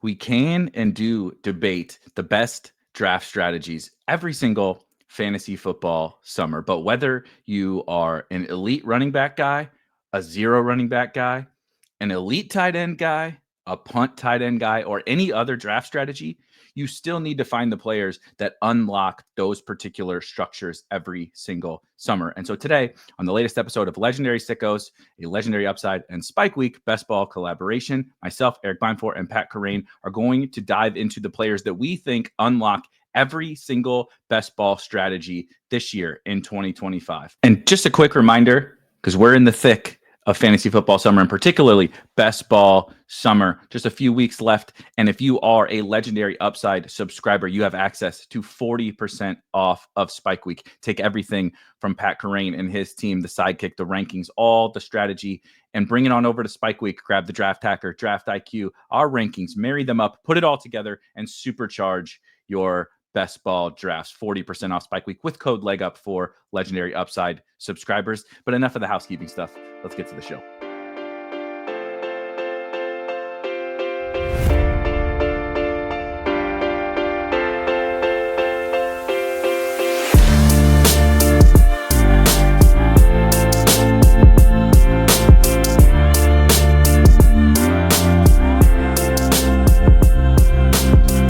we can and do debate the best draft strategies every single fantasy football summer. But whether you are an elite running back guy, a zero running back guy, an elite tight end guy, a punt tight end guy, or any other draft strategy, you still need to find the players that unlock those particular structures every single summer. And so today, on the latest episode of Legendary Sickos, a Legendary Upside and Spike Week Best Ball collaboration, myself, Erik Beimfohr, and Pat Kerrane are going to dive into the players that we think unlock every single best ball strategy this year in 2025. And just a quick reminder, because we're in the thick of fantasy football summer, and particularly best ball summer, just a few weeks left. And if you are a Legendary Upside subscriber, you have access to 40% off of Spike Week. Take everything from Pat Kerrane and his team, the sidekick, the rankings, all the strategy, and bring it on over to Spike Week. Grab the Draft Hacker, Draft IQ, our rankings, marry them up, put it all together, and supercharge your best ball drafts. 40% off Spike Week with code LEGUP for Legendary Upside subscribers. But enough of the housekeeping stuff. Let's get to the show.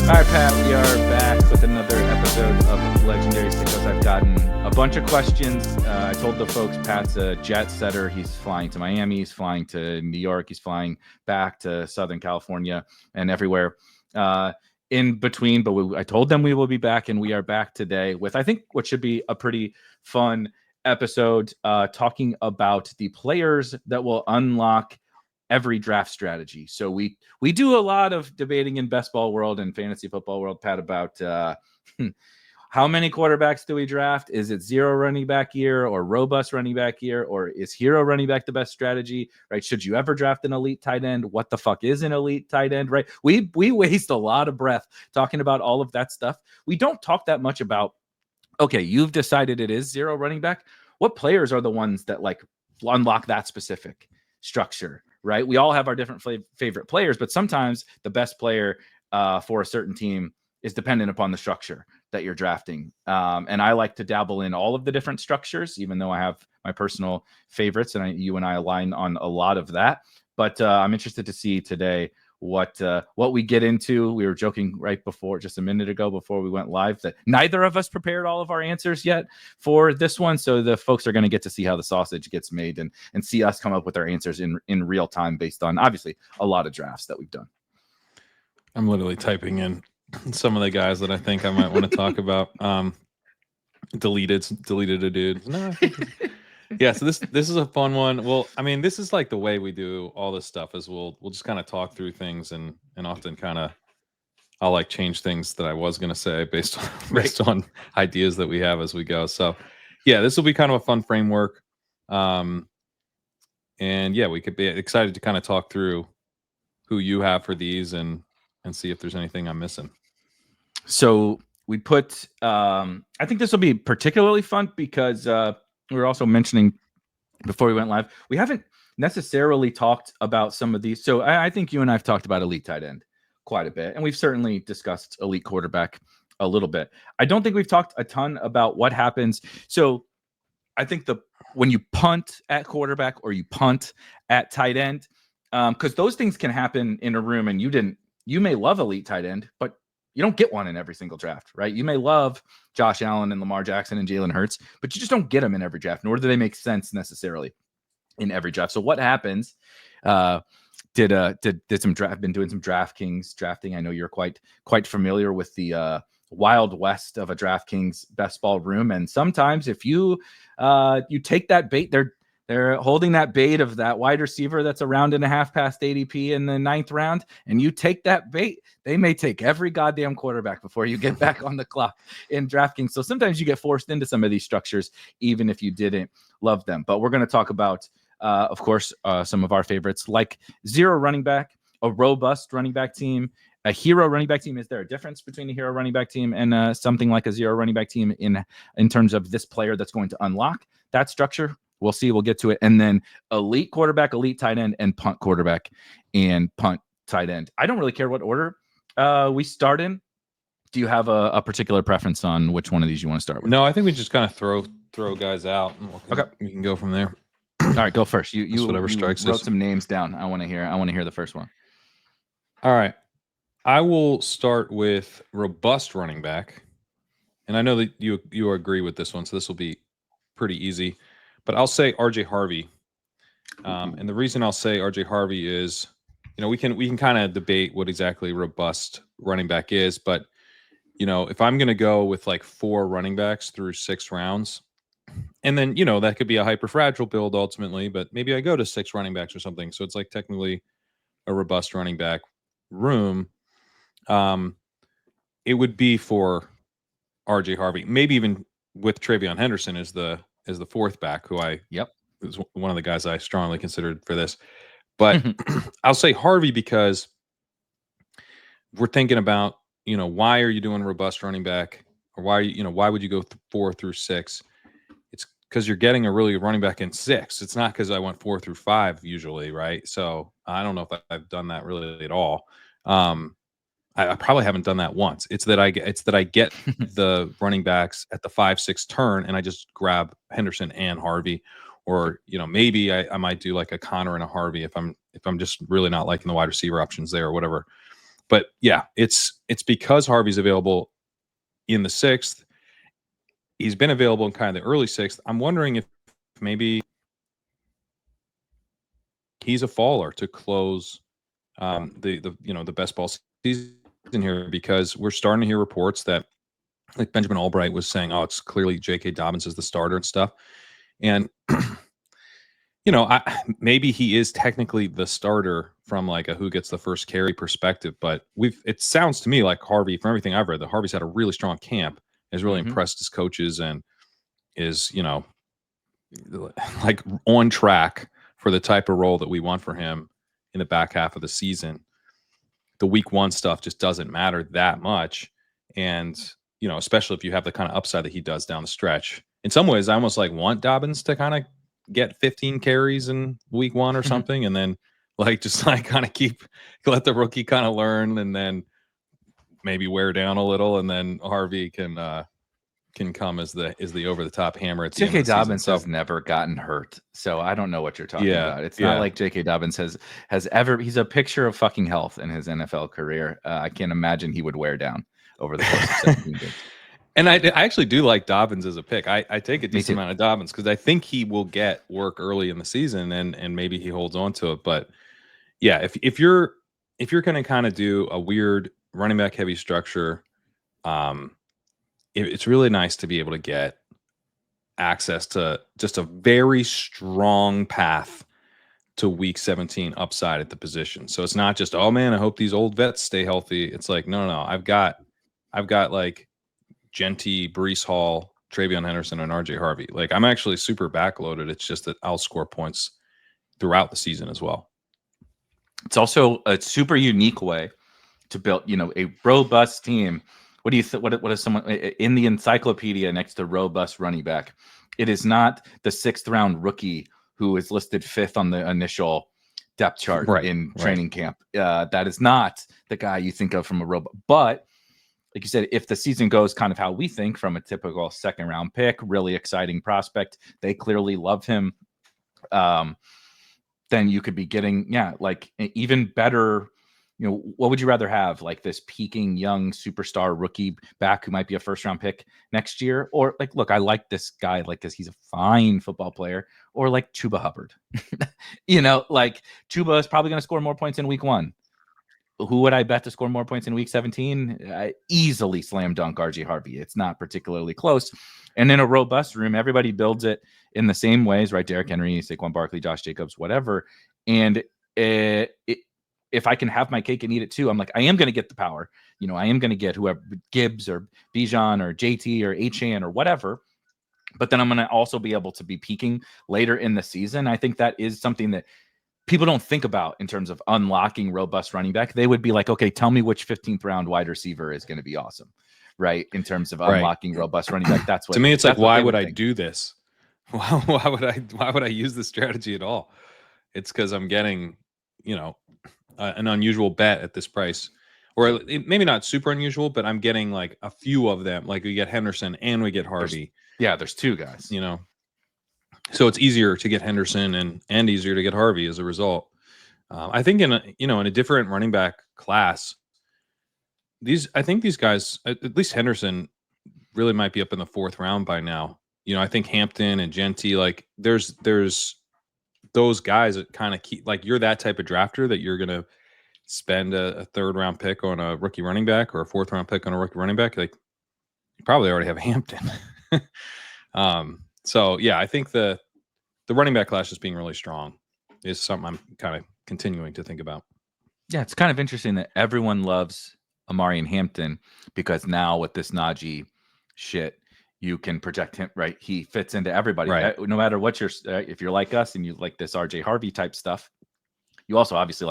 All right, Pat, we are back with another episode of Legendary Sickos. I've gotten a bunch of questions. I told the folks Pat's a jet setter. He's flying to Miami. He's flying to New York. He's flying back to Southern California and everywhere in between. But I told them we will be back, and we are back today with, I think, what should be a pretty fun episode talking about the players that will unlock every draft strategy. So we do a lot of debating in best ball world and fantasy football world, Pat, about how many quarterbacks do we draft? Is it zero running back year or robust running back year, or is hero running back the best strategy, right? Should you ever draft an elite tight end? What the fuck is an elite tight end, right? We waste a lot of breath talking about all of that stuff. We don't talk that much about, okay, you've decided it is zero running back. What players are the ones that like unlock that specific structure? Right? We all have our different favorite players, but sometimes the best player for a certain team is dependent upon the structure that you're drafting. And I like to dabble in all of the different structures, even though I have my personal favorites, and you and I align on a lot of that. But I'm interested to see today what we get into. We were joking right before, just a minute ago before we went live, that neither of us prepared all of our answers yet for this one. So the folks are going to get to see how the sausage gets made and see us come up with our answers in real time based on obviously a lot of drafts that we've done. I'm literally typing in some of the guys that I think I might want to talk about. Deleted a dude. No, yeah, so this is a fun one. Well, I mean, this is like the way we do all this stuff is we'll just kind of talk through things and often kind of I'll like change things that I was going to say based on ideas that we have as we go. So yeah, this will be kind of a fun framework. And yeah, we could be excited to kind of talk through who you have for these and see if there's anything I'm missing. So we put I think this will be particularly fun because we were also mentioning before we went live, we haven't necessarily talked about some of these. So I think you and I have talked about elite tight end quite a bit, and we've certainly discussed elite quarterback a little bit. I don't think we've talked a ton about what happens. So I think when you punt at quarterback or you punt at tight end, because those things can happen in a room, and you may love elite tight end, but you don't get one in every single draft, right? You may love Josh Allen and Lamar Jackson and Jalen Hurts, but you just don't get them in every draft, nor do they make sense necessarily in every draft. So what happens? Did some draft? Been doing some DraftKings drafting. I know you're quite familiar with the wild west of a DraftKings best ball room, and sometimes if you take that bait, they're holding that bait of that wide receiver that's a round and a half past ADP in the 9th round, and you take that bait, they may take every goddamn quarterback before you get back on the clock in DraftKings. So sometimes you get forced into some of these structures, even if you didn't love them. But we're going to talk about, of course, some of our favorites, like zero running back, a robust running back team, a hero running back team. Is there a difference between a hero running back team and something like a zero running back team in terms of this player that's going to unlock that structure? We'll see. We'll get to it. And then elite quarterback, elite tight end, and punt quarterback and punt tight end. I don't really care what order We start in. Do you have a particular preference on which one of these you want to start with? No, I think we just kind of throw guys out, and we can go from there. All right, go first. You whatever strikes wrote us. some names down. I want to hear the first one. All right, I will start with robust running back, and I know that you agree with this one, so this will be pretty easy. But I'll say R.J. Harvey, and the reason I'll say R.J. Harvey is, we can kind of debate what exactly robust running back is, but if I'm going to go with like 4 running backs through 6 rounds, and then that could be a hyper fragile build ultimately, but maybe I go to 6 running backs or something, so it's like technically a robust running back room. It would be for R.J. Harvey, maybe even with Travion Henderson as the 4th back, who is one of the guys I strongly considered for this. But I'll say Harvey because we're thinking about, why are you doing robust running back, or why would you go 4 through 6? It's because you're getting a really good running back in 6. It's not because I went 4 through 5 usually, right? So I don't know if I've done that really at all. I probably haven't done that once. It's that I get the running backs at the 5-6 turn, and I just grab Henderson and Harvey, or maybe I might do like a Connor and a Harvey if I'm just really not liking the wide receiver options there or whatever. But yeah, it's because Harvey's available in the 6th. He's been available in kind of the early 6th. I'm wondering if maybe he's a faller to close the best ball season here, because we're starting to hear reports that, like Benjamin Albright was saying, it's clearly J.K. Dobbins is the starter and stuff. And maybe he is technically the starter from like a who gets the first carry perspective, but it sounds to me like Harvey, from everything I've read, that Harvey's had a really strong camp, has really impressed his coaches, and is like on track for the type of role that we want for him in the back half of the season. The week 1 stuff just doesn't matter that much, and especially if you have the kind of upside that he does down the stretch. In some ways, I almost like want Dobbins to kind of get 15 carries in week 1 or something, and then kind of let the rookie kind of learn, and then maybe wear down a little, and then Harvey can come as the over the top hammer at the end of the season. J.K. Dobbins has never gotten hurt, so I don't know what you're talking about. It's not like J.K. Dobbins has ever. He's a picture of fucking health in his NFL career. I can't imagine he would wear down over the course of 17 games. And I actually do like Dobbins as a pick. I take a decent amount of Dobbins because I think he will get work early in the season, and maybe he holds on to it. But yeah, if you're going to kind of do a weird running back heavy structure, it's really nice to be able to get access to just a very strong path to week 17 upside at the position. So it's not just, oh man, I hope these old vets stay healthy. It's like, no, I've got like Genty, Breece Hall, Travion Henderson, and R.J. Harvey. Like, I'm actually super backloaded. It's just that I'll score points throughout the season as well. It's also a super unique way to build, a robust team. What do you what is someone in the encyclopedia next to robust running back? It is not the 6th round rookie who is listed 5th on the initial depth chart in training camp. That is not the guy you think of from a robot. But like you said, if the season goes kind of how we think, from a typical 2nd round pick, really exciting prospect, they clearly love him, then you could be getting, like even better. What would you rather have? Like this peaking young superstar rookie back who might be a 1st round pick next year? Or like, look, I like this guy, like, because he's a fine football player. Or like Chuba Hubbard. Like Chuba is probably going to score more points in week 1. Who would I bet to score more points in week 17? Easily slam dunk R.J. Harvey. It's not particularly close. And in a robust room, everybody builds it in the same ways, right? Derrick Henry, Saquon Barkley, Josh Jacobs, whatever. And if I can have my cake and eat it too, I'm like, I am going to get the power. I am going to get whoever, Gibbs or Bijan or JT or Achane or whatever. But then I'm going to also be able to be peaking later in the season. I think that is something that people don't think about in terms of unlocking robust running back. They would be like, okay, tell me which 15th round wide receiver is going to be awesome, right? In terms of unlocking robust running back. That's what, to me, it's like, why would I do this? Why would I use this strategy at all? It's because I'm getting, an unusual bet at this price. or maybe not super unusual, but I'm getting like a few of them. Like we get Henderson and we get Harvey. There's two guys. So it's easier to get Henderson and easier to get Harvey as a result. I think in a different running back class, I think these guys, at least Henderson, really might be up in the 4th round by now. I think Hampton and Genty, like there's those guys that kind of keep, like, you're that type of drafter that you're gonna spend a 3rd round pick on a rookie running back or a 4th round pick on a rookie running back. Like you probably already have Hampton. So yeah, I think the running back class just being really strong is something I'm kind of continuing to think about. Yeah, it's kind of interesting that everyone loves Amari and Hampton because now with this Najee shit, you can project him, right? He fits into everybody. Right. No matter what if you're like us and you like this RJ Harvey type stuff, you also obviously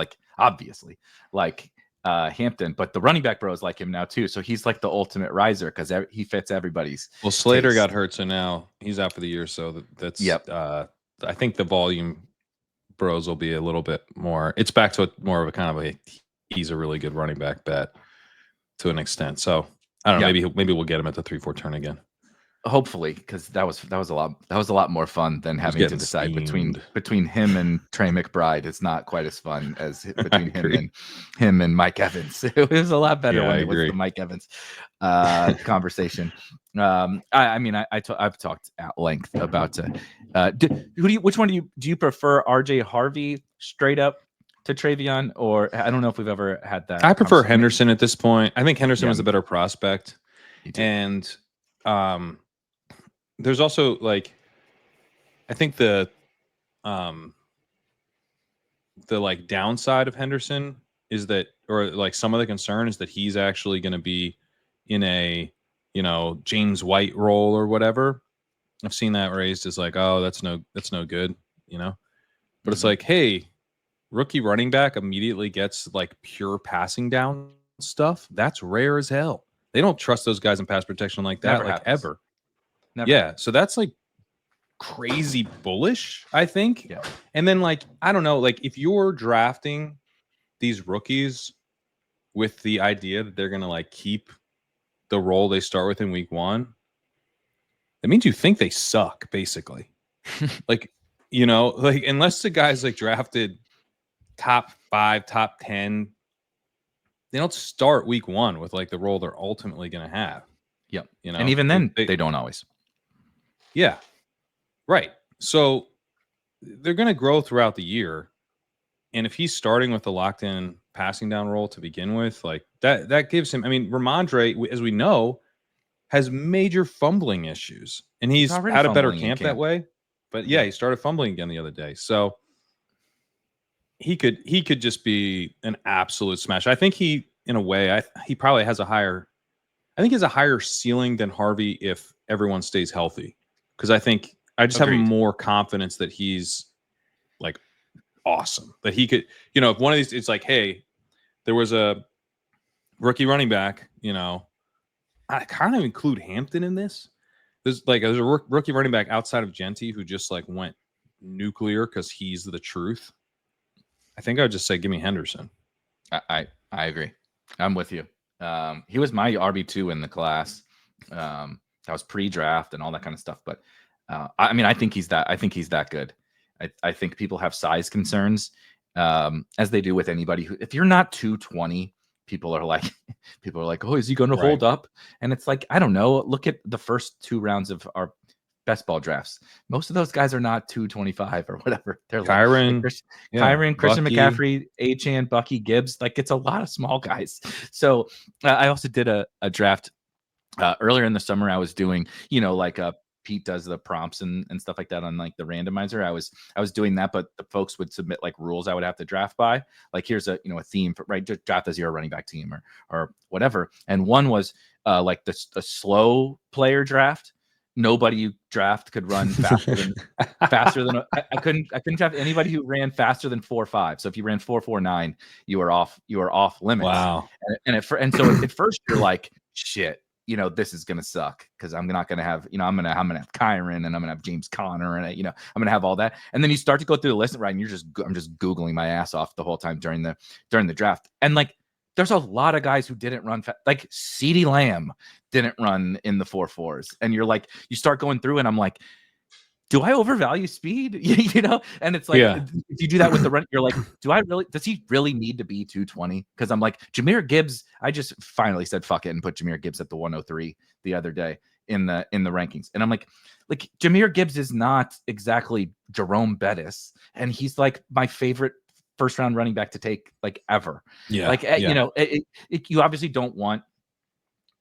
like Hampton, but the running back bros like him now too. So he's like the ultimate riser because he fits everybody's. Well, Slater got hurt, so now he's out for the year. So that's I think the volume bros will be a little bit more. It's back to more of a kind of he's a really good running back bet to an extent. So I don't know. Maybe we'll get him at the 3-4 turn again. Hopefully, because that was a lot more fun than having to decide between him and Trey McBride. It's not quite as fun as between him and Mike Evans. It was a lot better when it was the Mike Evans conversation. I've talked at length about which one do you prefer, RJ Harvey straight up to Travion, or I don't know if we've ever had that. I prefer Henderson at this point. I think Henderson was a better prospect, and there's also like, I think the like downside of Henderson is that, or like some of the concern is that he's actually going to be in a, James White role or whatever. I've seen that raised as like, oh, that's no good, but it's like, hey, rookie running back immediately gets like pure passing down stuff. That's rare as hell. They don't trust those guys in pass protection like that, Never like happens. ever. Never. Yeah. So that's like crazy bullish, I think. Yeah. And then like, I don't know, like if you're drafting these rookies with the idea that they're going to like keep the role they start with in week 1, that means you think they suck, basically. Like, like unless the guy's like drafted top 5, top 10, they don't start week 1 with like the role they're ultimately going to have. Yep. And even then they don't always. Yeah. Right. So they're going to grow throughout the year. And if he's starting with a locked in passing down role to begin with, like that gives him, I mean, Ramondre, as we know, has major fumbling issues, and he's had a better camp that way. But yeah, he started fumbling again the other day. So he could just be an absolute smash. I think he probably has a higher ceiling than Harvey if everyone stays healthy. Because I just have more confidence that he's like awesome. That he could, if one of these, it's like, hey, there was a rookie running back, I kind of include Hampton in this. There's a rookie running back outside of Genty who just like went nuclear because he's the truth. I think I would just say, give me Henderson. I agree. I'm with you. He was my RB2 in the class. That was pre-draft and all that kind of stuff. But I think he's that good. I think people have size concerns, as they do with anybody who, if you're not 220, people are like, oh, is he going to hold up? And it's like, I don't know. Look at the first 2 rounds of our best ball drafts. Most of those guys are not 225 or whatever. They're Kyron, Christian McCaffrey, Achane, Bucky, Gibbs. Like, it's a lot of small guys. So I also did a draft earlier in the summer. I was doing, Pete does the prompts and stuff like that on like the randomizer. I was doing that, but the folks would submit like rules I would have to draft by. Like, here's a theme for, right, just draft a 0 running back team or whatever. And one was like the slow player draft. Nobody you draft could run faster than I couldn't draft anybody who ran faster than 4.5. So if you ran 4.49, you were off limits. Wow. And so at first you're like, shit, this is gonna suck because I'm not gonna have, I'm gonna have Kerrane and I'm gonna have James Conner and I'm gonna have all that. And then you start to go through the list, right? And I'm just Googling my ass off the whole time during the draft. And like there's a lot of guys who didn't run like CeeDee Lamb didn't run in the 4.4s, and you're like, you start going through, and I'm like, do I overvalue speed? You know, and it's like, if you do that with the run, you're like, does he really need to be 220? Because I'm like, Jahmyr Gibbs, I just finally said fuck it and put Jahmyr Gibbs at the 103 the other day in the rankings, and I'm like Jahmyr Gibbs is not exactly Jerome Bettis, and he's like my favorite first round running back to take like ever. You know, you obviously don't want,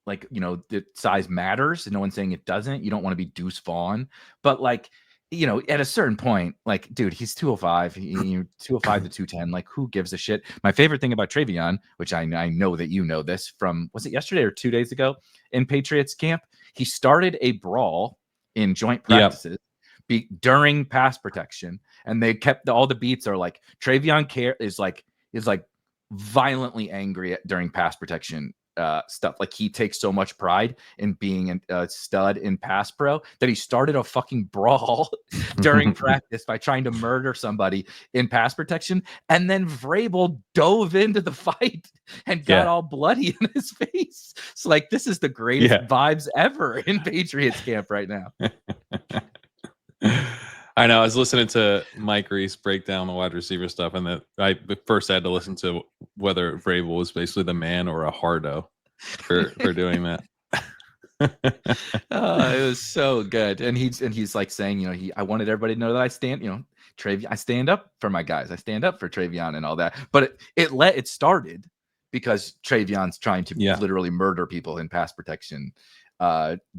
like, you know, the size matters, and no one's saying it doesn't. You don't want to be Deuce Vaughn, but like, you know, at a certain point, like, dude, he's 205, 205 to 210. Like, who gives a shit? My favorite thing about Travion, which I know that you know this from, was it yesterday or 2 days ago in Patriots camp? He started a brawl in joint practices during pass protection, and they kept all the beats are like Travion is violently angry during pass protection stuff. Like, he takes so much pride in being a stud in pass pro that he started a fucking brawl during practice by trying to murder somebody in pass protection, and then Vrabel dove into the fight and got all bloody in his face. So like, this is the greatest vibes ever in Patriots camp right now. I know. I was listening to Mike Reese break down the wide receiver stuff, and I first had to listen to whether Vrabel was basically the man or a hardo for doing that. It was so good, and he's like saying, you know, I wanted everybody to know that I stand, you know, I stand up for my guys, I stand up for Travion and all that. But it started because Travion's trying to literally murder people in pass protection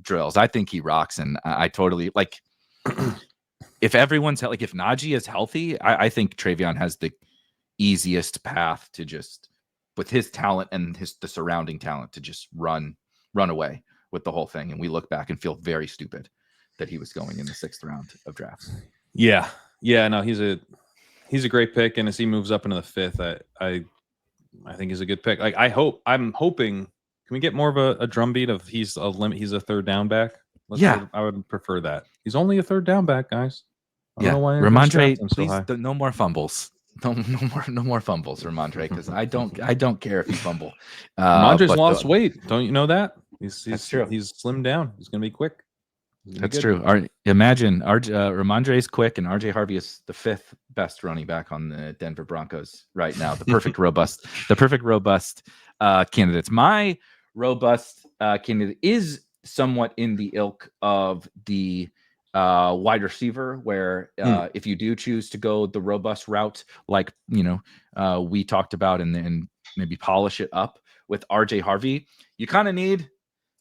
drills. I think he rocks, and I totally like. If everyone's like, if Najee is healthy, I think Travion has the easiest path to just, with his talent and the surrounding talent, to just run away with the whole thing. And we look back and feel very stupid that he was going in the 6th round of drafts. Yeah. No, he's a great pick, and as he moves up into the 5th, I think he's a good pick. Like, I'm hoping, can we get more of a drumbeat of he's a 3rd down back? I would prefer that. He's only a 3rd down back, guys. I don't know why Ramondre, please, no more fumbles. No more fumbles, Ramondre, because I don't care if you fumble. Ramondre's lost weight. Don't you know that? That's true. He's slimmed down. He's gonna be quick. That's true. Imagine Ramondre's quick, and RJ Harvey is the 5th best running back on the Denver Broncos right now. The perfect robust candidates. My robust candidate is somewhat in the ilk of the wide receiver, where if you do choose to go the robust route, like, you know, we talked about, and maybe polish it up with RJ Harvey, you kind of need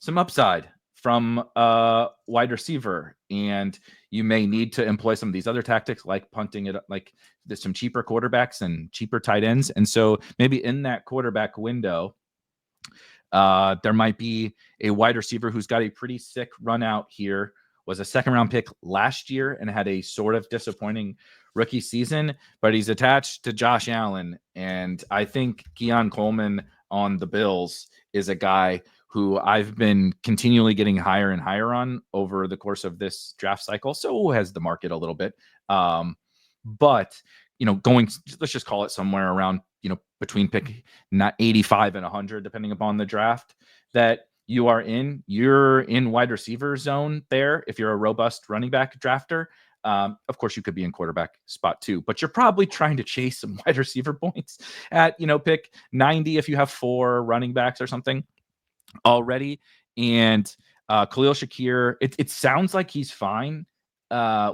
some upside from wide receiver, and you may need to employ some of these other tactics, like punting it, like there's some cheaper quarterbacks and cheaper tight ends. And so maybe in that quarterback window, there might be a wide receiver who's got a pretty sick run out here, was a 2nd round pick last year and had a sort of disappointing rookie season, but he's attached to Josh Allen. And I think Keon Coleman on the Bills is a guy who I've been continually getting higher and higher on over the course of this draft cycle. So has the market a little bit. But, you know, let's just call it somewhere around, you know, between pick not 85 and 100, depending upon the draft that you're in wide receiver zone there. If you're a robust running back drafter, of course you could be in quarterback spot too, but you're probably trying to chase some wide receiver points at, you know, pick 90 if you have 4 running backs or something already. And Khalil Shakir, it sounds like he's fine,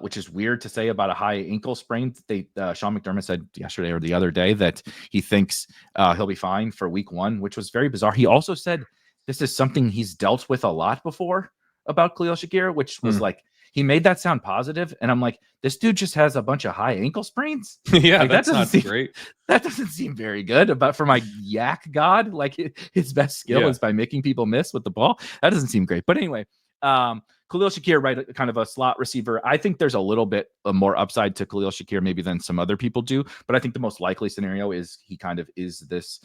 which is weird to say about a high ankle sprain. Sean McDermott said yesterday or the other day that he thinks he'll be fine for week 1, which was very bizarre. He also said this is something he's dealt with a lot before about Khalil Shakir, which was like, he made that sound positive. And I'm like, this dude just has a bunch of high ankle sprains. Yeah, like, that doesn't seem great. That doesn't seem very good. But for my yak god, like, his best skill is by making people miss with the ball. That doesn't seem great. But anyway, Khalil Shakir, right, kind of a slot receiver. I think there's a little bit more upside to Khalil Shakir maybe than some other people do. But I think the most likely scenario is he kind of is this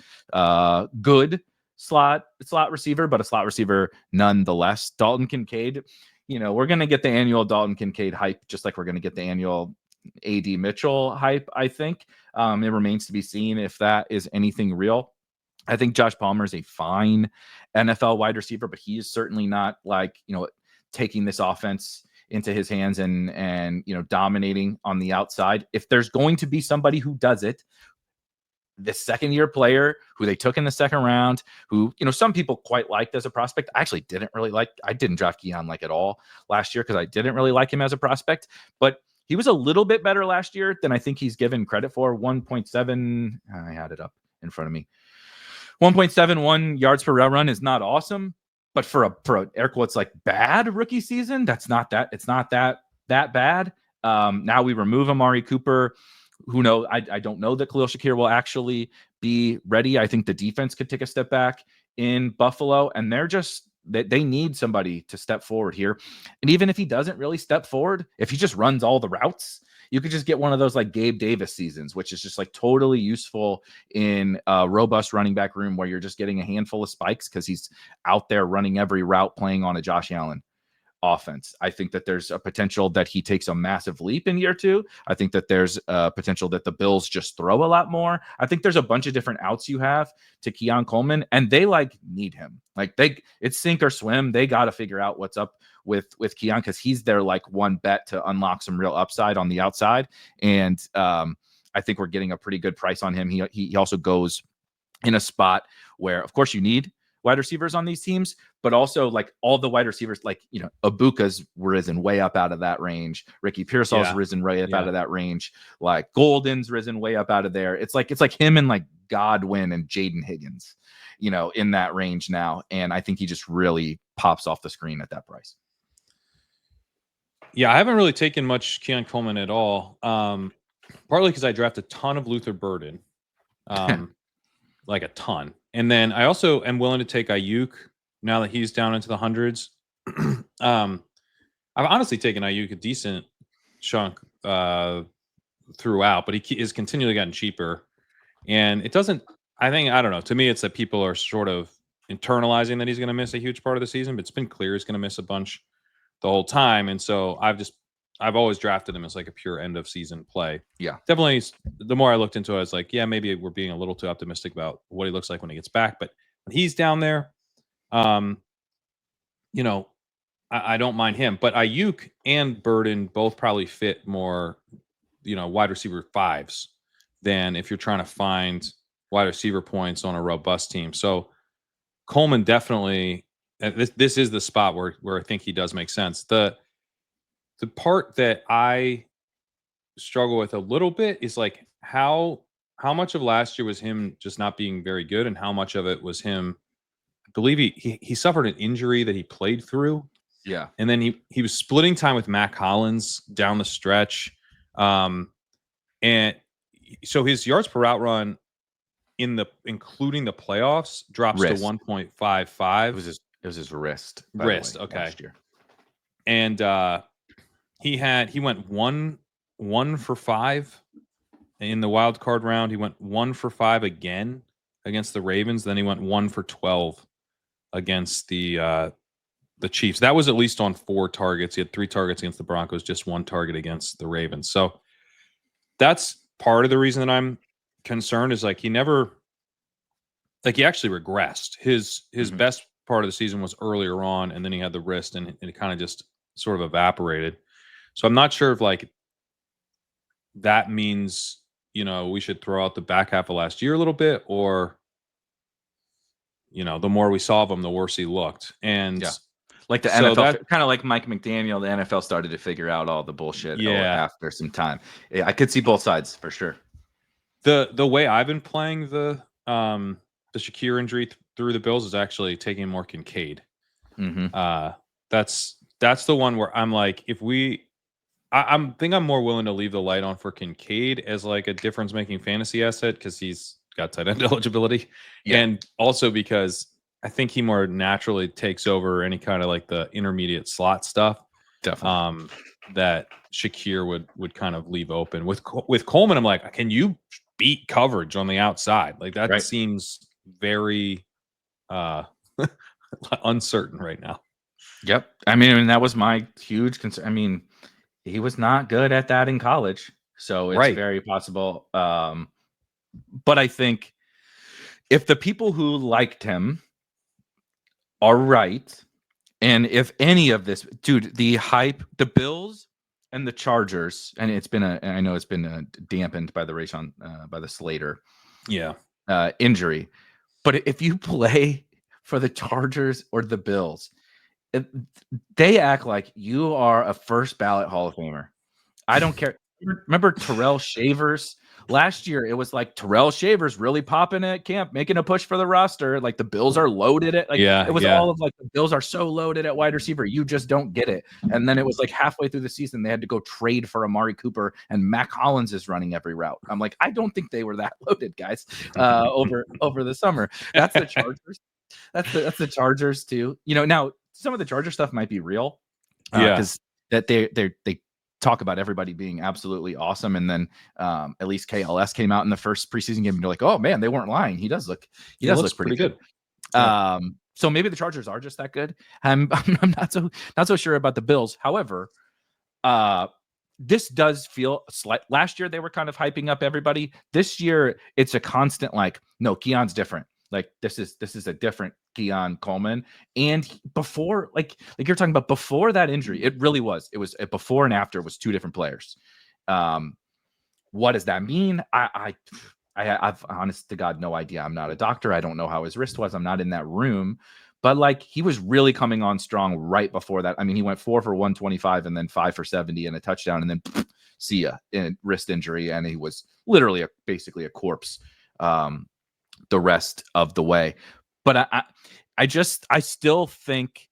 good slot receiver, but a slot receiver nonetheless. Dalton Kincaid, you know, we're going to get the annual Dalton Kincaid hype, just like we're going to get the annual AD Mitchell hype, I think. It remains to be seen if that is anything real. I think Josh Palmer is a fine NFL wide receiver, but he is certainly not like, taking this offense into his hands and dominating on the outside. If there's going to be somebody who does it, this second-year player who they took in the second round, who, some people quite liked as a prospect. I actually didn't really like. I didn't draft Keon like at all last year because I didn't really like him as a prospect. But he was a little bit better last year than I think he's given credit for. 1.7. I had it up in front of me. 1.71 yards per route run is not awesome, but for a air quotes like bad rookie season, it's not that bad. Now we remove Amari Cooper. Who knows? I don't know that Khalil Shakir will actually be ready. I think the defense could take a step back in Buffalo, and they need somebody to step forward here. And even if he doesn't really step forward, if he just runs all the routes, you could just get one of those like Gabe Davis seasons, which is just like totally useful in a robust running back room where you're just getting a handful of spikes because he's out there running every route, playing on a Josh Allen offense. I think that there's a potential that he takes a massive leap in year 2. I think that there's a potential that the Bills just throw a lot more. I think there's a bunch of different outs you have to Keon Coleman, and they need him. It's sink or swim. They got to figure out what's up with Keon because he's their one bet to unlock some real upside on the outside. And I think we're getting a pretty good price on him. He also goes in a spot where, of course, you need wide receivers on these teams, but also all the wide receivers, Abuka's risen way up out of that range. Ricky Pearsall's risen way up out of that range. Golden's risen way up out of there. It's like him and Godwin and Jaden Higgins, in that range now. And I think he just really pops off the screen at that price. Yeah, I haven't really taken much Keon Coleman at all. Partly because I drafted a ton of Luther Burden. Like a ton. And then I also am willing to take Ayuk now that he's down into the hundreds. I've honestly taken Ayuk a decent chunk throughout, but he is continually gotten cheaper. And it doesn't, I don't know. To me, it's that people are sort of internalizing that he's going to miss a huge part of the season, but it's been clear he's going to miss a bunch the whole time. And so I've always drafted him as like a pure end of season play. Yeah. Definitely. The more I looked into it, I was like, yeah, maybe we're being a little too optimistic about what he looks like when he gets back. But when he's down there, I don't mind him. But Ayuk and Burden both probably fit more, wide receiver 5s than if you're trying to find wide receiver points on a robust team. So Coleman definitely, this is the spot where I think he does make sense. The part that I struggle with a little bit is how much of last year was him just not being very good, and how much of it was him. I believe he suffered an injury that he played through. Yeah, and then he was splitting time with Mac Hollins down the stretch, and so his yards per route run including the playoffs drops to 1.55. It was his wrist. Okay. Last year. And he went 1 for 5 in the wild card round. He went 1 for 5 again against the Ravens. Then he went 1 for 12 against the Chiefs. That was at least on 4 targets. He had 3 targets against the Broncos, just 1 target against the Ravens. So that's part of the reason that I'm concerned is he never, he actually regressed. His best part of the season was earlier on, and then he had the wrist, and it kind of just sort of evaporated. So I'm not sure if that means, we should throw out the back half of last year a little bit, or, the more we saw of him, the worse he looked. And the NFL, kind of like Mike McDaniel, the NFL started to figure out all the bullshit after some time. I could see both sides for sure. The way I've been playing the Shakir injury through the Bills is actually taking more Kincaid. Mm-hmm. That's the one where I'm I think I'm more willing to leave the light on for Kincaid as a difference-making fantasy asset because he's got tight end eligibility, and also because I think he more naturally takes over any kind of the intermediate slot stuff. Definitely. That Shakir would kind of leave open. With Coleman, I'm can you beat coverage on the outside? That seems very uncertain right now. Yep. I mean, that was my huge concern. I mean, he was not good at that in college, so it's very possible. But I think if the people who liked him are right, and if any of this, dude, the hype, the Bills and the Chargers, and I know it's been dampened by the by the Slater injury, but if you play for the Chargers or the Bills, they act like you are a first ballot Hall of Famer. I don't care. Remember Terrell Shavers? Last year, it was like Terrell Shavers really popping at camp, making a push for the roster. Like the Bills are loaded at it was all of like the Bills are so loaded at wide receiver, you just don't get it. And then it was like halfway through the season, they had to go trade for Amari Cooper, and Mac Hollins is running every route. I'm like, I don't think they were that loaded, guys. Over the summer, that's the Chargers. That's the Chargers too. Now some of the Charger stuff might be real, because that they talk about everybody being absolutely awesome, and then at least KLS came out in the first preseason game and you're like, oh man, they weren't lying. He does look pretty good. So maybe the Chargers are just that good. I'm not so sure about the Bills. However, this does feel last year they were kind of hyping up everybody. This year it's a constant like, no, Keon's different. Like this is a different Keon Coleman. And before, like you're talking about, before that injury, it really was. It was before and after was two different players. What does that mean? I've honest to God no idea. I'm not a doctor. I don't know how his wrist was. I'm not in that room. But like he was really coming on strong right before that. I mean, he went 4 for 125 and then 5 for 70 and a touchdown, and then see ya, in wrist injury, and he was literally basically a corpse the rest of the way. But I still think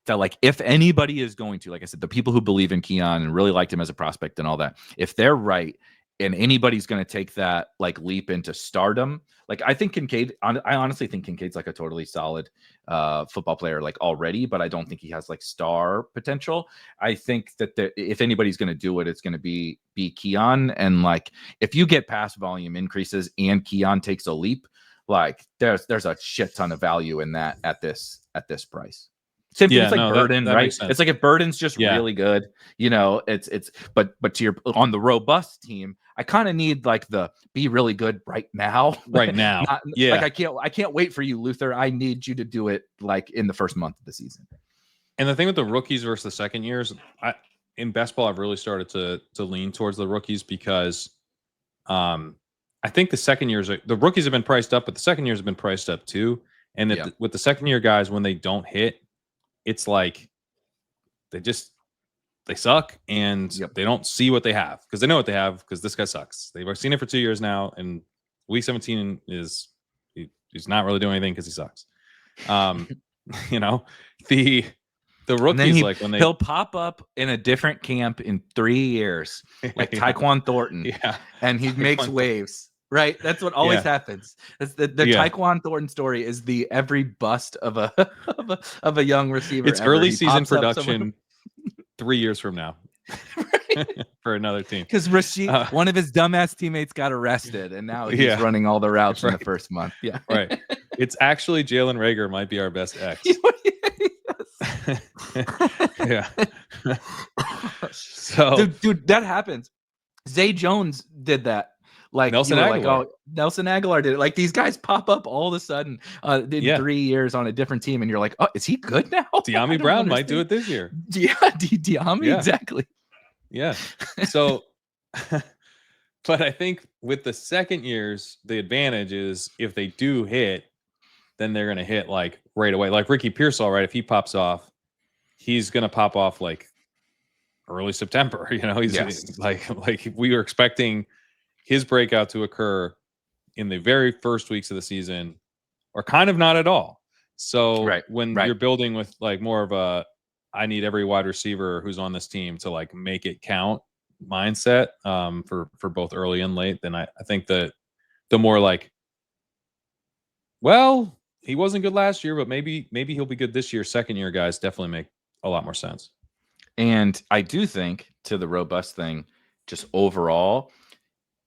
that, like, if anybody is going to, like I said, the people who believe in Keon and really liked him as a prospect and all that, if they're right and anybody's going to take that like leap into stardom, like I think Kincaid, I honestly think Kincaid's like a totally solid football player like already, but I don't think he has like star potential. I think that if anybody's going to do it, it's going to be Keon. And like, if you get pass volume increases and Keon takes a leap, like there's a shit ton of value in that at this price. Same thing. It's like Burden, that right? It's like if Burden's just really good, it's but to your on the robust team, I kind of need like the be really good right now. Right now. Like I can't wait for you, Luther. I need you to do it like in the first month of the season. And the thing with the rookies versus the second years, in best ball, I've really started to lean towards the rookies because I think the second years, the rookies have been priced up, but the second years have been priced up too. And with the second year guys, when they don't hit, it's like they suck, and they don't see what they have because they know what they have because this guy sucks. They've seen it for 2 years now, and week 17 he's not really doing anything because he sucks. The rookies, like when he'll pop up in a different camp in 3 years, like Tyquan Thornton, and he makes waves. Right, that's what always happens. That's the Tyquan Thornton story is the every bust of a young receiver. It's early season production 3 years from now for another team. Because Rashid, one of his dumbass teammates, got arrested, and now he's running all the routes in the first month. Yeah, right. It's actually Jalen Reagor might be our best X. Yeah. So, dude, that happens. Zay Jones did that. Like Nelson Aguilar. Like, Nelson Aguilar did it. Like these guys pop up all of a sudden in 3 years on a different team, and you're like, oh, is he good now? De'Ami Brown might do it this year. Yeah, De'Ami, exactly. Yeah. So, but I think with the second years, the advantage is if they do hit, then they're going to hit like right away. Like Ricky Pearsall, right? If he pops off, he's going to pop off like early September. He's like we were expecting his breakout to occur in the very first weeks of the season, or kind of not at all. So when you're building with like more of a, I need every wide receiver who's on this team to like make it count mindset for both early and late, then I think that the more like, well, he wasn't good last year, but maybe he'll be good this year. Second year guys definitely make a lot more sense. And I do think, to the robust thing, just overall,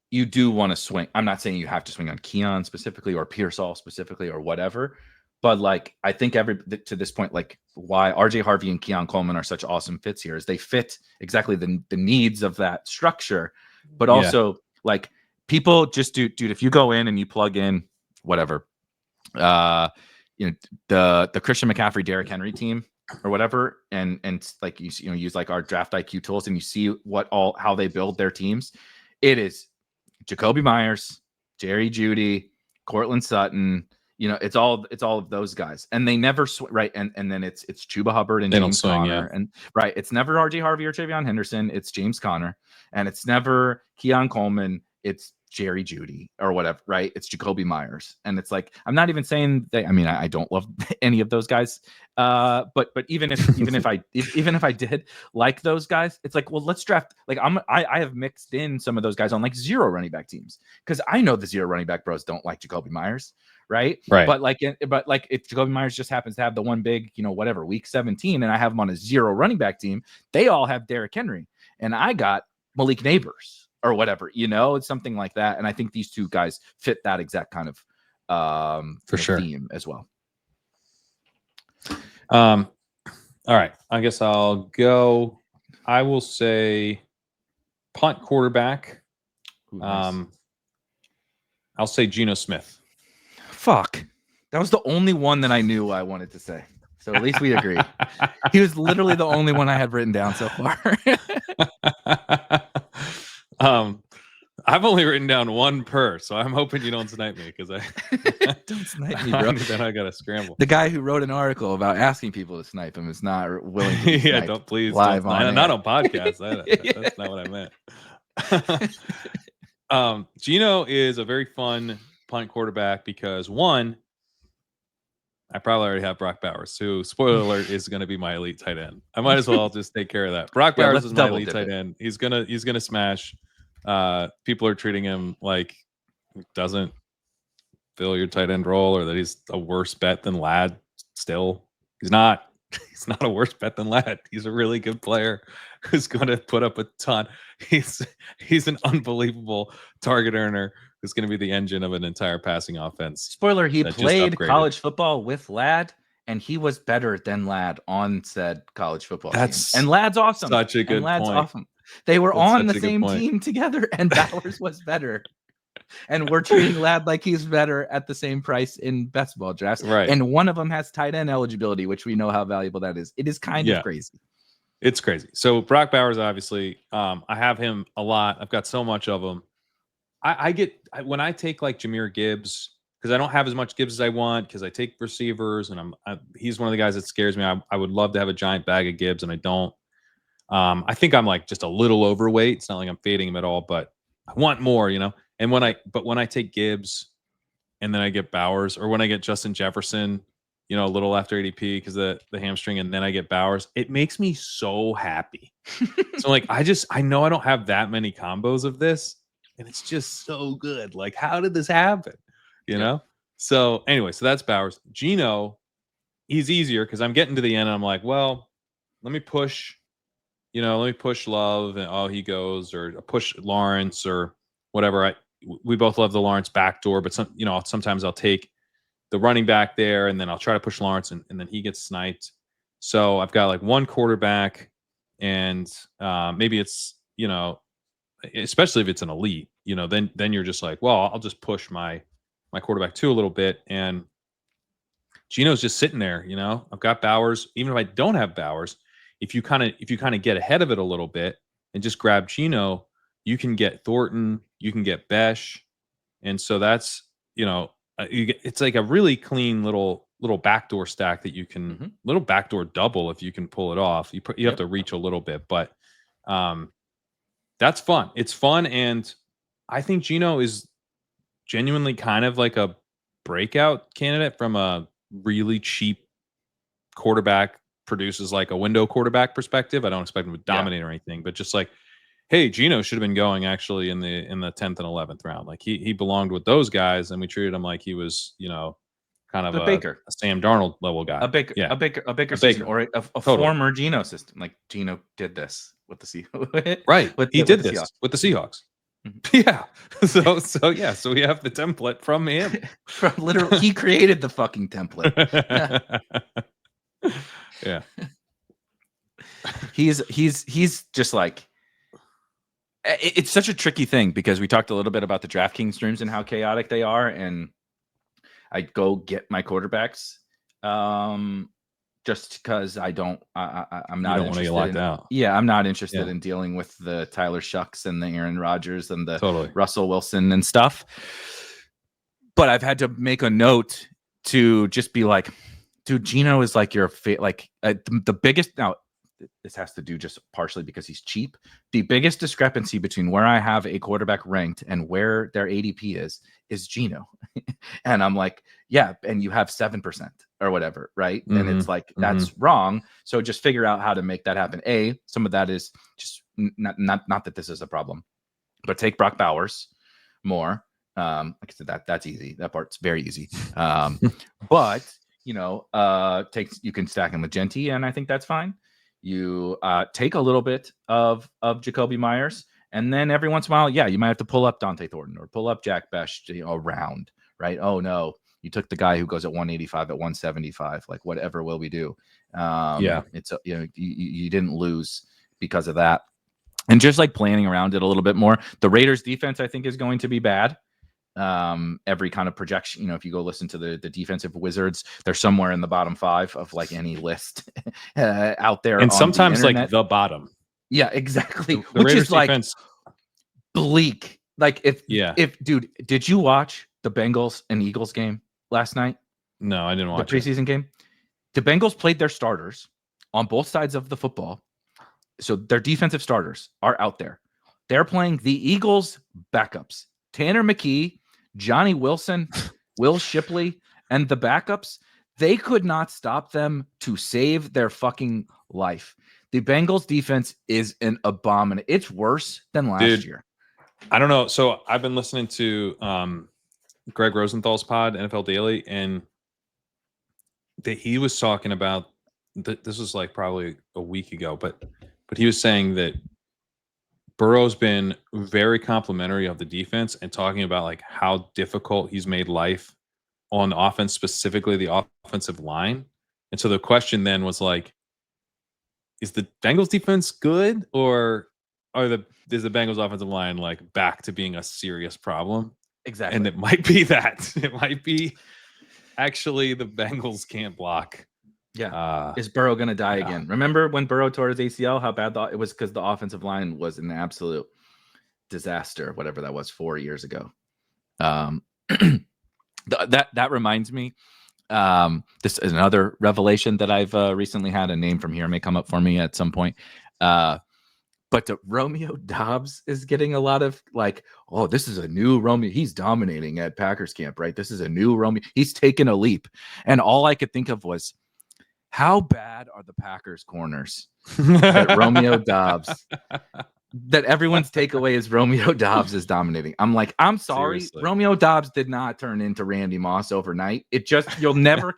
you do want to swing. I'm not saying you have to swing on Keon specifically or Pearsall specifically or whatever, but like I think to this point, like why RJ Harvey and Keon Coleman are such awesome fits here is they fit exactly the needs of that structure, but also like people just dude, if you go in and you plug in whatever the Christian McCaffrey, Derrick Henry team or whatever, and like use like our draft IQ tools, and you see how they build their teams. It is Jacoby Myers, Jerry Jeudy, Cortland Sutton. It's all of those guys, and they never right. And then it's Chuba Hubbard and James Conner, and right. It's never RJ Harvey or Travion Henderson. It's James Conner, and it's never Keon Coleman. It's Jerry Jeudy or whatever, right? It's Jacoby Myers, and it's like I'm not even saying that. I mean, I don't love any of those guys, but even if I did like those guys, it's like, well, let's draft. Like I have mixed in some of those guys on like 0 running back teams because I know the 0 running back bros don't like Jacoby Myers. Right. But if Jacoby Myers just happens to have the one big, whatever, week 17, and I have him on a 0 running back team, they all have Derrick Henry, and I got Malik Neighbors or whatever, it's something like that. And I think these two guys fit that exact kind of for sure theme as well. All right. I guess I'll go. I will say punt quarterback. Ooh, nice. I'll say Geno Smith. Fuck. That was the only one that I knew I wanted to say. So at least we agree. He was literally the only one I had written down so far. I've only written down one per, so I'm hoping you don't snipe me because don't snipe me, bro. Then I gotta scramble. The guy who wrote an article about asking people to snipe him is not willing to be yeah, don't please live don't, not on podcasts. That's not what I meant. Geno is a very fun punt quarterback because one, I probably already have Brock Bowers, who, spoiler alert, is going to be my elite tight end. I might as well just take care of that. Brock Bowers is my elite tight end. He's gonna smash. People are treating him like he doesn't fill your tight end role, or that he's a worse bet than Ladd. Still, he's not. He's not a worse bet than Ladd. He's a really good player who's going to put up a ton. He's an unbelievable target earner who's going to be the engine of an entire passing offense. Spoiler, he played college football with Ladd, and he was better than Ladd on said college football team. And Ladd's awesome. Such a good point. Awesome. They were on the same team together, and Bowers was better. And we're treating Ladd like he's better at the same price in best ball drafts. Right. And one of them has tight end eligibility, which we know how valuable that is. It is kind of crazy. It's crazy. So Brock Bowers, obviously, I have him a lot. I've got so much of him. When I take like Jahmyr Gibbs, because I don't have as much Gibbs as I want, because I take receivers, and he's one of the guys that scares me. I would love to have a giant bag of Gibbs, and I don't. I think I'm like just a little overweight. It's not like I'm fading him at all, but I want more, And when I take Gibbs and then I get Bowers, or when I get Justin Jefferson, a little after ADP because the hamstring, and then I get Bowers, it makes me so happy. So like, I know I don't have that many combos of this, and it's just so good. Like, how did this happen? You know? So anyway, so that's Bowers. Geno, he's easier because I'm getting to the end and I'm like, well, let me push Love, and he goes, or push Lawrence or whatever. We both love the Lawrence backdoor, but sometimes I'll take the running back there, and then I'll try to push Lawrence, and then he gets sniped. So I've got like one quarterback, and maybe it's, especially if it's an elite, then you're just like, well, I'll just push my quarterback too a little bit. And Geno's just sitting there, I've got Bowers. Even if I don't have Bowers, if you kind of get ahead of it a little bit and just grab Geno, you can get Thornton, you can get Besh. And so that's, it's like a really clean little backdoor stack that you can, little backdoor double if you can pull it off. You have to reach a little bit, but that's fun. It's fun, and I think Geno is genuinely kind of like a breakout candidate from a really cheap quarterback, produces like a window quarterback perspective. I don't expect him to dominate or anything, but just like, hey, Geno should have been going actually in the 10th and 11th round. Like he belonged with those guys, and we treated him like he was, kind of a Sam Darnold level guy. A Baker system, or a former Geno system. Like Geno did this with the Seahawks. Right. He did this with the Seahawks. Yeah. So we have the template from him. From literally, he created the fucking template. Yeah. He's just like, it's such a tricky thing because we talked a little bit about the DraftKings streams and how chaotic they are, and I go get my quarterbacks. Just because I'm not want to get locked out. Yeah, I'm not interested in dealing with the Tyler Shucks and the Aaron Rodgers and the Russell Wilson and stuff. But I've had to make a note to just be like, dude, Geno is like your the biggest. Now, this has to do just partially because he's cheap. The biggest discrepancy between where I have a quarterback ranked and where their ADP is Geno. And I'm like, yeah, and you have 7% or whatever, right? And it's like, that's wrong. So just figure out how to make that happen. Some of that is just not that this is a problem, but take Brock Bowers more. Like I said, that's easy. That part's very easy. But you can stack him with Genty, and I think that's fine. You take a little bit of Jacoby Myers, and then every once in a while, you might have to pull up Dante Thornton or pull up Jack Best around, right? Oh no, you took the guy who goes at 185 at 175. Like, whatever will we do? It's you didn't lose because of that, and just like planning around it a little bit more. The Raiders defense, I think, is going to be bad. Every kind of projection, if you go listen to the defensive wizards, they're somewhere in the bottom 5 of like any list out there, and sometimes like the bottom. Yeah, exactly. The Which Raiders is like defense, bleak. Like if dude, did you watch the Bengals and Eagles game last night? No, I didn't watch the preseason game. The Bengals played their starters on both sides of the football, so their defensive starters are out there. They're playing the Eagles backups: Tanner McKee, Johnny Wilson, Will Shipley, and the backups. They could not stop them to save their fucking life. The Bengals defense is an abomination. It's worse than last year. I don't know. So I've been listening to Greg Rosenthal's pod, NFL Daily, and he was talking about this was like probably a week ago, but he was saying that Burrow's been very complimentary of the defense and talking about like how difficult he's made life on offense, specifically the offensive line. And so the question then was like, is the Bengals defense good, or is the Bengals offensive line like back to being a serious problem? Exactly. And it might be that. It might be actually the Bengals can't block. Yeah. Is Burrow going to die again? Remember when Burrow tore his ACL, how bad it was because the offensive line was an absolute disaster, whatever that was 4 years ago. That reminds me. This is another revelation that I've recently had. A name from here may come up for me at some point. But Romeo Doubs is getting a lot of like, oh, this is a new Romeo. He's dominating at Packers camp, right? This is a new Romeo. He's taken a leap. And all I could think of was, how bad are the Packers corners that Romeo Doubs, that everyone's takeaway is Romeo Doubs is dominating? I'm like, I'm sorry. Seriously. Romeo Doubs did not turn into Randy Moss overnight. It just, you'll never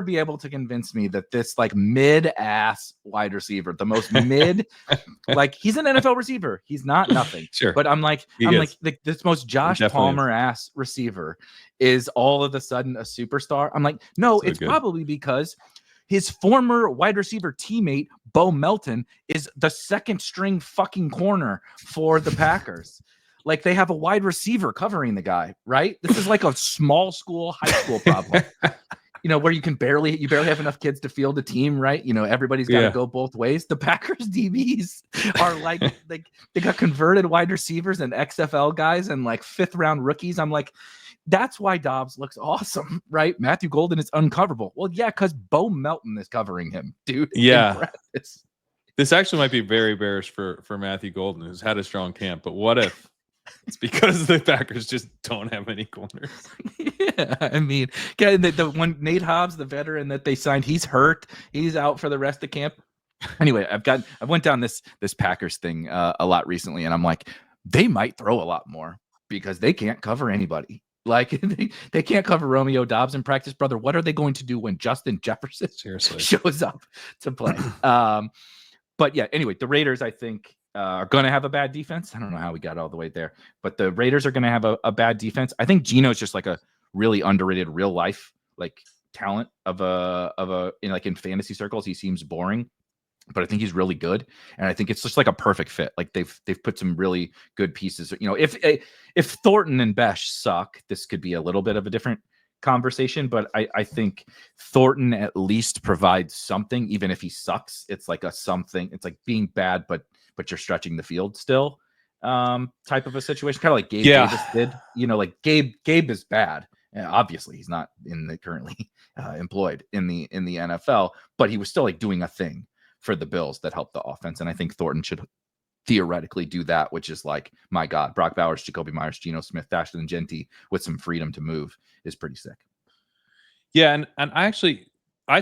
be able to convince me that this like mid-ass wide receiver, the most mid, like he's an NFL receiver. He's not nothing. Sure. But I'm like this most Josh Palmer ass receiver is all of a sudden a superstar. I'm like, no, so it's probably because his former wide receiver teammate, Bo Melton, is the second string fucking corner for the Packers. Like they have a wide receiver covering the guy, right? This is like a small school, high school problem. Where you barely have enough kids to field a team, right? Everybody's got to go both ways. The Packers DBs are like they got converted wide receivers and XFL guys and like 5th round rookies. I'm like, that's why Dobbs looks awesome, right? Matthew Golden is uncoverable. Well, yeah, because Bo Melton is covering him, dude. Yeah. This actually might be very bearish for Matthew Golden, who's had a strong camp. But what if it's because the Packers just don't have any corners? Yeah, I mean, the one Nate Hobbs, the veteran that they signed, he's hurt. He's out for the rest of camp. Anyway, I went down this Packers thing a lot recently, and I'm like, they might throw a lot more because they can't cover anybody. Like they can't cover Romeo Doubs in practice, brother. What are they going to do when Justin Jefferson shows up to play? But yeah, anyway, the Raiders, I think, are going to have a bad defense. I don't know how we got all the way there, but the Raiders are going to have a bad defense. I think Geno's just like a really underrated real life like talent in fantasy circles. He seems boring, but I think he's really good, and I think it's just like a perfect fit. Like they've put some really good pieces. If Thornton and Besh suck, this could be a little bit of a different conversation, but I think Thornton at least provides something, even if he sucks. It's like a something. It's like being bad, but you're stretching the field still, type of a situation, kind of like Gabe Davis did. Like Gabe is bad. Obviously, he's not currently employed in the NFL, but he was still like doing a thing for the Bills that helped the offense, and I think Thornton should theoretically do that, which is like, my God, Brock Bowers, Jacoby Myers, Geno Smith, Ashton Genty with some freedom to move is pretty sick. Yeah, and I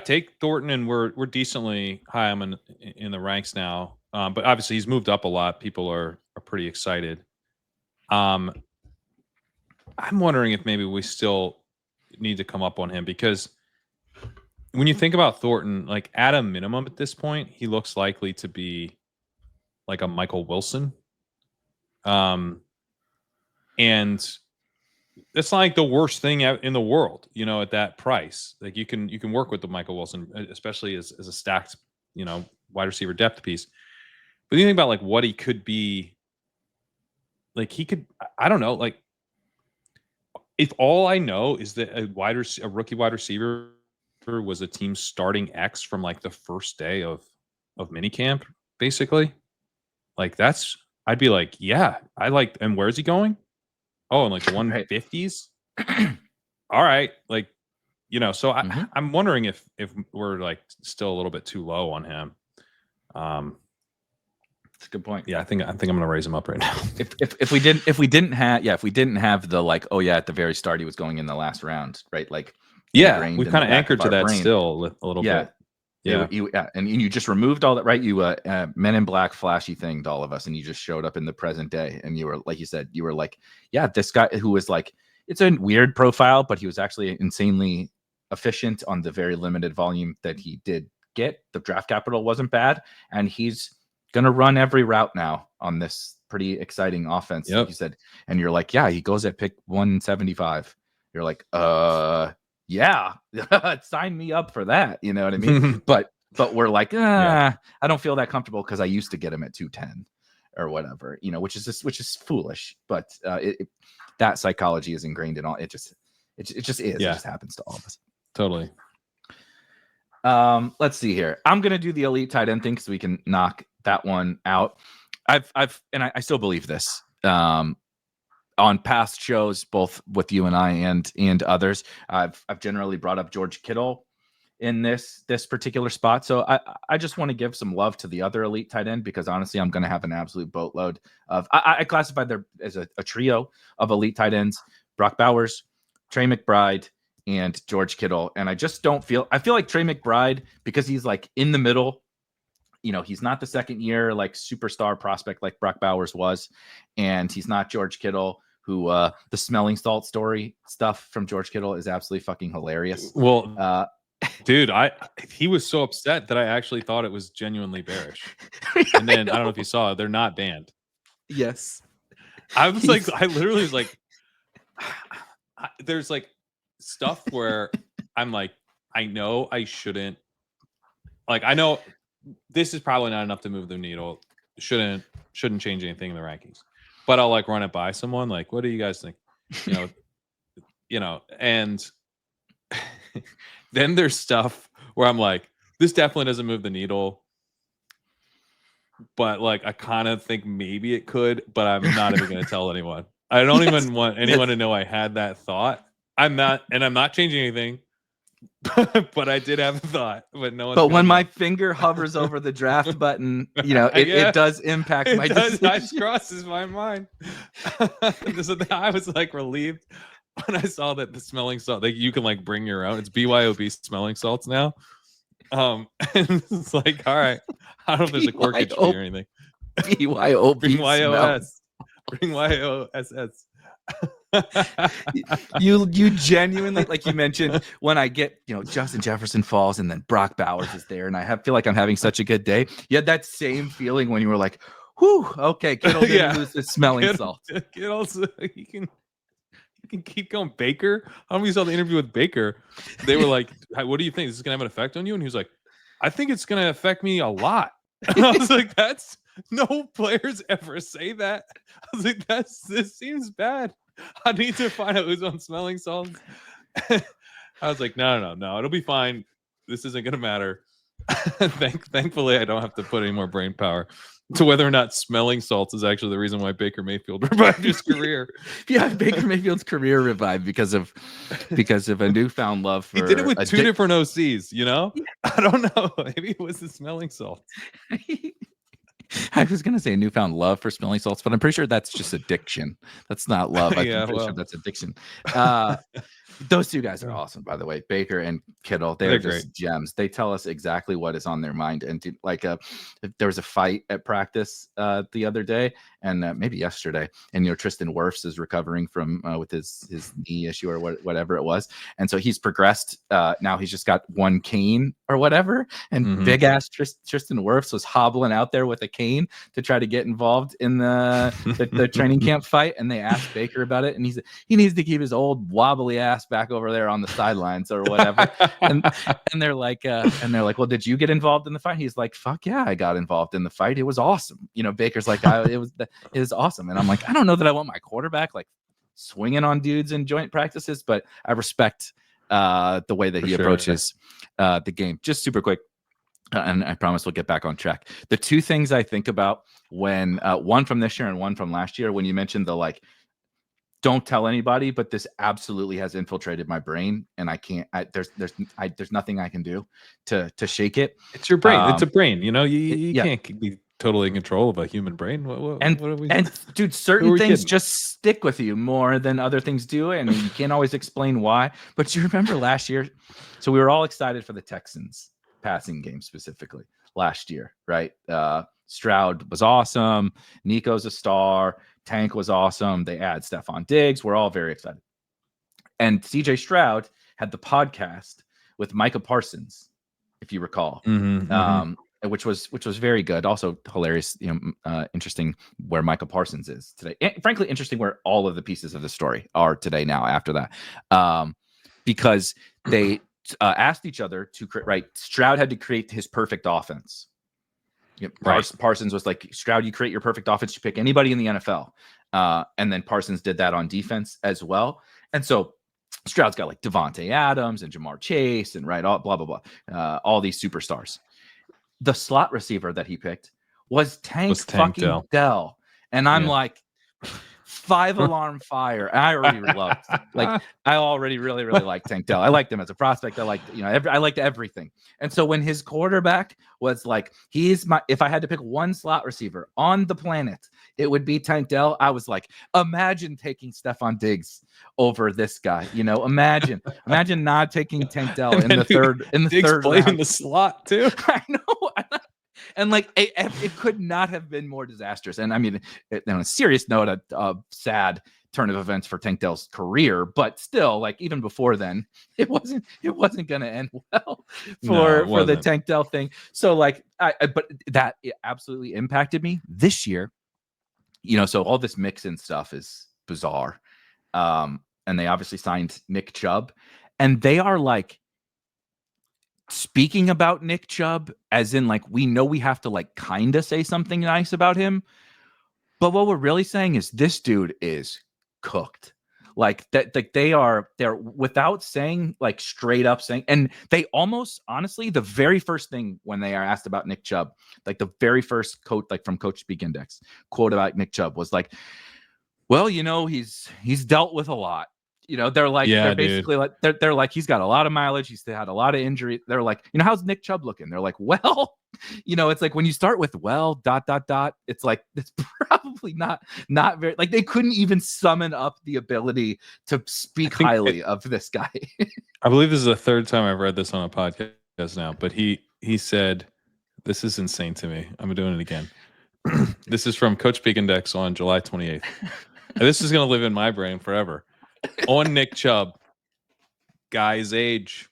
take Thornton, and we're decently high in the ranks now. But obviously he's moved up a lot. People are pretty excited. I'm wondering if maybe we still need to come up on him, because when you think about Thornton, like at a minimum at this point, he looks likely to be like a Michael Wilson. And it's not like the worst thing in the world, at that price. Like you can work with the Michael Wilson, especially as a stacked, wide receiver depth piece. But you think about like what he could be, like he could, I don't know, like if all I know is that a rookie wide receiver was a team starting X from like the first day of minicamp, basically. Like I'd be like, yeah, and where's he going? Oh, and like the 150s. All right. Like, so I'm wondering if we're like still a little bit too low on him. That's a good point. Yeah, I think I'm going to raise him up right now. If we didn't have the like, oh yeah, at the very start he was going in the last round, right? Like, yeah, we've kind of anchored to that still a little bit. Yeah. And you just removed all that, right? You Men in Black flashy thinged all of us, and you just showed up in the present day, and you were, like you said, you were like, yeah, this guy who was like, it's a weird profile, but he was actually insanely efficient on the very limited volume that he did get. The draft capital wasn't bad, and he's gonna run every route now on this pretty exciting offense, like you said. And you're like, yeah, he goes at pick 175. You're like, yeah, sign me up for that. You know what I mean? but we're like, I don't feel that comfortable because I used to get him at 210 or whatever, which is foolish. But that psychology is ingrained in all. It just is. Yeah. It just happens to all of us. Totally. Let's see here. I'm gonna do the elite tight end thing because we can knock that one out. I still believe this. On past shows, both with you and I and others, I've generally brought up George Kittle in this particular spot. So I just want to give some love to the other elite tight end, because honestly, I'm going to have an absolute boatload of. I classified there as a trio of elite tight ends: Brock Bowers, Trey McBride, and George Kittle. And I just don't feel. I feel like Trey McBride, because he's like in the middle. He's not the second year like superstar prospect like Brock Bowers was, and he's not George Kittle, who the smelling salt story stuff from George Kittle is absolutely fucking hilarious. Well, dude, he was so upset that I actually thought it was genuinely bearish. And then I don't know if you saw it, they're not banned. Yes. I literally was like, there's like stuff where I'm like, I know I shouldn't, like, I know this is probably not enough to move the needle. Shouldn't change anything in the rankings. But I'll like run it by someone. Like, what do you guys think? And then there's stuff where I'm like, this definitely doesn't move the needle. But like, I kind of think maybe it could, but I'm not even going to tell anyone. I don't even want anyone to know I had that thought. I'm not changing anything. But I did have a thought, but no one. But when my finger hovers over the draft button, it does impact my decision. It crosses my mind. So I was like relieved when I saw that the smelling salt, like you can like bring your own. It's BYOB smelling salts now. And it's like, all right, I don't know if there's a cork HP or anything. BYOB. Bring YOS. Bring YOSS. you genuinely, like you mentioned, when I get Justin Jefferson falls and then Brock Bowers is there, and I feel like I'm having such a good day. You had that same feeling when you were like, whew, okay, Kittle didn't lose the smelling salt. Also, you can keep going. Baker, how many saw the interview with Baker? They were like, what do you think? Is this gonna have an effect on you? And he was like, I think it's gonna affect me a lot. And I was like, that's no players ever say that. I was like, this seems bad. I need to find out who's on smelling salts. I was like, no, it'll be fine. This isn't gonna matter. Thankfully, I don't have to put any more brain power to whether or not smelling salts is actually the reason why Baker Mayfield revived his career. Yeah, Baker Mayfield's career revived because of a newfound love for. He did it with two different OCs. I don't know. Maybe it was the smelling salts. I was going to say a newfound love for smelling salts, but I'm pretty sure that's just addiction. That's not love. I'm pretty sure that's addiction. Those two guys are awesome, by the way. Baker and Kittle, they're just great gems. They tell us exactly what is on their mind. And there was a fight at practice the other day, and maybe yesterday, and Tristan Wirfs is recovering from with his knee issue or whatever it was, and so he's progressed. Now he's just got one cane or whatever, and big ass Tristan Wirfs was hobbling out there with a cane to try to get involved in the training camp fight, and they asked Baker about it, and he needs to keep his old wobbly ass back over there on the sidelines or whatever. and they're like, well, did you get involved in the fight? He's like, fuck yeah, I got involved in the fight. It was awesome. Baker's like, it was awesome. And I'm like, I don't know that I want my quarterback like swinging on dudes in joint practices, but I respect the way that he approaches the game. Just super quick. And I promise we'll get back on track. The two things I think about when one from this year and one from last year, when you mentioned the like, don't tell anybody, but this absolutely has infiltrated my brain, and I can't. There's nothing I can do to shake it. It's your brain. It's a brain. You can't be totally in control of a human brain. And dude, certain things just stick with you more than other things do, and you can't always explain why. But you remember last year, so we were all excited for the Texans passing game specifically last year, right? Stroud was awesome. Nico's a star. Tank was awesome. They add Stephon Diggs. We're all very excited. And CJ Stroud had the podcast with Micah Parsons, if you recall, which was very good. Also hilarious, interesting where Micah Parsons is today. And frankly, interesting where all of the pieces of the story are today now after that, because they asked each other to create. Right, Stroud had to create his perfect offense. Parsons was like, Stroud, you create your perfect offense. You pick anybody in the NFL. And then Parsons did that on defense as well. And so Stroud's got like Devontae Adams and Jamar Chase and blah, blah, blah. All these superstars. The slot receiver that he picked was Tank fucking Dell. And I'm like, 5-alarm fire. I already loved, I already really, really liked Tank Dell. I liked him as a prospect. I liked, I liked everything. And so when his quarterback was like, if I had to pick one slot receiver on the planet, it would be Tank Dell. I was like, imagine taking Stephon Diggs over this guy. Imagine not taking Tank Dell in the third round. In the slot too. I know. And like it could not have been more disastrous. And I mean, on a serious note, a sad turn of events for Tank Dell's career, but still, like even before then, it wasn't going to end well for the Tank Dell thing. So like, but that it absolutely impacted me this year. So all this mix-in stuff is bizarre, and they obviously signed Nick Chubb, and they are like speaking about Nick Chubb as in like, we know we have to like kind of say something nice about him, but what we're really saying is this dude is cooked. Like that, like they're without saying like straight up saying, and they almost honestly, the very first thing when they are asked about Nick Chubb, like the very first quote, like from Coach Speak Index quote about Nick Chubb was like, well, he's dealt with a lot. They're like, they're basically like, they're like, he's got a lot of mileage. He's had a lot of injury. They're like, how's Nick Chubb looking? They're like, well, it's like when you start with, well, ... it's like, it's probably not very, like they couldn't even summon up the ability to speak highly of this guy. I believe this is the third time I've read this on a podcast now, but he said, this is insane to me. I'm doing it again. This is from Coach Speak Index on July 28th. And this is going to live in my brain forever. On Nick Chubb, guy's age.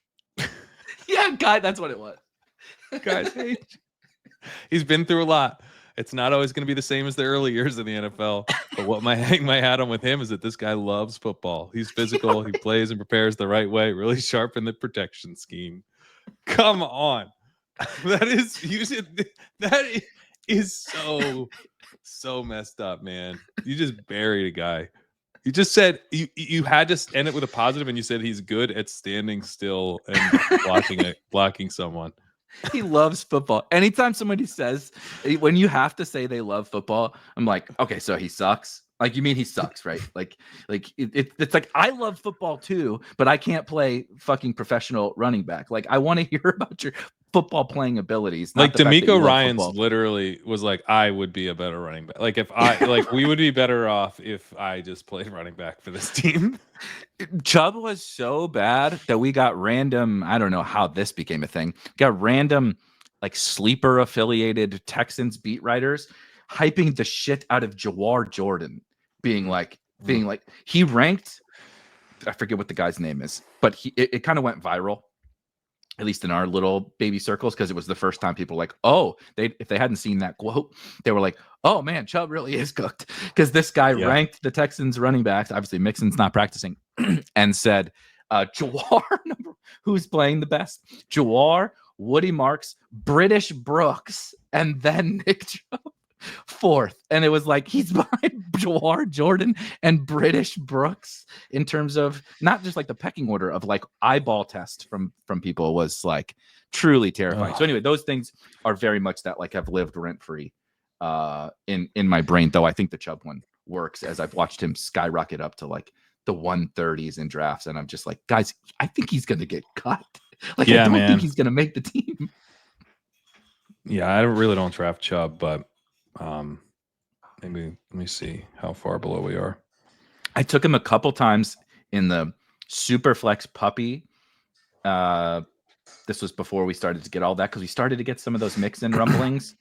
Yeah, guy, that's what it was. Guy's age. He's been through a lot. It's not always going to be the same as the early years in the NFL. But what I hang my hat on with him is that this guy loves football. He's physical. He plays and prepares the right way. Really sharp in the protection scheme. Come on. That is so messed up, man. You just buried a guy. You just said you had to end it with a positive, and you said he's good at standing still and blocking someone. He loves football. Anytime somebody says, when you have to say they love football, I'm like, okay, so he sucks. Like, you mean he sucks, right? It's like, I love football too, but I can't play fucking professional running back. Like, I want to hear about your football playing abilities. Like D'Amico Ryans literally was like, I would be a better running back. Like we would be better off if I just played running back for this team. Chubb was so bad that we got random, I don't know how this became a thing, got random like sleeper affiliated Texans beat writers hyping the shit out of Jawar Jordan, being like he ranked, I forget what the guy's name is, but it kind of went viral, at least in our little baby circles, because it was the first time people were like, oh, if they hadn't seen that quote, they were like, oh man, Chubb really is cooked, because this guy ranked the Texans running backs. Obviously, Mixon's not practicing, and said, Jawar, who's playing the best? Jawar, Woody Marks, British Brooks, and then Nick Chubb fourth. And it was like, he's behind Jawar Jordan and British Brooks in terms of not just like the pecking order of like eyeball test from people was like truly terrifying. So anyway, those things are very much that like have lived rent free in my brain, though I think the Chubb one works as I've watched him skyrocket up to like the 130s in drafts, and I'm just like, guys, I think he's gonna get cut. Like, I don't think he's gonna make the team. Yeah, I really don't draft Chubb, but maybe let me see how far below we are. I took him a couple times in the Superflex puppy. This was before we started to get all that, because we started to get some of those mix-in rumblings,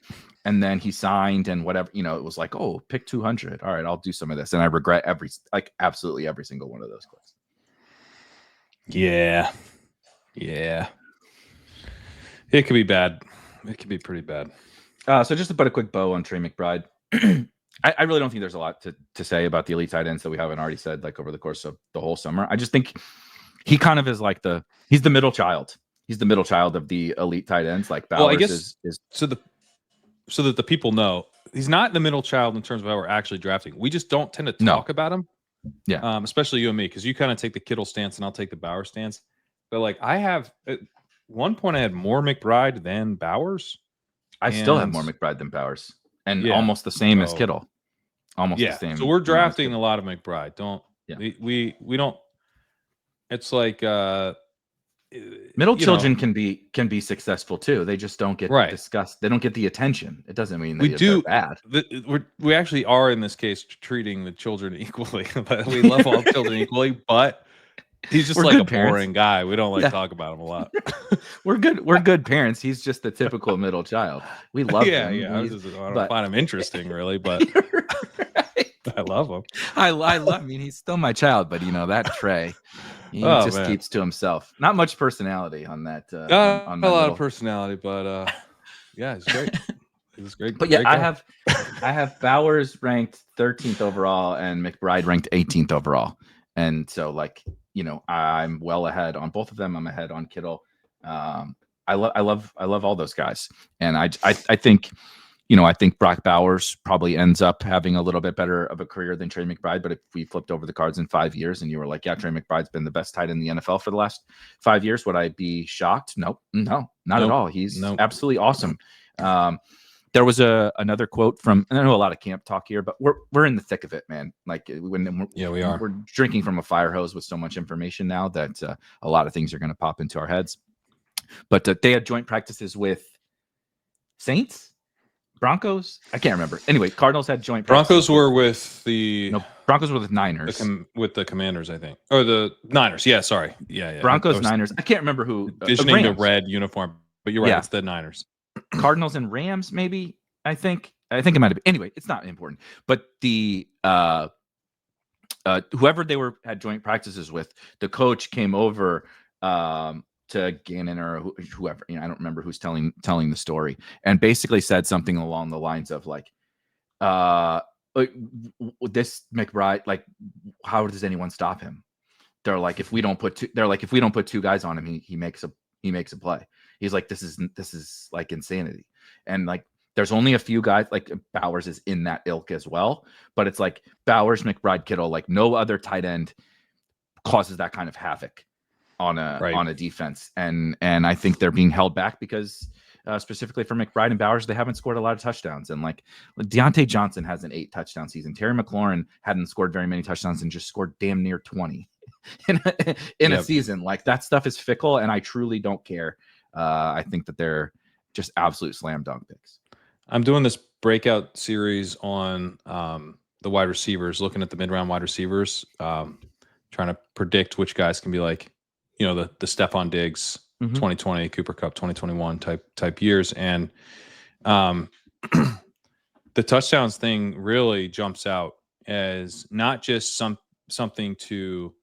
and then he signed and whatever, it was like, oh, pick 200. All right, I'll do some of this, and I regret absolutely every single one of those clicks. Yeah, it could be bad. It could be pretty bad. So just to put a quick bow on Trey McBride, I really don't think there's a lot to say about the elite tight ends that we haven't already said like over the course of the whole summer. I just think he kind of is like he's the middle child. He's the middle child of the elite tight ends. Like Bowers, well, I guess is so that the people know he's not the middle child in terms of how we're actually drafting. We just don't tend to talk about him. Yeah. Especially you and me, because you kind of take the Kittle stance and I'll take the Bowers stance. But like I have at one point I had more McBride than Bowers. I still have more McBride than Bowers, and almost the same as Kittle. Almost the same. So we're drafting a lot of McBride. We don't. It's like middle children can be successful too. They just don't get discussed. They don't get the attention. It doesn't mean they're bad. We actually are in this case treating the children equally. We love all children equally, but he's just like a boring guy. We don't talk about him a lot. We're good parents. He's just the typical middle child. We love him. I don't find him interesting really, but I love him. I love. I mean, he's still my child, but that Trey, he just keeps to himself. Not much personality on that. On a lot of personality, but yeah, he's great. He's great. But yeah, I have Bowers ranked 13th overall and McBride ranked 18th overall, and so I'm well ahead on both of them. I'm ahead on Kittle. I love all those guys, and I think. I think Brock Bowers probably ends up having a little bit better of a career than Trey McBride. But if we flipped over the cards in 5 years and you were like, yeah, Trey McBride's been the best tight end in the NFL for the last 5 years, would I be shocked? No, not at all. He's absolutely awesome. There was another quote from, and I know a lot of camp talk here, but we're in the thick of it, man. Like we are. We're drinking from a fire hose with so much information now that a lot of things are going to pop into our heads. But they had joint practices with Saints. Broncos? I can't remember. Anyway, Cardinals had joint practices. Broncos were with Broncos were with Niners. With the Commanders, I think. Or the Niners. Yeah, sorry. Yeah. Broncos, Niners. I can't remember who. Envisioning the red uniform, but you're right. It's the Niners. Cardinals and Rams, maybe. I think it might have been. Anyway, it's not important. But the whoever they had joint practices with, the coach came over to Gannon or whoever, I don't remember who's telling the story, and basically said something along the lines of like this McBride, like, how does anyone stop him? They're like, if we don't put two guys on him, he makes a play. He's like, this is like insanity. And like There's only a few guys, like Bowers is in that ilk as well, but it's like Bowers, McBride, Kittle, like no other tight end causes that kind of havoc on a defense. And I think they're being held back because specifically for McBride and Bowers, they haven't scored a lot of touchdowns. And like Deontay Johnson has an 8-touchdown season. Terry McLaurin hadn't scored very many touchdowns and just scored damn near 20 in a season. Like that stuff is fickle, and I truly don't care. I think that they're just absolute slam dunk picks. I'm doing this breakout series on the wide receivers, looking at the mid-round wide receivers, trying to predict which guys can be like, the Stephon Diggs 2020, Cooper Kupp 2021 type years. And the touchdowns thing really jumps out as not just something to,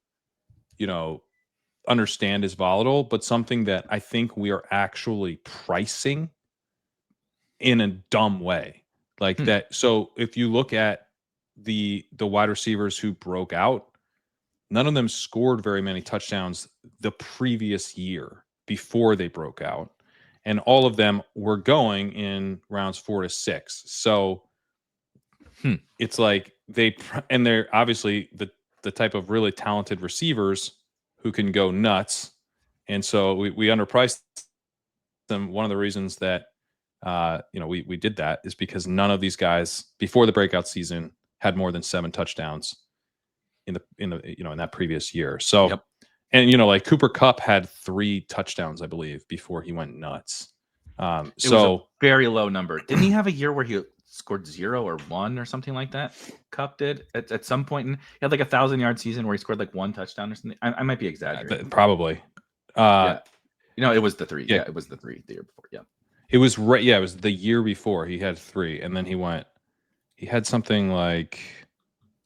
understand is volatile, but something that I think we are actually pricing in a dumb way. Like that. So if you look at the wide receivers who broke out, none of them scored very many touchdowns the previous year before they broke out. And all of them were going in rounds 4 to 6. So it's like they're obviously the type of really talented receivers who can go nuts. And so we underpriced them. One of the reasons that, we did that is because none of these guys before the breakout season had more than 7 touchdowns in that previous year. So, and like Cooper Kupp had 3 touchdowns, I believe, before he went nuts. It was a very low number. Didn't he have a year where he scored 0 or 1 or something like that? Kupp did at some point. He had like 1,000-yard season where he scored like 1 touchdown or something. I might be exaggerating. Probably. It was the 3. Yeah, it was the 3 the year before. Yeah. It was right. Yeah, it was the year before he had 3, and then he had something like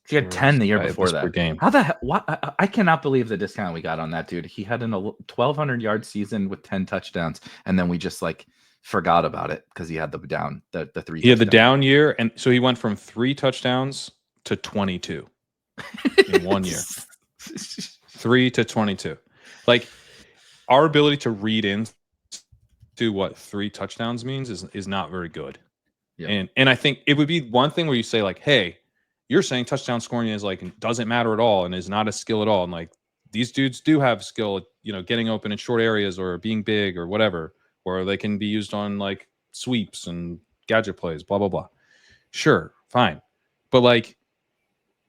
he had 10 the year before that. Per game. How the hell? What? I cannot believe the discount we got on that dude. He had an 1,200-yard season with 10 touchdowns, and then we just like forgot about it because he had the 3. He had the down year, and so he went from 3 touchdowns to 22 in 1 year. 3 to 22. Like our ability to read into what 3 touchdowns means is not very good. Yeah. And I think it would be one thing where you say like, hey, you're saying touchdown scoring is like doesn't matter at all and is not a skill at all. And like these dudes do have skill, getting open in short areas or being big or whatever, or they can be used on like sweeps and gadget plays, blah, blah, blah. Sure, fine. But like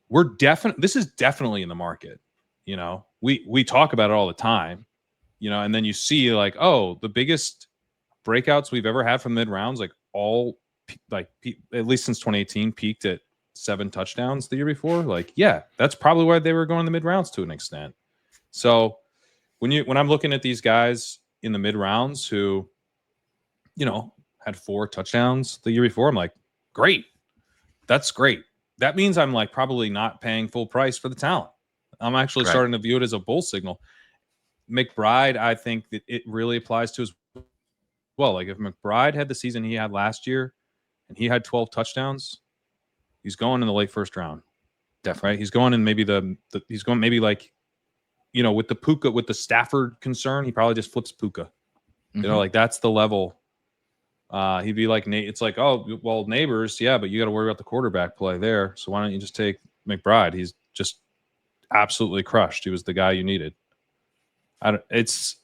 this is definitely in the market. We talk about it all the time, and then you see like, oh, the biggest breakouts we've ever had from mid rounds, like all like at least since 2018 peaked at 7 touchdowns the year before. Like, yeah, that's probably why they were going the mid rounds to an extent. So when I'm looking at these guys in the mid rounds who, had 4 touchdowns the year before, I'm like, great. That's great. That means I'm like probably not paying full price for the talent. I'm actually starting to view it as a bull signal. McBride, I think that it really applies to as well. Like if McBride had the season he had last year and he had 12 touchdowns, he's going in the late first round. Definitely. Right? He's going in maybe he's going maybe like, with the Puka, with the Stafford concern, he probably just flips Puka. Like that's the level. He'd be like, it's like, oh, well, Neighbors, yeah, but you got to worry about the quarterback play there. So why don't you just take McBride? He's just absolutely crushed. He was the guy you needed. It's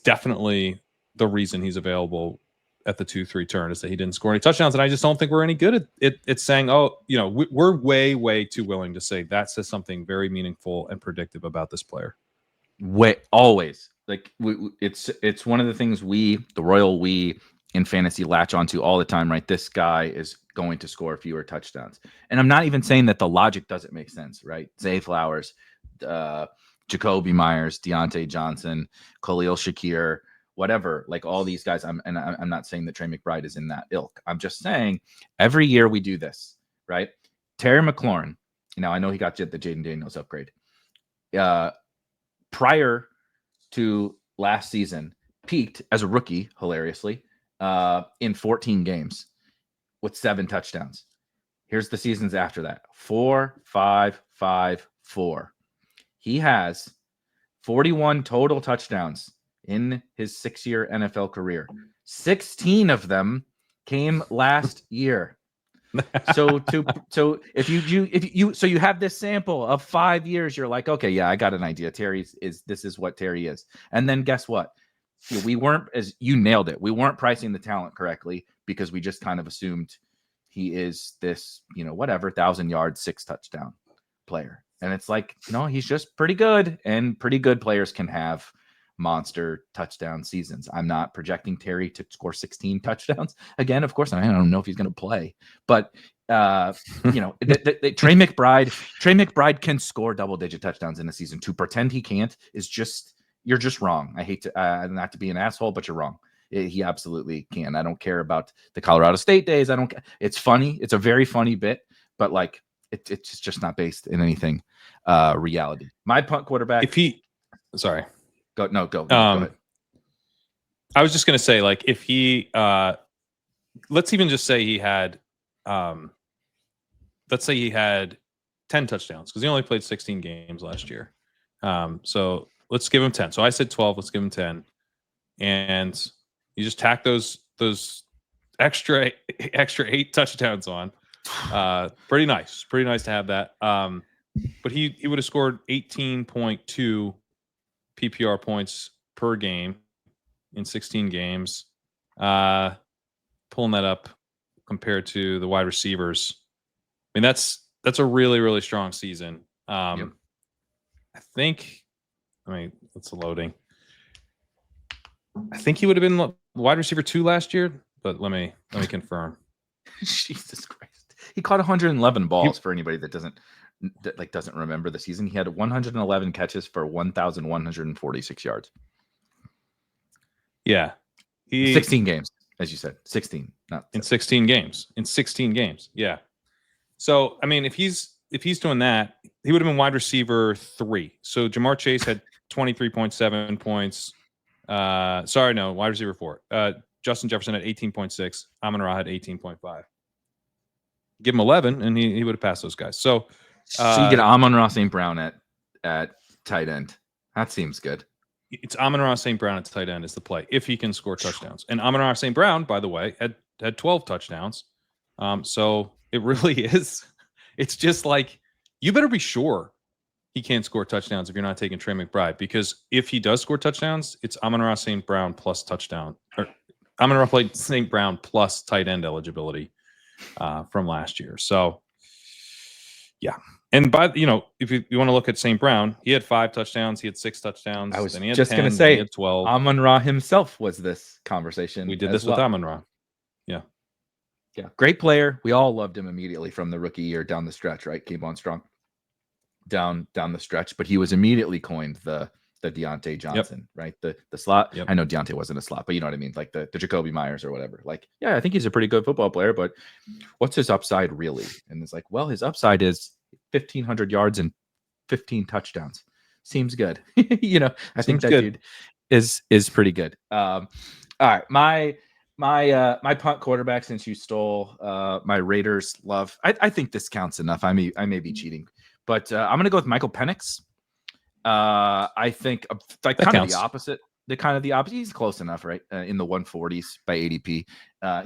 definitely the reason he's available at the 2-3 turn is that he didn't score any touchdowns. And I just don't think we're any good at it. It's saying, oh, we're way, way too willing to say that says something very meaningful and predictive about this player. Always. Like it's one of the things the royal we in fantasy latch onto all the time, right? This guy is going to score fewer touchdowns. And I'm not even saying that the logic doesn't make sense, right? Zay Flowers, Jacoby Myers, Deontay Johnson, Khalil Shakir, whatever, like all these guys. I'm not saying that Trey McBride is in that ilk. I'm just saying every year we do this, right? Terry McLaurin, I know he got the Jaden Daniels upgrade. Prior to last season, peaked as a rookie, hilariously, in 14 games with 7 touchdowns. Here's the seasons after that. 4, 5, 5, 4. He has 41 total touchdowns in his 6-year NFL career. 16 of them came last year. So if you have this sample of 5 years, you're like, okay, yeah, I got an idea. This is what Terry is. And then guess what? We weren't, as you nailed it, we weren't pricing the talent correctly because we just kind of assumed he is this, whatever, 1,000-yard, 6-touchdown player. And it's like, no, he's just pretty good, and pretty good players can have monster touchdown seasons. I'm not projecting Terry to score 16 touchdowns again. Of course, I don't know if he's going to play, but Trey McBride can score double-digit touchdowns in a season. To pretend he can't is just, you're just wrong. I hate to not to be an asshole, but you're wrong. He absolutely can. I don't care about the Colorado State days. I don't. It's funny. It's a very funny bit, but like it's just not based in anything reality. My punt quarterback. Go ahead. I was just gonna say, like, if he let's even just say he had let's say he had 10 touchdowns, because he only played 16 games last year. So let's give him 10. So I said 12, let's give him 10. And you just tack those extra 8 touchdowns on. Pretty nice to have that. But he would have scored 18.2 PPR points per game in 16 games. Pulling that up compared to the wide receivers, I mean, that's a really, really strong season. Yep. It's loading. I think he would have been wide receiver 2 last year, but let me confirm. Jesus Christ. He caught 111 balls for anybody that doesn't remember the season. He had 111 catches for 1,146 yards. Yeah. 16 games, as you said. 16. Not 16 games. In 16 games. Yeah. So, I mean, if he's doing that, he would have been wide receiver 3. So Jamar Chase had 23.7 points. Wide receiver 4. Justin Jefferson had 18.6. Amon-Ra had 18.5. Give him 11, and he would have passed those guys. So you get Amon-Ra St. Brown at tight end. That seems good. It's Amon-Ra St. Brown at tight end is the play, if he can score touchdowns. And Amon-Ra St. Brown, by the way, had 12 touchdowns. So it really is. It's just like, you better be sure he can't score touchdowns if you're not taking Trey McBride, because if he does score touchdowns, it's Amon-Ra St. Brown plus touchdown, or Amon-Ra St. Brown plus tight end eligibility from last year. So, yeah. And if you want to look at St. Brown, he had 5 touchdowns, he had 6 touchdowns. I was then he had just 10, going to say, he had 12. Amon-Ra himself was this conversation. We did this with Amon-Ra. Yeah. Yeah. Great player. We all loved him immediately from the rookie year down the stretch, right? Came on strong down the stretch, but he was immediately coined the Deontay Johnson, right? The slot. Yep. I know Deontay wasn't a slot, but you know what I mean? Like the Jacoby Myers or whatever. Like, yeah, I think he's a pretty good football player, but what's his upside really? And it's like, well, his upside is 1,500 yards and 15 touchdowns. Seems good. I think that dude is pretty good. All right. My punt quarterback, since you stole my Raiders love, I think this counts enough. I may be cheating, but I'm going to go with Michael Penix. I think kind of the opposite. He's close enough, right? In the 140s by ADP.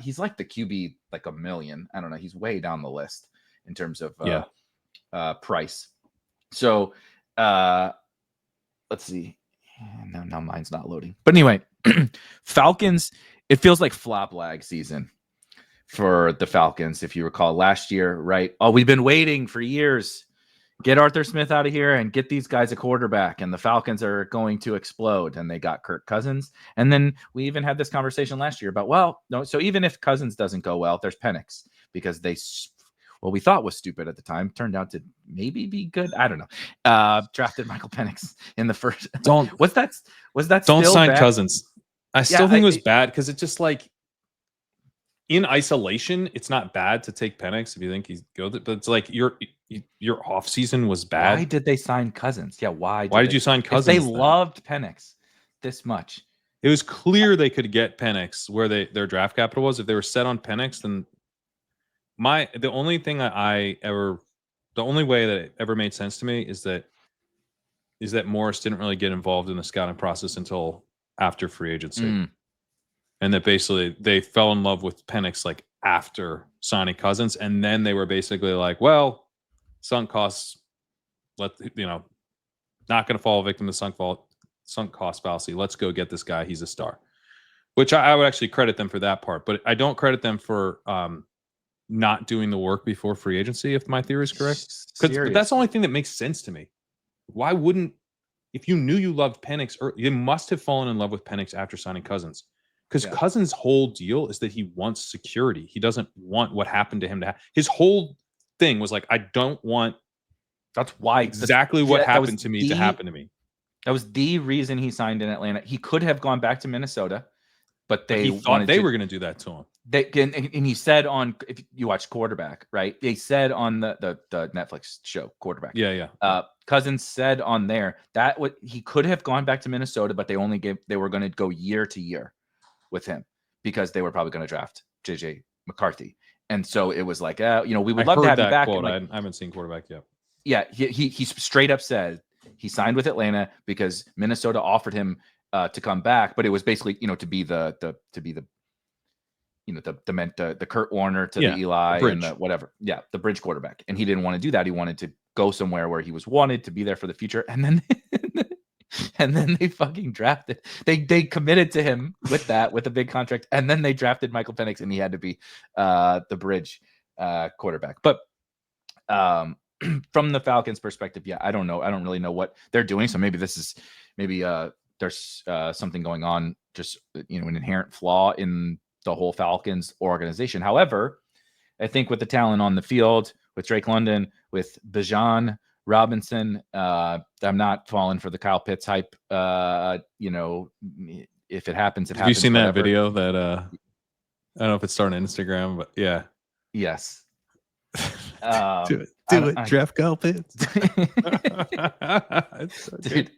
He's like the QB, like a million. I don't know. He's way down the list in terms of price. So let's see. Now mine's not loading. But anyway, Falcons. It feels like flop lag season for the Falcons. If you recall last year, right? Oh, we've been waiting for years. Get Arthur Smith out of here and get these guys a quarterback, and the Falcons are going to explode. And they got Kirk Cousins. And then we even had this conversation last year about, so even if Cousins doesn't go well, there's Penix, because we thought was stupid at the time turned out to maybe be good. I don't know. Drafted Michael Penix in the first. Was that? Don't still sign bad? Cousins. I still think it was bad, because it's just like, in isolation, it's not bad to take Penix if you think he's good, but it's like your off season was bad. Why did they sign Cousins? Yeah, why did you sign Cousins? If they loved Penix this much. It was clear they could get Penix where their draft capital was. If they were set on Penix, then the only way that it ever made sense to me is that Morris didn't really get involved in the scouting process until after free agency. And that basically they fell in love with Penix like after signing Cousins. And then they were basically like, well, sunk costs, not going to fall victim to sunk cost fallacy. Let's go get this guy. He's a star, which I would actually credit them for that part. But I don't credit them for not doing the work before free agency, if my theory is correct. But that's the only thing that makes sense to me. Why wouldn't, if you knew you loved Penix, you must have fallen in love with Penix after signing Cousins. Because Cousins' whole deal is that he wants security. He doesn't want what happened to him to happen. His whole thing was like, I don't want. That's why exactly what happened to me to happen to me. That was the reason he signed in Atlanta. He could have gone back to Minnesota, but he thought they were going to do that to him. And he said on, if you watch Quarterback, right? They said on the Netflix show Quarterback. Yeah. Cousins said on there that he could have gone back to Minnesota, but they were going to go year to year with him because they were probably going to draft JJ McCarthy. And so it was like, we would love to have you back. Quote. I haven't seen Quarterback yet. Yeah, he straight up said he signed with Atlanta because Minnesota offered him to come back, but it was basically to be the Kurt Warner to the Eli and the whatever. Yeah, the bridge quarterback, and he didn't want to do that. He wanted to go somewhere where he was wanted to be there for the future, and then they fucking drafted. They committed to him with a big contract, and then they drafted Michael Penix, and he had to be the bridge quarterback. But from the Falcons' perspective, I don't know. I don't really know what they're doing. So maybe there's something going on, just an inherent flaw in the whole Falcons organization. However, I think with the talent on the field, with Drake London, with Bijan Robinson, I'm not falling for the Kyle Pitts hype. If it happens, it happens. Have you seen that video that I don't know if it's starting on Instagram, but yeah. Yes. Do it, draft Kyle Pitts. Dude,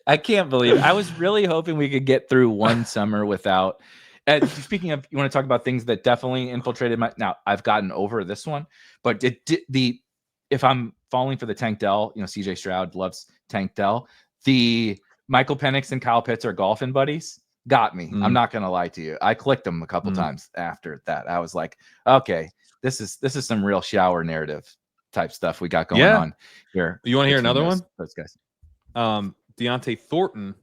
I can't believe it. I was really hoping we could get through one summer without. Speaking of, you want to talk about things that definitely infiltrated now I've gotten over this one, but if I'm falling for the Tank Dell, CJ Stroud loves Tank Dell. The Michael Penix and Kyle Pitts are golfing buddies. Got me. I'm not gonna lie to you. I clicked them a couple times after that. I was like, okay, this is some real shower narrative type stuff we got going on here. You want to hear another one? Those guys. Deontay Thornton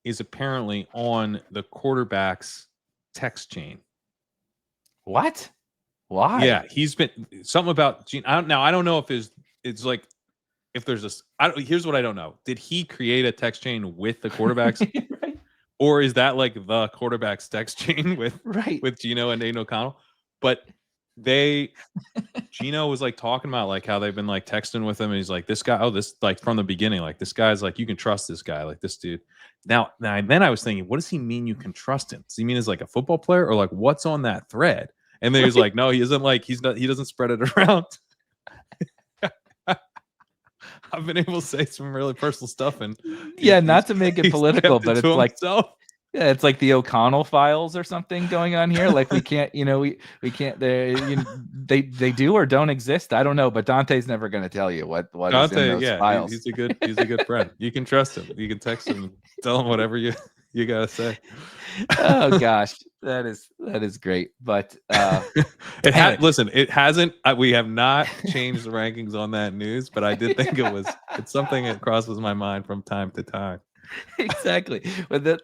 is apparently on the quarterback's text chain. What? Why? Yeah, he's been something about Gene. I don't know if it's like if there's this. Here's what I don't know. Did he create a text chain with the quarterbacks, right? Or is that like the quarterback's text chain with Gino and Aiden O'Connell? But Gino was like talking about like how they've been like texting with him, and he's like, this guy, this like from the beginning, like this guy's like, you can trust this guy, like this dude. Now then I was thinking, what does he mean you can trust him? Does he mean as like a football player, or like what's on that thread? And then he's like, no, he isn't like he doesn't spread it around. I've been able to say some really personal stuff, and not to make it political, but it's like it's like the O'Connell files or something going on here. Like we can't, we can't. They do or don't exist. I don't know, but Dante's never going to tell you what Dante, is in those files. He's a good friend. You can trust him. You can text him, tell him whatever you gotta say. Oh gosh, that is great. But listen, it hasn't. We have not changed the rankings on that news, but I did think it's something that crosses my mind from time to time. Exactly. But this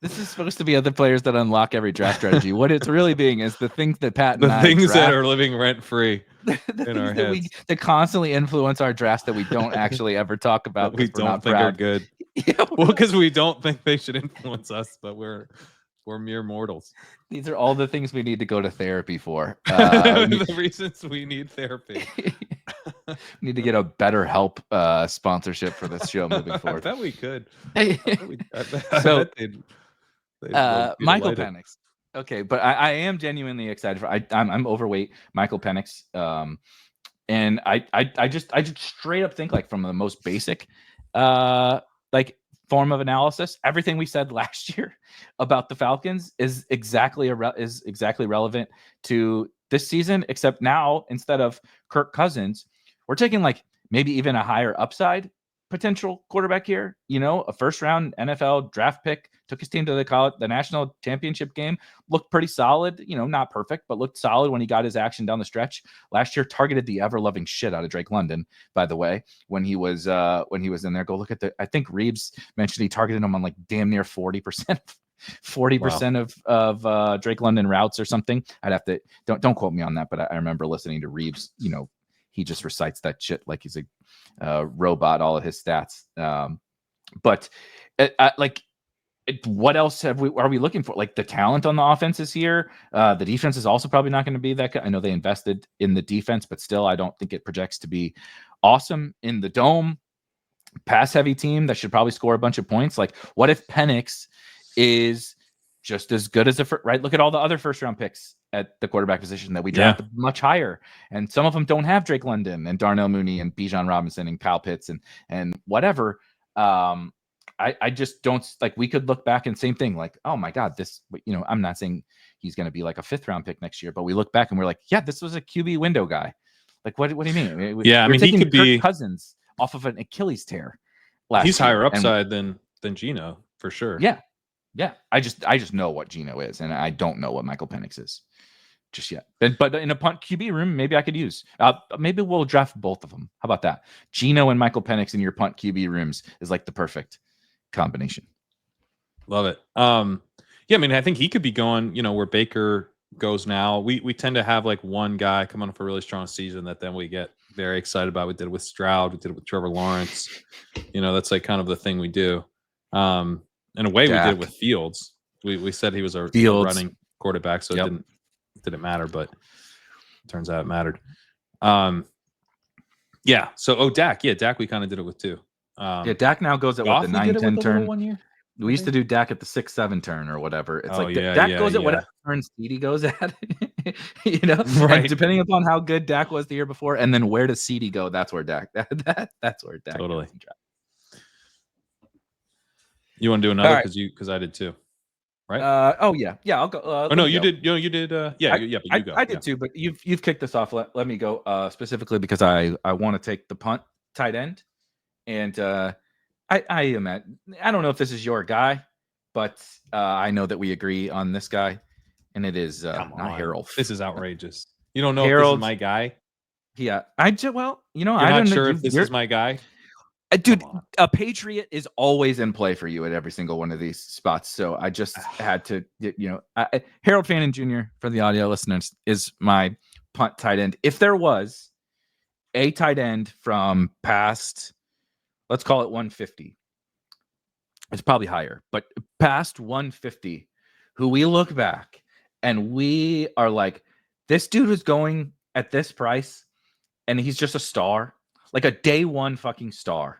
is supposed to be other players that unlock every draft strategy. What it's really being is the things that Pat and things that are living rent free in our heads that constantly influence our drafts that we don't actually ever talk about. We don't think are good. Well, because we don't think they should influence us, but we're mere mortals. These are all the things we need to go to therapy for. The reasons we need therapy. We need to get a BetterHelp sponsorship for this show moving forward. I bet we could. So, Michael Penix. Okay, but I am genuinely excited for. I'm overweight, Michael Penix, and I just straight up think like from the most basic, like form of analysis, everything we said last year about the Falcons is exactly relevant to this season, except now instead of Kirk Cousins, we're taking like maybe even a higher upside potential quarterback here. A first round NFL draft pick, took his team to the national championship game, looked pretty solid, not perfect, but looked solid when he got his action down the stretch. Last year targeted the ever loving shit out of Drake London, by the way, when he was in there. Go look at I think Reeves mentioned he targeted him on like damn near 40%. 40% of Drake London routes or something. I'd have to don't quote me on that, but I remember listening to Reeves. He just recites that shit like he's a robot. All of his stats. But what else are we looking for? Like the talent on the offense is here. The defense is also probably not going to be that good. I know they invested in the defense, but still, I don't think it projects to be awesome in the dome. Pass heavy team that should probably score a bunch of points. Like, what if Penix is just as good as right? Look at all the other first round picks at the quarterback position that we drafted much higher, and some of them don't have Drake London and Darnell Mooney and Bijan Robinson and Kyle Pitts and whatever. I just don't like. We could look back and same thing. Like, oh my God, this. I'm not saying he's going to be like a 5th round pick next year, but we look back and we're like, yeah, this was a QB window guy. Like, what do you mean? We're taking he could be Cousins off of an Achilles tear. He's higher upside than Geno for sure. Yeah. I just know what Geno is, and I don't know what Michael Penix is just yet. But in a punt QB room, maybe I could use. Maybe we'll draft both of them. How about that? Geno and Michael Penix in your punt QB rooms is like the perfect combination. Love it. Yeah, I mean, I think he could be going. Where Baker goes now. We tend to have like one guy come on for a really strong season that then we get very excited about. We did it with Stroud. We did it with Trevor Lawrence. That's like kind of the thing we do. In a way, we did it with Fields. We said he was a running quarterback, so it didn't matter, but it turns out it mattered. Yeah. So Dak. Yeah, Dak we kind of did it with too. Dak now goes at what, the 9-10 turn. 1 year? We used to do Dak at the 6-7 turn or whatever. It's Dak goes at whatever turn CD goes at. Right. And depending upon how good Dak was the year before, and then where does CD go? That's where Dak. That's where Dak. Totally. You want to do another because I did too, right? I'll go. No, you did. You did. But you go. I did too, but you've kicked this off. Let me go specifically because I want to take the punt tight end, and I am at. I don't know if this is your guy, but I know that we agree on this guy, and it is not Harold. This is outrageous. You don't know if this is my guy? Yeah, You're not sure if this is my guy. Dude, a Patriot is always in play for you at every single one of these spots. So I just had to, Harold Fannin Jr., for the audio listeners, is my punt tight end. If there was a tight end from past, let's call it 150, it's probably higher, but past 150, who we look back and we are like, this dude is going at this price and he's just a star, like a day one fucking star.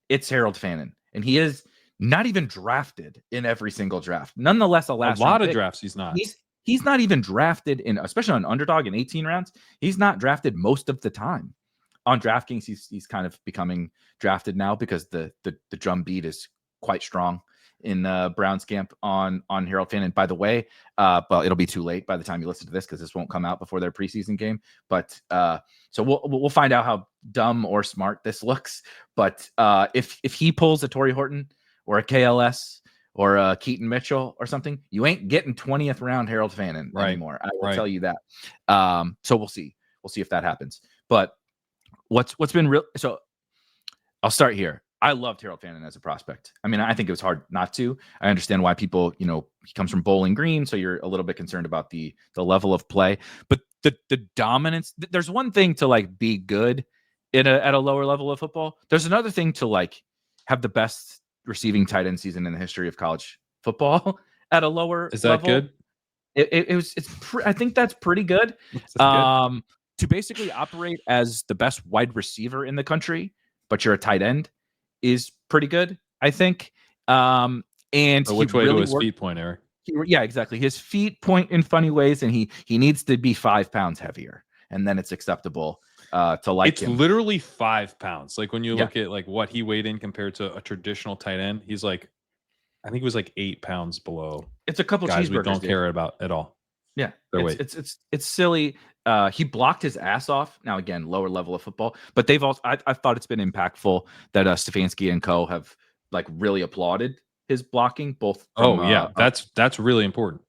It's Harold Fannin, and he is not even drafted in every single draft. Nonetheless, a lot of drafts he's not. He's not even drafted in, especially on underdog in 18 rounds. He's not drafted most of the time. On DraftKings, he's kind of becoming drafted now because the drum beat is quite strong in Browns camp on Harold Fannin. By the way, well, it'll be too late by the time you listen to this because this won't come out before their preseason game. But so we'll find out how dumb or smart this looks. But if he pulls a Torrey Horton or a KLS or a Keaton Mitchell or something, you ain't getting 20th round Harold Fannin anymore. I will tell you that. So we'll see. We'll see if that happens. But what's been real? So I'll start here. I loved Harold Fannin as a prospect. I mean, I think it was hard not to. I understand why people, he comes from Bowling Green, so you're a little bit concerned about the level of play. But the dominance, there's one thing to like be good at a lower level of football. There's another thing to like have the best receiving tight end season in the history of college football at a lower level. Is that good? I think that's pretty good. Good. To basically operate as the best wide receiver in the country, but you're a tight end, is pretty good, I think. And which way do his feet point, Eric? Yeah, exactly. His feet point in funny ways, and he needs to be 5 pounds heavier, and then it's acceptable to like him. It's literally 5 pounds. Like when you look at like what he weighed in compared to a traditional tight end, he's like, I think he was like 8 pounds below. It's a couple guys cheeseburgers we don't care about at all. Yeah, their it's weight. it's silly. He blocked his ass off. Now again, lower level of football, but they've also I thought it's been impactful that Stefanski and co have like really applauded his blocking, both from Oh yeah, that's really important.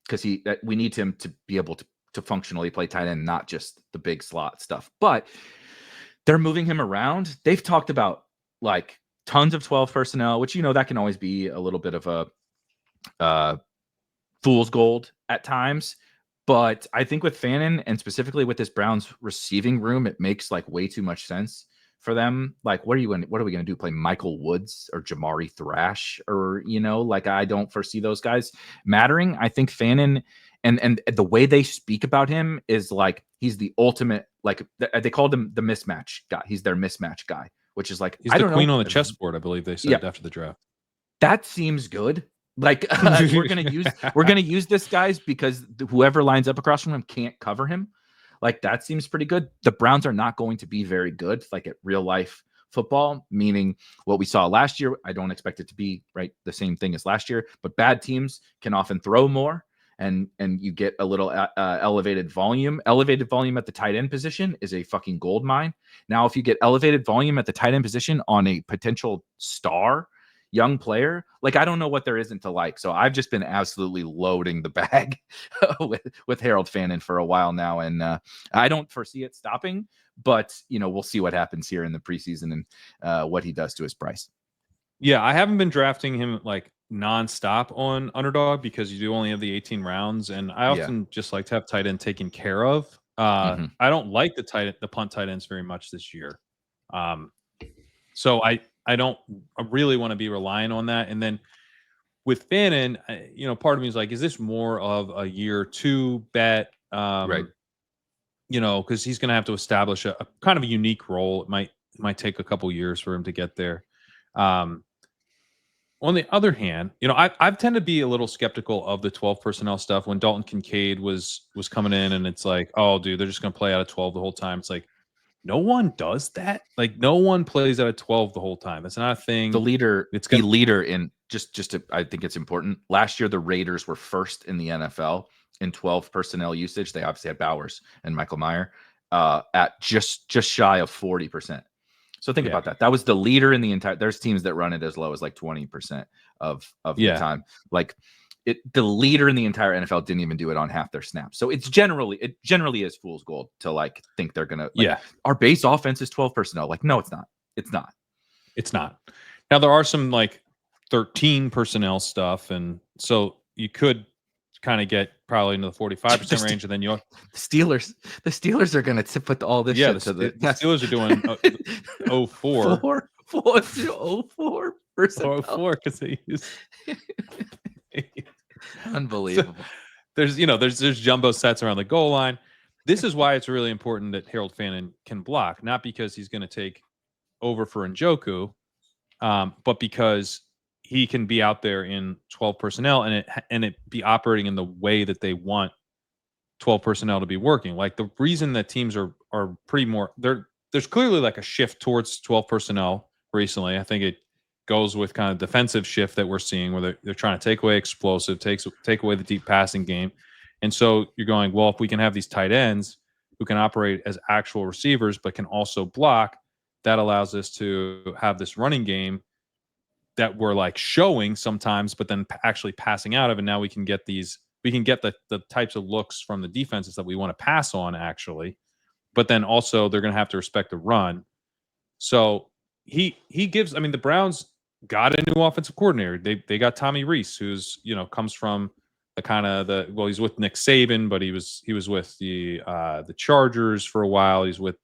because we need him to be able to functionally play tight end, not just the big slot stuff. But they're moving him around. They've talked about like tons of 12 personnel, which that can always be a little bit of a fool's gold at times. But I think with Fannin and specifically with this Browns receiving room, it makes like way too much sense for them. Like, what are we going to do? Play Michael Woods or Jamari Thrash, or like I don't foresee those guys mattering. I think Fannin and the way they speak about him is like he's the ultimate. Like they called him the mismatch guy. He's their mismatch guy, which is like he's I the don't queen know. on the chessboard, I believe they said after the draft. That seems good. Like we're gonna use this guys because whoever lines up across from him can't cover him. Like that seems pretty good. The Browns are not going to be very good, like at real life football, meaning what we saw last year. I don't expect it to be right the same thing as last year, but bad teams can often throw more, and you get a little elevated volume. Elevated volume at the tight end position is a fucking gold mine. Now, if you get elevated volume at the tight end position on a potential star young player, like I don't know what there isn't to like. So I've just been absolutely loading the bag with Harold Fannin for a while now, and I don't foresee it stopping. But we'll see what happens here in the preseason and what he does to his price. Yeah, I haven't been drafting him like nonstop on Underdog because you do only have the 18 rounds, and I often just like to have tight end taken care of. I don't like the punt tight ends very much this year, so I don't really want to be relying on that. And then with Fannin, part of me is like, is this more of a year 2 bet? Right. Because he's going to have to establish a kind of a unique role. It might take a couple years for him to get there. On the other hand, I've tended to be a little skeptical of the 12 personnel stuff. When Dalton Kincaid was coming in, and it's like, oh, dude, they're just going to play out of 12 the whole time. It's like, no one does that. Like, no one plays out of 12 the whole time. That's not a thing. The leader in I think it's important. Last year, the Raiders were first in the NFL in 12 personnel usage. They obviously had Bowers and Michael Mayer at just shy of 40%. So think about that. That was the leader in the entire. There's teams that run it as low as like 20% of the time. Like the leader in the entire NFL didn't even do it on half their snaps. So it generally is fool's gold to like think they're gonna. Our base offense is 12 personnel. Like no, it's not. It's not. It's not. Now there are some like 13 personnel stuff, and so you could kind of get probably into the 45% range, and then the Steelers are going to put all this shit to the Steelers are doing 04 04% because they use unbelievable. So there's jumbo sets around the goal line. This is why it's really important that Harold Fannin can block, not because he's going to take over for Njoku, but because he can be out there in 12 personnel and it be operating in the way that they want 12 personnel to be working. Like the reason that teams are pretty more there's clearly like a shift towards 12 personnel recently. I think it goes with kind of defensive shift that we're seeing where they're trying to take away explosive, take away the deep passing game. And so you're going, well, if we can have these tight ends who can operate as actual receivers but can also block, that allows us to have this running game that we're like showing sometimes, but then actually passing out of. And now we can get the types of looks from the defenses that we want to pass on actually, but then also they're going to have to respect the run. So he gives, the Browns got a new offensive coordinator. They got Tommy Rees, who's, comes from the kind of he's with Nick Saban, but he was with the Chargers for a while. He's with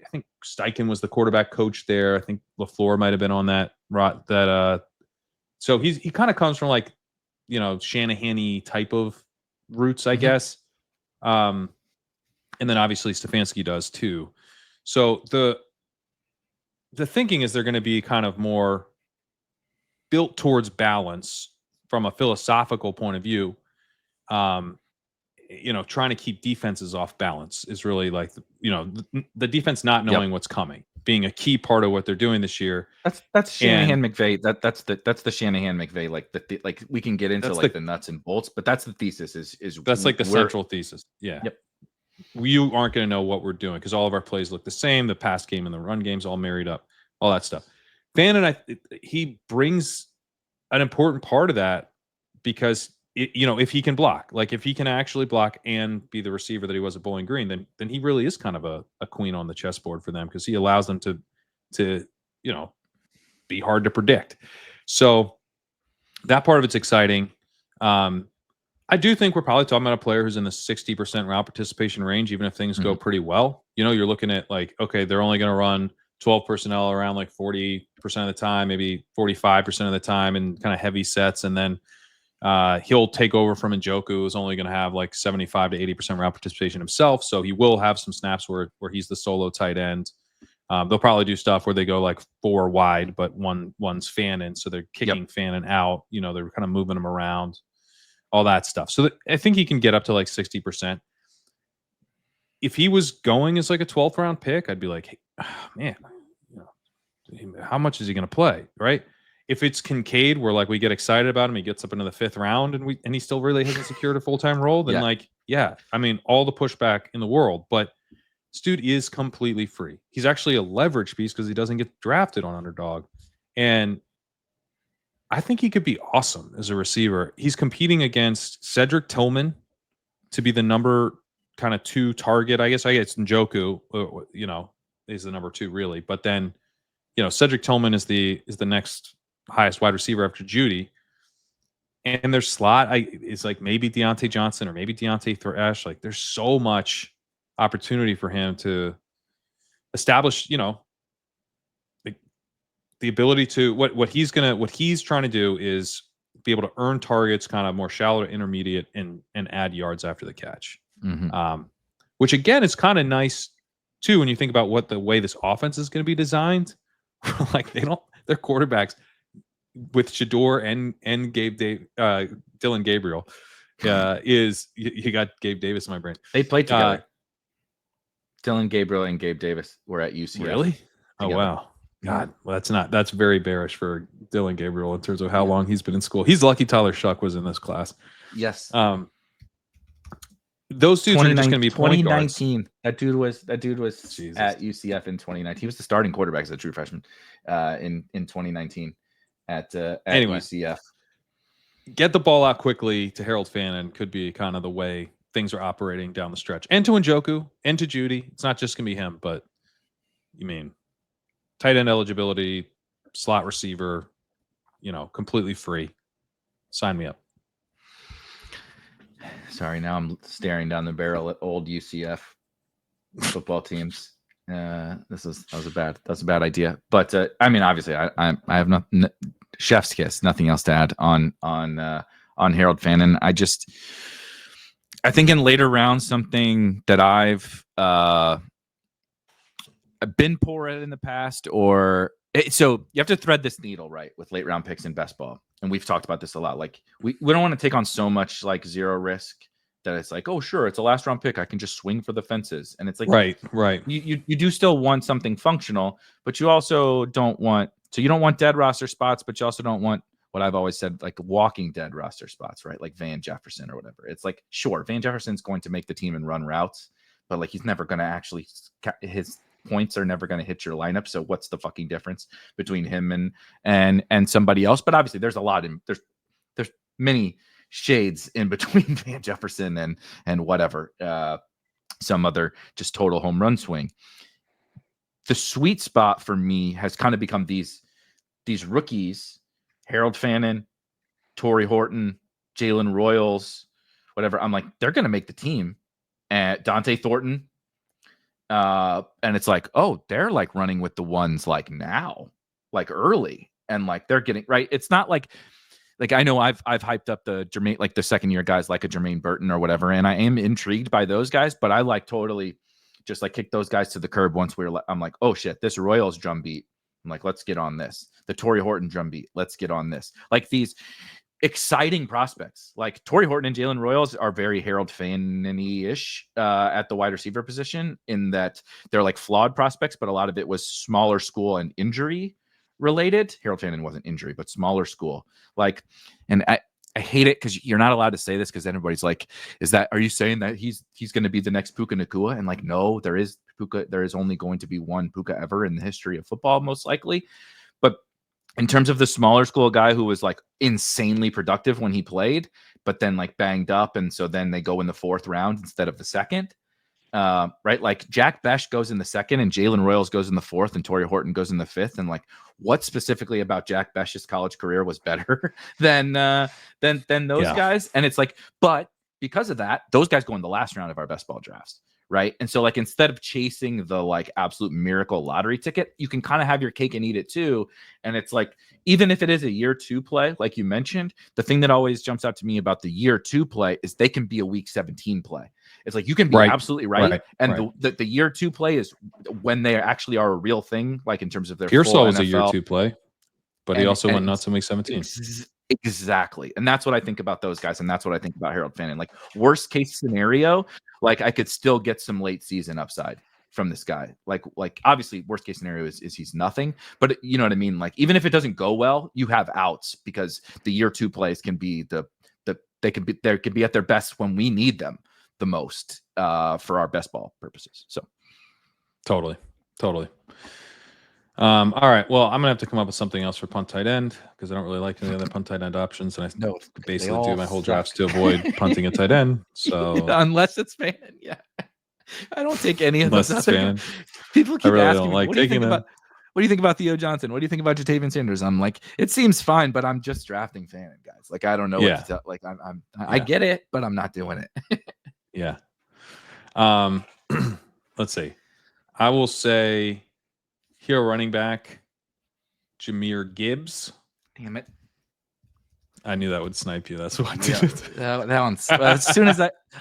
I think Steichen was the quarterback coach there. I think LaFleur might have been on that. So he kind of comes from like, Shanahan-y type of roots, I guess. And then obviously Stefanski does too. So the thinking is they're going to be kind of more built towards balance from a philosophical point of view. Trying to keep defenses off balance is really like, the defense not knowing what's coming. being a key part of what they're doing this year. That's Shanahan McVay. That's the Shanahan McVay. Like we can get into the nuts and bolts, but that's the thesis. Is that's like the central thesis. Yeah. Yep. You aren't going to know what we're doing because all of our plays look the same. The pass game and the run game's all married up, all that stuff. Fannin, he brings an important part of that because if he can block, like if he can actually block and be the receiver that he was at Bowling Green, then he really is kind of a queen on the chessboard for them because he allows them to be hard to predict. So that part of it's exciting. I do think we're probably talking about a player who's in the 60% route participation range, even if things go pretty well. You're looking at like, okay, they're only going to run 12 personnel around like 40% of the time, maybe 45% of the time in kind of heavy sets. And then he'll take over from Njoku, who's only going to have like 75 to 80% route participation himself. So he will have some snaps where he's the solo tight end. They'll probably do stuff where they go like 4 wide, but one's Fannin. So they're kicking Fannin out. They're kind of moving him around. All that stuff. So I think he can get up to like 60%. If he was going as like a 12th round pick, I'd be like, hey, man, how much is he going to play? Right. If it's Kincaid, where like we get excited about him, he gets up into the 5th round and he still really hasn't secured a full-time role, then I mean, all the pushback in the world, but this dude is completely free. He's actually a leverage piece because he doesn't get drafted on underdog. And I think he could be awesome as a receiver. He's competing against Cedric Tillman to be the number kind of 2 target. I guess Njoku, is the number 2 really. But then, Cedric Tillman is the next highest wide receiver after Judy. And their slot is like maybe Deontay Johnson or maybe Deontay Thrash. Like there's so much opportunity for him to establish, the ability to what he's trying to do is be able to earn targets kind of more shallow to intermediate and add yards after the catch. Which again is kind of nice too when you think about what the way this offense is going to be designed. Like their quarterbacks with Shador and Dylan Gabriel is you got Gabe Davis in my brain. They played together. Dylan Gabriel and Gabe Davis were at UCF. Really? Together. Oh wow. God, well, that's very bearish for Dylan Gabriel in terms of how long he's been in school. He's lucky Tyler Shuck was in this class. Yes. Those dudes are just going to be point guards. 2019. That dude was at UCF in 2019. He was the starting quarterback as a true freshman in 2019 at UCF. Get the ball out quickly to Harold Fannin could be kind of the way things are operating down the stretch. And to Njoku and to Judy. It's not just going to be him, but tight end eligibility, slot receiver, completely free. Sign me up. Sorry, now I'm staring down the barrel at old UCF football teams. That was a bad idea. But obviously, I have nothing. Chef's kiss. Nothing else to add on Harold Fannin. I think in later rounds, something that I've been poor at in the past, so you have to thread this needle right with late round picks in best ball, and we've talked about this a lot. Like we don't want to take on so much like zero risk that it's like, oh sure, it's a last round pick, I can just swing for the fences, and it's like right. You do still want something functional, but you also don't want dead roster spots, but you also don't want what I've always said, like walking dead roster spots, right? Like Van Jefferson or whatever. It's like, sure, Van Jefferson's going to make the team and run routes, but like he's never going to actually his points are never going to hit your lineup. So what's the fucking difference between him and somebody else? But obviously there's a lot there's many shades in between Van Jefferson and whatever, some other just total home run swing. The sweet spot for me has kind of become these rookies, Harold Fannin, Torrey Horton, Jalen Royals, whatever. I'm like, they're going to make the team. And Dante Thornton. And it's like, oh, they're like running with the ones like now, like early. And like they're getting right. It's not like I know I've hyped up the Jermaine, like the second year guys like a Jermaine Burton or whatever. And I am intrigued by those guys, but I like totally just like kick those guys to the curb once I'm like, oh shit, this Royals drum beat. I'm like, let's get on this. The Torrey Horton drum beat. Let's get on this. Like these exciting prospects. Like Torrey Horton and Jalen Royals are very Harold Fannin-ish at the wide receiver position, in that they're like flawed prospects, but a lot of it was smaller school and injury related. Harold Fannin wasn't injury, but smaller school. Like, and I hate it because you're not allowed to say this, because everybody's like, are you saying that he's going to be the next Puka Nacua? And like, no, there is only going to be one Puka ever in the history of football, most likely. But in terms of the smaller school guy who was like insanely productive when he played, but then like banged up, and so then they go in the 4th round instead of the 2nd. Right? Like Jack Besh goes in the 2nd, and Jalen Royals goes in the 4th, and Torrey Horton goes in the 5th. And like, what specifically about Jack Besh's college career was better than those guys? And it's like, but because of that, those guys go in the last round of our best ball drafts. Right. And so like, instead of chasing the like absolute miracle lottery ticket, you can kind of have your cake and eat it too. And it's like, even if it is a year 2 play, like you mentioned, the thing that always jumps out to me about the year 2 play is they can be a week 17 play. It's like, you can be absolutely right. And the year 2 play is when they actually are a real thing, like in terms of their Pearsall was NFL. a year 2 play, but he also went nuts in week 17. Exactly. And that's what I think about those guys. And that's what I think about Harold Fannin. Like, worst case scenario, like I could still get some late season upside from this guy. Like obviously worst case scenario is he's nothing, but you know what I mean? Like, even if it doesn't go well, you have outs, because the year 2 plays can be they could be at their best when we need them the most for our best ball purposes. So totally. All right. Well, I'm gonna have to come up with something else for punt tight end, because I don't really like any other punt tight end options, and I basically do my whole drafts to avoid punting a tight end. So unless it's Fannin, yeah, I don't take any of those other guys. People keep really asking me, like what do you think about Theo Johnson? What do you think about Jatavian Sanders? I'm like, it seems fine, but I'm just drafting Fannin, guys. Like, I don't know what to tell. Like, I get it, but I'm not doing it. Yeah. Let's see. I will say here, running back Jahmyr Gibbs. Damn it. I knew that would snipe you. That's why I did it. That one's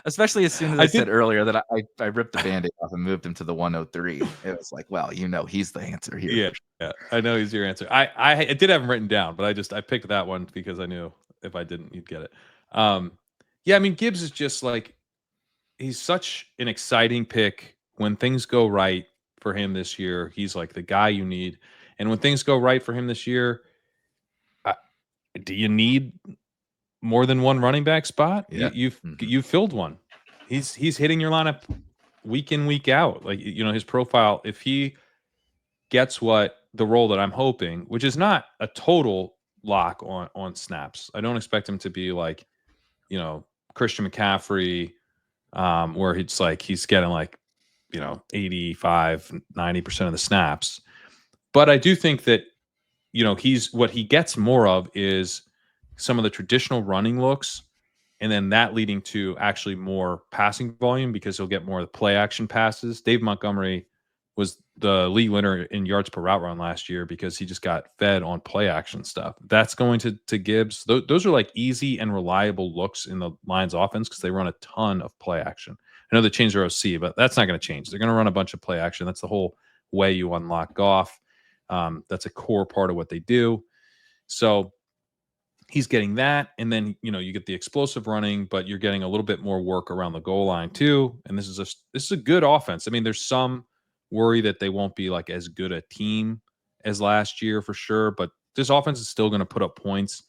especially as soon as I said earlier that I ripped the Band-Aid off and moved him to the 103. It was like, well, he's the answer here. Yeah, I know he's your answer. I did have him written down, but I picked that one because I knew if I didn't, you'd get it. Yeah, I mean, Gibbs is just like, he's such an exciting pick. When things go right for him this year, he's like the guy you need. And when things go right for him this year, do you need more than one running back spot? Yeah. You've filled one. He's hitting your lineup week in, week out. Like, his profile, if he gets the role that I'm hoping, which is not a total lock on snaps. I don't expect him to be like, Christian McCaffrey, where he's getting like, 85, 90% of the snaps. But I do think that, what he gets more of is some of the traditional running looks, and then that leading to actually more passing volume, because he'll get more of the play action passes. Dave Montgomery was the league winner in yards per route run last year because he just got fed on play action stuff. That's going to Gibbs. Those are like easy and reliable looks in the Lions offense, because they run a ton of play action. I know they changed their OC, but that's not going to change. They're going to run a bunch of play action. That's the whole way you unlock Goff. That's a core part of what they do. So he's getting that. And then, you get the explosive running, but you're getting a little bit more work around the goal line too. And this is a good offense. I mean, there's some worry that they won't be like as good a team as last year for sure, but this offense is still going to put up points.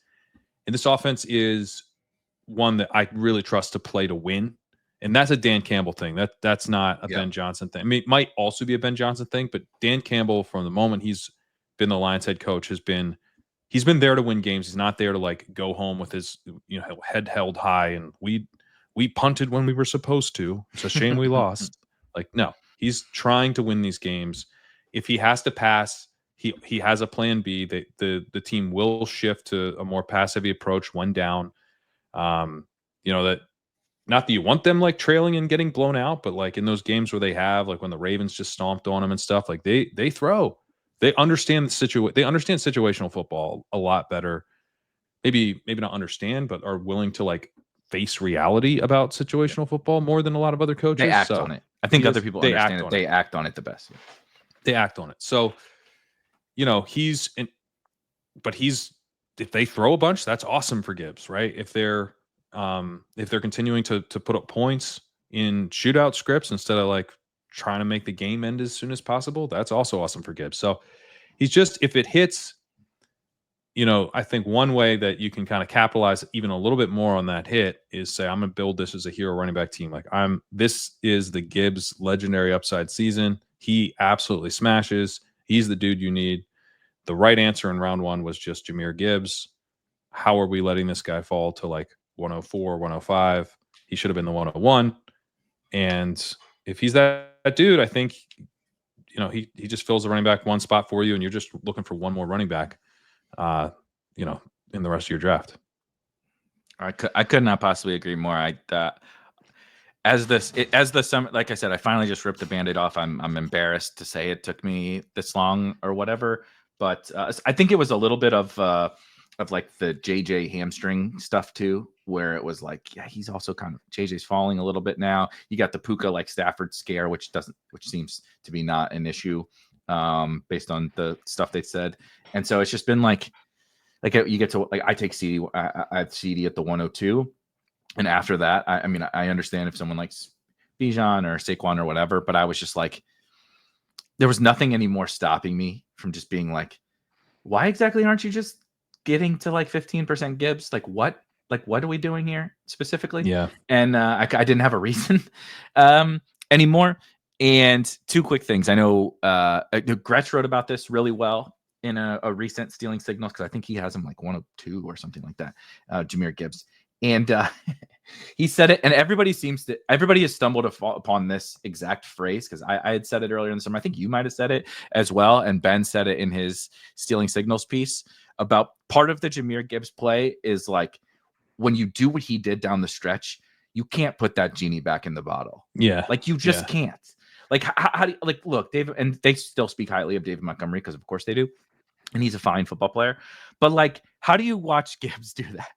And this offense is one that I really trust to play to win. And that's a Dan Campbell thing. That's not a Ben Johnson thing. I mean, it might also be a Ben Johnson thing, but Dan Campbell, from the moment he's been the Lions head coach, he's been there to win games. He's not there to like go home with his head held high and we punted when we were supposed to. It's a shame we lost. Like, no, he's trying to win these games. If he has to pass, he has a plan B. The team will shift to a more pass heavy approach when down. That. Not that you want them like trailing and getting blown out, but like in those games where they have, like when the Ravens just stomped on them and stuff, like they throw. They understand they understand situational football a lot better. Maybe not understand, but are willing to like face reality about situational football more than a lot of other coaches. They act on it. I think other people understand it. They act on it the best. They act on it. So, he's if they throw a bunch, that's awesome for Gibbs, right? If they're continuing to put up points in shootout scripts instead of like trying to make the game end as soon as possible, that's also awesome for Gibbs. So he's just, if it hits, I think one way that you can kind of capitalize even a little bit more on that hit is say, I'm going to build this as a hero running back team. Like this is the Gibbs legendary upside season. He absolutely smashes. He's the dude you need. The right answer in round 1 was just Jahmyr Gibbs. How are we letting this guy fall to like 104, 105? He should have been the 101. And if he's that dude, I think, he just fills the running back 1 spot for you, and you're just looking for one more running back, in the rest of your draft. I could not possibly agree more. As the summer, like I said, I finally just ripped the Band-Aid off. I'm embarrassed to say it took me this long or whatever, but I think it was a little bit of like the JJ hamstring stuff too, where it was like, yeah, he's also kind of, JJ's falling a little bit now. You got the Puka like Stafford scare, which seems to be not an issue based on the stuff they said, and so it's just been like you get to like I take CD, I have CD at the 102. And after that, I mean, I understand if someone likes Bijan or Saquon or whatever, but I was just like, there was nothing anymore stopping me from just being like, why exactly aren't you just getting to like 15% Gibbs? Like what are we doing here specifically? Yeah. And I didn't have a reason anymore. And 2 quick things. I know Gretsch wrote about this really well in a recent Stealing Signals, because I think he has him like 102 or something like that, Jahmyr Gibbs. And he said it, and everybody has stumbled upon this exact phrase, because I had said it earlier in the summer. I think you might have said it as well, and Ben said it in his Stealing Signals piece about part of the Jahmyr Gibbs play is like, when you do what he did down the stretch, you can't put that genie back in the bottle. Yeah, like you just can't. Like how do you, like, look, David, and they still speak highly of David Montgomery because of course they do, and he's a fine football player, but like, how do you watch Gibbs do that?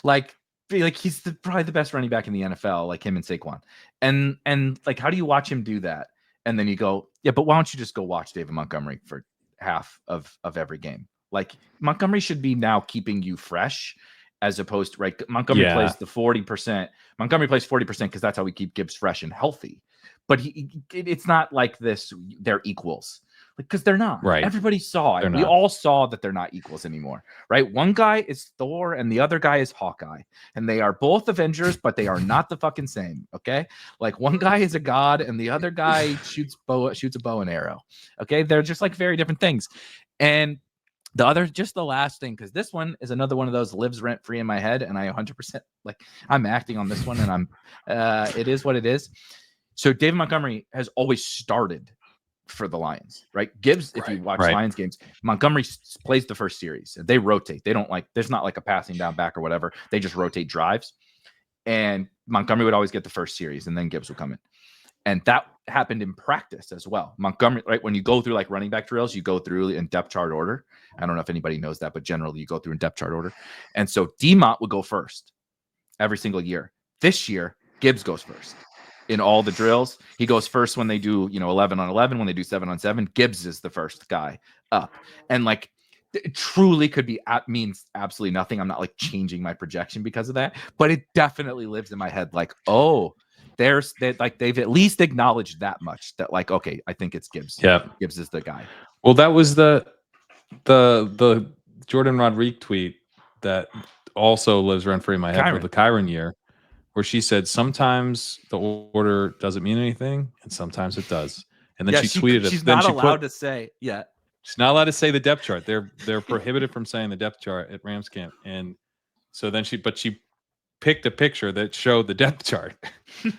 Like he's probably the best running back in the NFL, like him and Saquon. And like, how do you watch him do that? And then you go, yeah, but why don't you just go watch David Montgomery for half of every game? Like, Montgomery should be now keeping you fresh, as opposed to, right, Montgomery plays the 40%. Montgomery plays 40% because that's how we keep Gibbs fresh and healthy. But it's not like this, they're equals. Because they're not. Right. Everybody saw it. We all saw that they're not equals anymore, right? One guy is Thor and the other guy is Hawkeye. And they are both Avengers, but they are not the fucking same, okay? Like, one guy is a god and the other guy shoots a bow and arrow, okay? They're just like very different things. And the other, just the last thing, because this one is another one of those lives rent free in my head, and I 100%, like, I'm acting on this one, and I'm it is what it is. So David Montgomery has always started for the Lions, right? Gibbs, if you watch Lions games, Montgomery plays the first series. They rotate. They don't, like, there's not like a passing down back or whatever. They just rotate drives. And Montgomery would always get the first series, and then Gibbs would come in. And that happened in practice as well. Montgomery, right, when you go through like running back drills, you go through in depth chart order. I don't know if anybody knows that, but generally you go through in depth chart order. And so D-Mont would go first every single year. This year, Gibbs goes first. In all the drills, he goes first when they do, 11 on 11, when they do 7 on 7, Gibbs is the first guy up. And like, it truly could be means absolutely nothing. I'm not like changing my projection because of that, but it definitely lives in my head. Like, oh, they've at least acknowledged that much, that like, okay, I think it's Gibbs. Yeah. Gibbs is the guy. Well, that was the Jordan Rodriguez tweet that also lives rent free in my head for the Kerrane year, where she said sometimes the order doesn't mean anything and sometimes it does. And then she tweeted it. She's not allowed to say, she's not allowed to say the depth chart. They're prohibited from saying the depth chart at Rams camp. And so then she picked a picture that showed the depth chart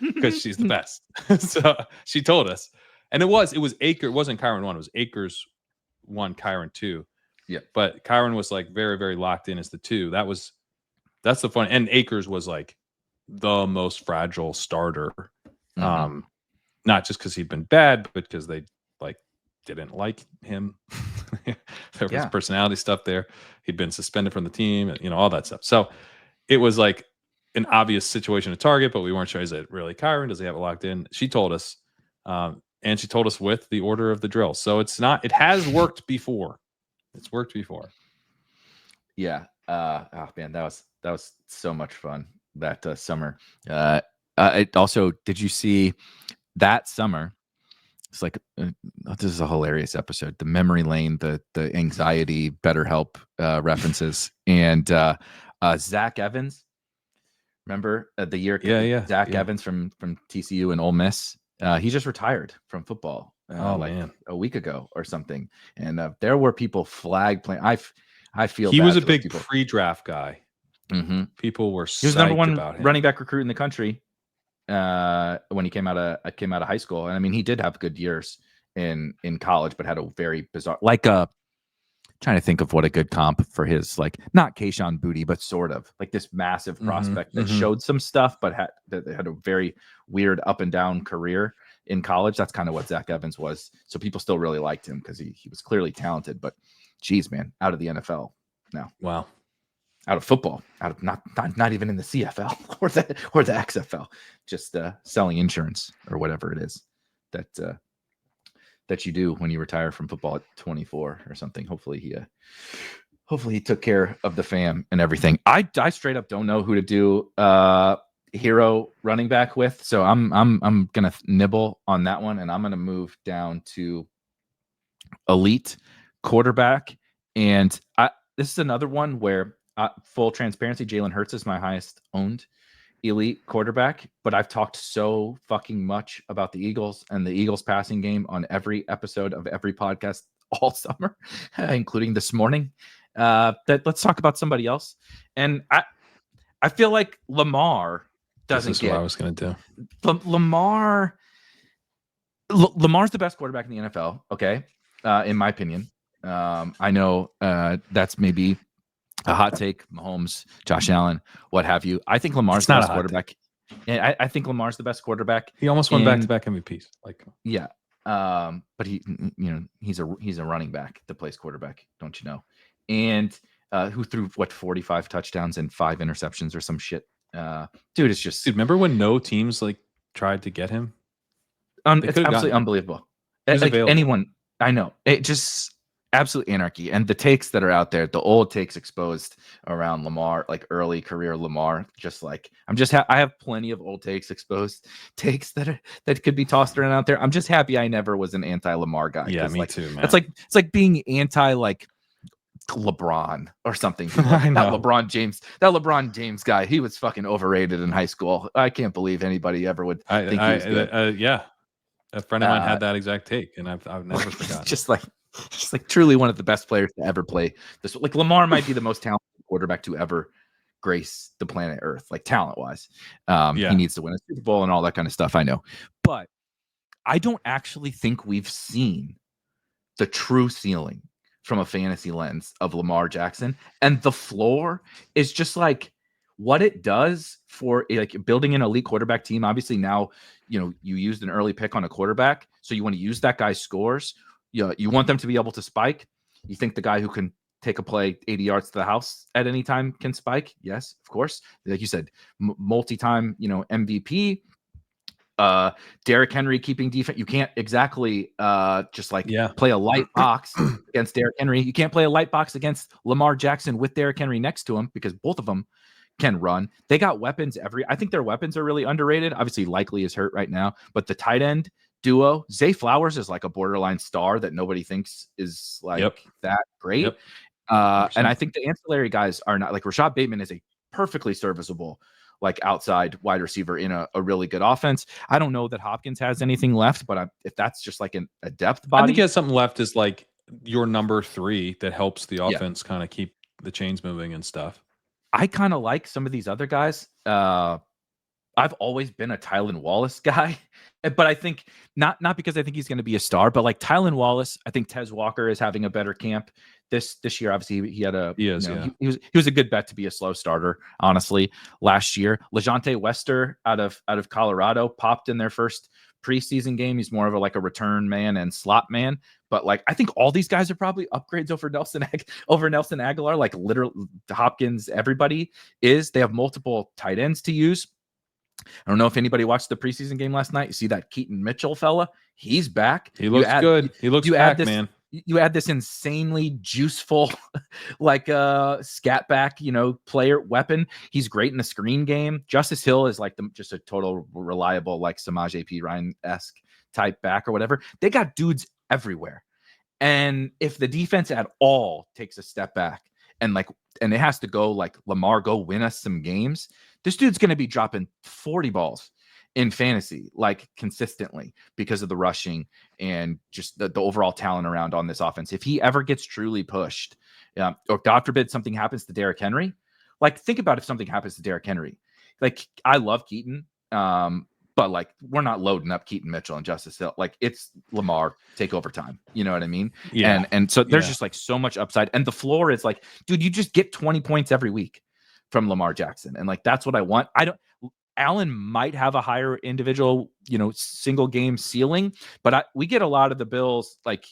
because she's the best. So she told us. And it was Akers. It wasn't Kerrane 1. It was Akers 1, Kerrane 2. Yeah. But Kerrane was like very, very locked in as the 2. That's the fun. And Akers was like the most fragile starter. Mm-hmm. Not just because he'd been bad, but because they like didn't like him. There was personality stuff there. He'd been suspended from the team, and all that stuff. So it was like an obvious situation to target, but we weren't sure, is it really Kerrane? Does he have it locked in? She told us, and she told us with the order of the drill. So it has worked before. It's worked before. Yeah. Oh man, that was so much fun that summer. It also, did you see that summer? It's like this is a hilarious episode. The memory lane, the anxiety, BetterHelp references, and Zach Evans. Remember the year? Zach Evans from TCU and Ole Miss. He just retired from football. Man, a week ago or something. And there were people flag playing. I feel he bad was a for big pre-draft guy. Mm-hmm. People were he was number one about him. running back recruit in the country when he came out of high school. And I mean, he did have good years in college, but had a very bizarre, trying to think of what a good comp for his, like, not Kayshon Boutte, but sort of like this massive prospect that showed some stuff, but had a very weird up and down career in college. That's kind of what Zach Evans was. So people still really liked him because he was clearly talented, but geez, man, out of the NFL now. Wow. Out of football, out of not even in the CFL or the XFL, just selling insurance or whatever it is that you do when you retire from football at 24 or something. Hopefully he took care of the fam and everything. I straight up don't know who to do hero running back with, so I'm gonna nibble on that one, and I'm gonna move down to elite quarterback. And this is another one where, full transparency, Jalen Hurts is my highest owned elite quarterback, but I've talked so fucking much about the Eagles and the Eagles passing game on every episode of every podcast all summer, including this morning, that let's talk about somebody else. And I feel like Lamar doesn't get what I was going to do. Lamar's the best quarterback in the NFL. Okay. In my opinion. I know that's maybe a hot take. Mahomes, Josh Allen, what have you. I think Lamar's the best quarterback. And I think Lamar's the best quarterback. He almost won back-to-back MVPs. Yeah. But he's a running back that plays quarterback, don't you know? And who threw 45 touchdowns and 5 interceptions or some shit. Dude, it's just. Dude, remember when no teams tried to get him? It's absolutely unbelievable. Anyone, I know. It just absolute anarchy. And the takes that are out there, the old takes exposed around Lamar, like early career Lamar, just like I have plenty of old takes exposed, takes that could be tossed around out there. I'm just happy I never was an anti-Lamar guy. Yeah, me too, man. It's like being anti LeBron or something. I know. That LeBron James guy, he was fucking overrated in high school. I can't believe anybody ever would think he was good. Yeah. A friend of mine had that exact take, and I've never forgotten. just like truly one of the best players to ever play this. Like Lamar might be the most talented quarterback to ever grace the planet Earth, like talent wise. He needs to win a Super Bowl and all that kind of stuff. I know, but I don't actually think we've seen the true ceiling from a fantasy lens of Lamar Jackson, and the floor is just like what it does for like building an elite quarterback team. Obviously now, you used an early pick on a quarterback, so you want to use that guy's scores. You want them to be able to spike. You think the guy who can take a play 80 yards to the house at any time can spike? Yes, of course. Like you said, multi-time, MVP. Derrick Henry keeping defense. You can't exactly play a light box against Derrick Henry. You can't play a light box against Lamar Jackson with Derrick Henry next to him because both of them can run. They got weapons I think their weapons are really underrated. Obviously, Likely is hurt right now, but the tight end duo, Zay Flowers is like a borderline star that nobody thinks is that great. Yep. And I think the ancillary guys are not, like Rashad Bateman is a perfectly serviceable outside wide receiver in a really good offense. I don't know that Hopkins has anything left, but if that's just like a depth body. I think he has something left is like your number 3 that helps the offense kind of keep the chains moving and stuff. I kind of like some of these other guys. I've always been a Tylan Wallace guy, but I think not because I think he's going to be a star, but like Tylan Wallace, I think Tez Walker is having a better camp this year. Obviously, he had he was a good bet to be a slow starter. Honestly, last year, LeJonte Wester out of Colorado popped in their first preseason game. He's more of a return man and slot man. But I think all these guys are probably upgrades over Nelson Aguilar. Like literally, Hopkins, everybody is. They have multiple tight ends to use. I don't know if anybody watched the preseason game last night. You see that Keaton Mitchell fella? He's back. He looks good. He looks back, man. you add this insanely juiceful, like scat back, player weapon. He's great in the screen game. Justice Hill is like just a total reliable, like Samaj AP Ryan-esque type back or whatever. They got dudes everywhere. And if the defense at all takes a step back and it has to go like Lamar, go win us some games, this dude's going to be dropping 40 balls in fantasy, like consistently, because of the rushing and just the overall talent around on this offense. If he ever gets truly pushed, or God forbid something happens to Derrick Henry, like think about if something happens to Derrick Henry. Like I love Keaton, but like we're not loading up Keaton Mitchell and Justice Hill. Like it's Lamar take over time. You know what I mean? Yeah. And so there's just like so much upside. And the floor is like, dude, you just get 20 points every week from Lamar Jackson. And like that's what I want. Allen might have a higher individual, single game ceiling, but we get a lot of the Bills like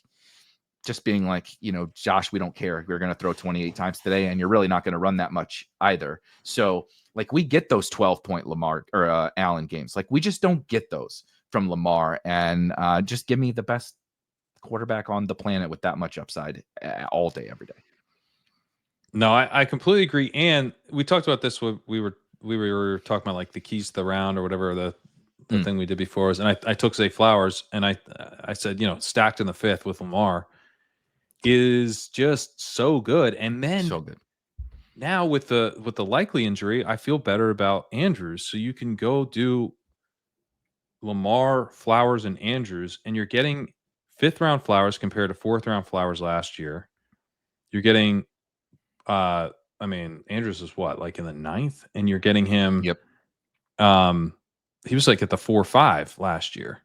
just being like, Josh, we don't care. We're going to throw 28 times today, and you're really not going to run that much either. So like we get those 12-point Lamar or Allen games. Like we just don't get those from Lamar, and just give me the best quarterback on the planet with that much upside all day, every day. No, I completely agree. And we talked about this when we were talking about like the keys to the round or whatever the thing we did before was, and I took Zay Flowers and I said, stacked in the fifth with Lamar is just so good. And then so good. Now with the likely injury, I feel better about Andrews. So you can go do Lamar, Flowers, and Andrews, and you're getting 5th round Flowers compared to 4th round Flowers last year. You're getting Andrews is what, like in the 9th, and you're getting him. Yep. He was like at the 4-5 last year.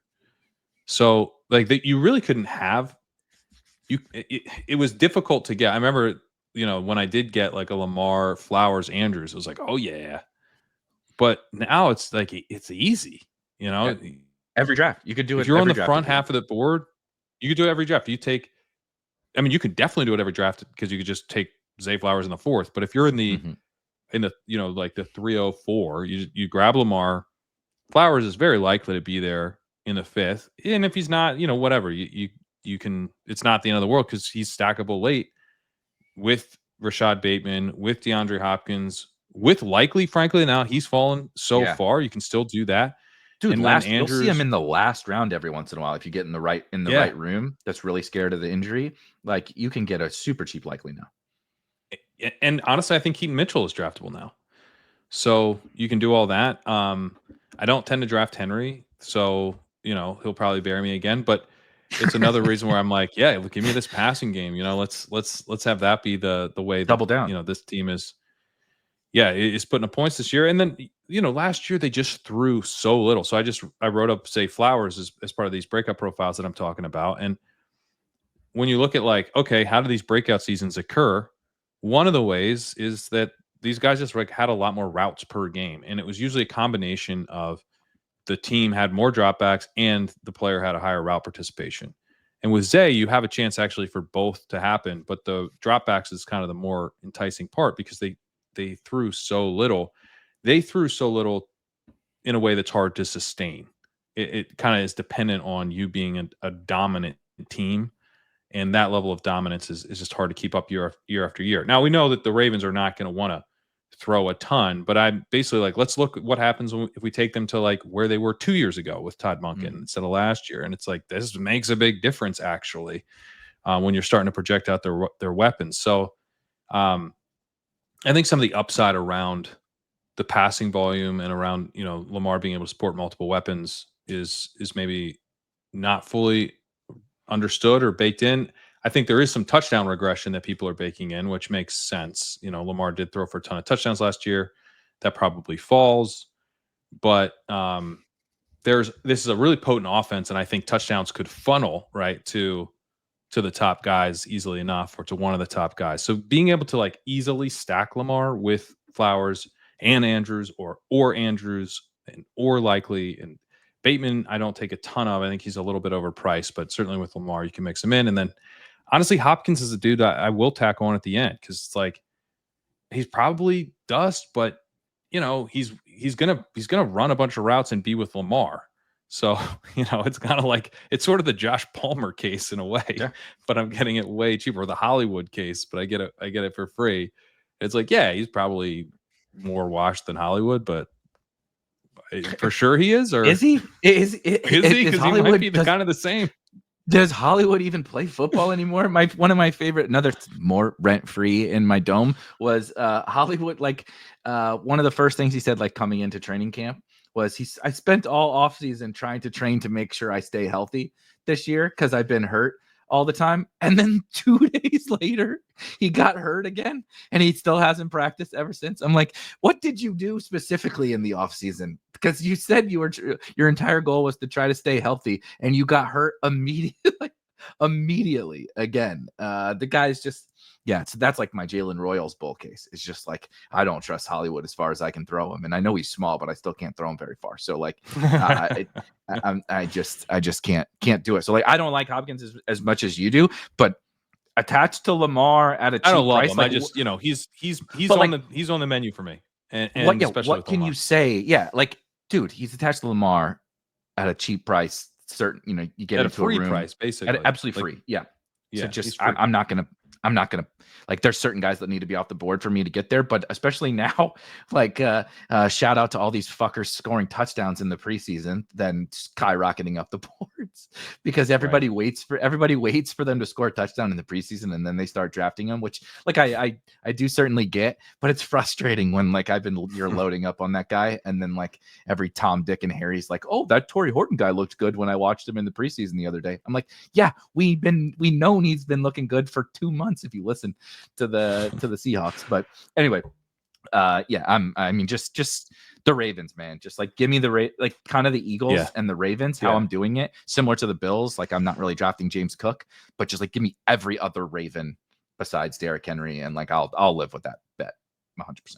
So like that, you really couldn't have. It was difficult to get. I remember, when I did get like a Lamar, Flowers, Andrews, it was like, oh yeah. But now it's like it's easy. Every draft you could do it. If you're on the front half of the board, you could do it every draft. You could definitely do it every draft because you could just take Zay Flowers in the 4th. But if you're in the like the 304, you grab Lamar. Flowers is very likely to be there in the 5th, and if he's not, whatever, you can. It's not the end of the world because he's stackable late with Rashad Bateman, with DeAndre Hopkins, with likely, frankly, now he's fallen so far. You can still do that. Dude, and you'll see him in the last round every once in a while if you get in the right room that's really scared of the injury. Like you can get a super cheap likely now. And honestly, I think Keaton Mitchell is draftable now, so you can do all that. I don't tend to draft Henry, so he'll probably bury me again. But it's another reason where I'm like, yeah, give me this passing game. Let's have that be the way. Double down. This team is putting up points this year. And then, last year they just threw so little. So I wrote up, say, Flowers as part of these breakout profiles that I'm talking about. And when you look at like, okay, how do these breakout seasons occur? One of the ways is that these guys just like had a lot more routes per game. And it was usually a combination of the team had more dropbacks and the player had a higher route participation. And with Zay, you have a chance actually for both to happen. But the dropbacks is kind of the more enticing part because they threw so little. They threw so little in a way that's hard to sustain. It kind of is dependent on you being a dominant team. And that level of dominance is just hard to keep up year after year. Now, we know that the Ravens are not going to want to throw a ton, but I'm basically like, let's look at what happens if we take them to like where they were 2 years ago with Todd Monken instead of last year. And it's like, this makes a big difference actually when you're starting to project out their weapons. So I think some of the upside around the passing volume and around, Lamar being able to support multiple weapons is maybe not fully understood or baked in. I think there is some touchdown regression that people are baking in, which makes sense. Lamar did throw for a ton of touchdowns last year. That probably falls. But this is a really potent offense, and I think touchdowns could funnel right to the top guys easily enough, or to one of the top guys. So being able to like easily stack Lamar with Flowers and Andrews or Andrews or likely and Bateman, I don't take a ton of. I think he's a little bit overpriced, but certainly with Lamar, you can mix him in. And then honestly, Hopkins is a dude I will tack on at the end because it's like he's probably dust, but he's gonna run a bunch of routes and be with Lamar. So, it's kind of like, it's sort of the Josh Palmer case in a way, Yeah. but I'm getting it way cheaper. Or the Hollywood case, but I get it for free. It's like, yeah, he's probably more washed than Hollywood, but for sure he is. Or Is he? Is he? is Because he might be Hollywood kind of the same. Does Hollywood even play football anymore? One of my favorite, another more rent free in my dome was Hollywood. Like one of the first things he said, like coming into training camp, was I spent all off season trying to train to make sure I stay healthy this year because I've been hurt all the time. And then 2 days later, he got hurt again, and he still hasn't practiced ever since. I'm like, what did you do specifically in the off season? Because you said your entire goal was to try to stay healthy, and you got hurt immediately again. The guy's just, yeah. So that's like my Jalen Royals bull case. It's just like, I don't trust Hollywood as far as I can throw him, and I know he's small, but I still can't throw him very far. So like, I just can't do it. So like, I don't like Hopkins as much as you do, but attached to Lamar at a cheap I don't love price, him. like, I just, he's but on like, he's on the menu for me. And what especially what with can Lamar. you say? Yeah, like, dude, he's attached to Lamar at a cheap price. Certain, you get at into a free room price, basically, at absolutely like, free. Yeah. Yeah, So just I'm not gonna like, there's certain guys that need to be off the board for me to get there, but especially now, like shout out to all these fuckers scoring touchdowns in the preseason, then skyrocketing up the boards because everybody waits for them to score a touchdown in the preseason, and then they start drafting them, which like I do certainly get, but it's frustrating when like you're loading up on that guy, and then like every Tom, Dick, and Harry's like, oh, that Torrey Horton guy looked good when I watched him in the preseason the other day. I'm like, yeah, we know he's been looking good for 2 months if you listen to the Seahawks. But anyway, yeah, I mean, just the Ravens, man. Just like give me like kind of the Eagles and the Ravens, how I'm doing it, similar to the Bills. Like, I'm not really drafting James Cook, but just like give me every other Raven besides Derrick Henry, and like I'll live with that bet 100%.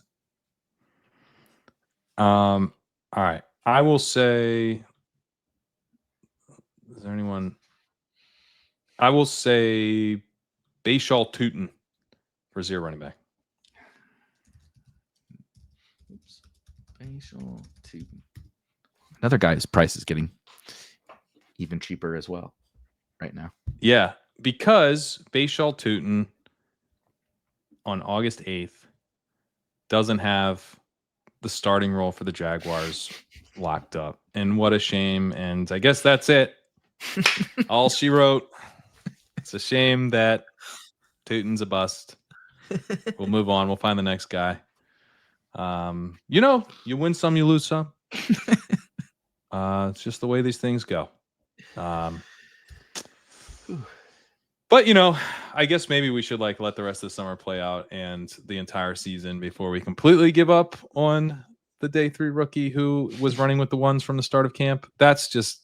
All right. I will say, is there anyone? I will say Beimfohr Tootin for 0 running back. Oops. Beimfohr Tootin. Another guy's price is getting even cheaper as well right now. Yeah, because Beimfohr Tootin on August 8th doesn't have the starting role for the Jaguars locked up. And what a shame. And I guess that's it. All she wrote. It's a shame that Tootin's a bust. We'll move on. We'll find the next guy. You win some, you lose some. It's just the way these things go. But I guess maybe we should like let the rest of the summer play out and the entire season before we completely give up on the day 3 rookie who was running with the ones from the start of camp. That's just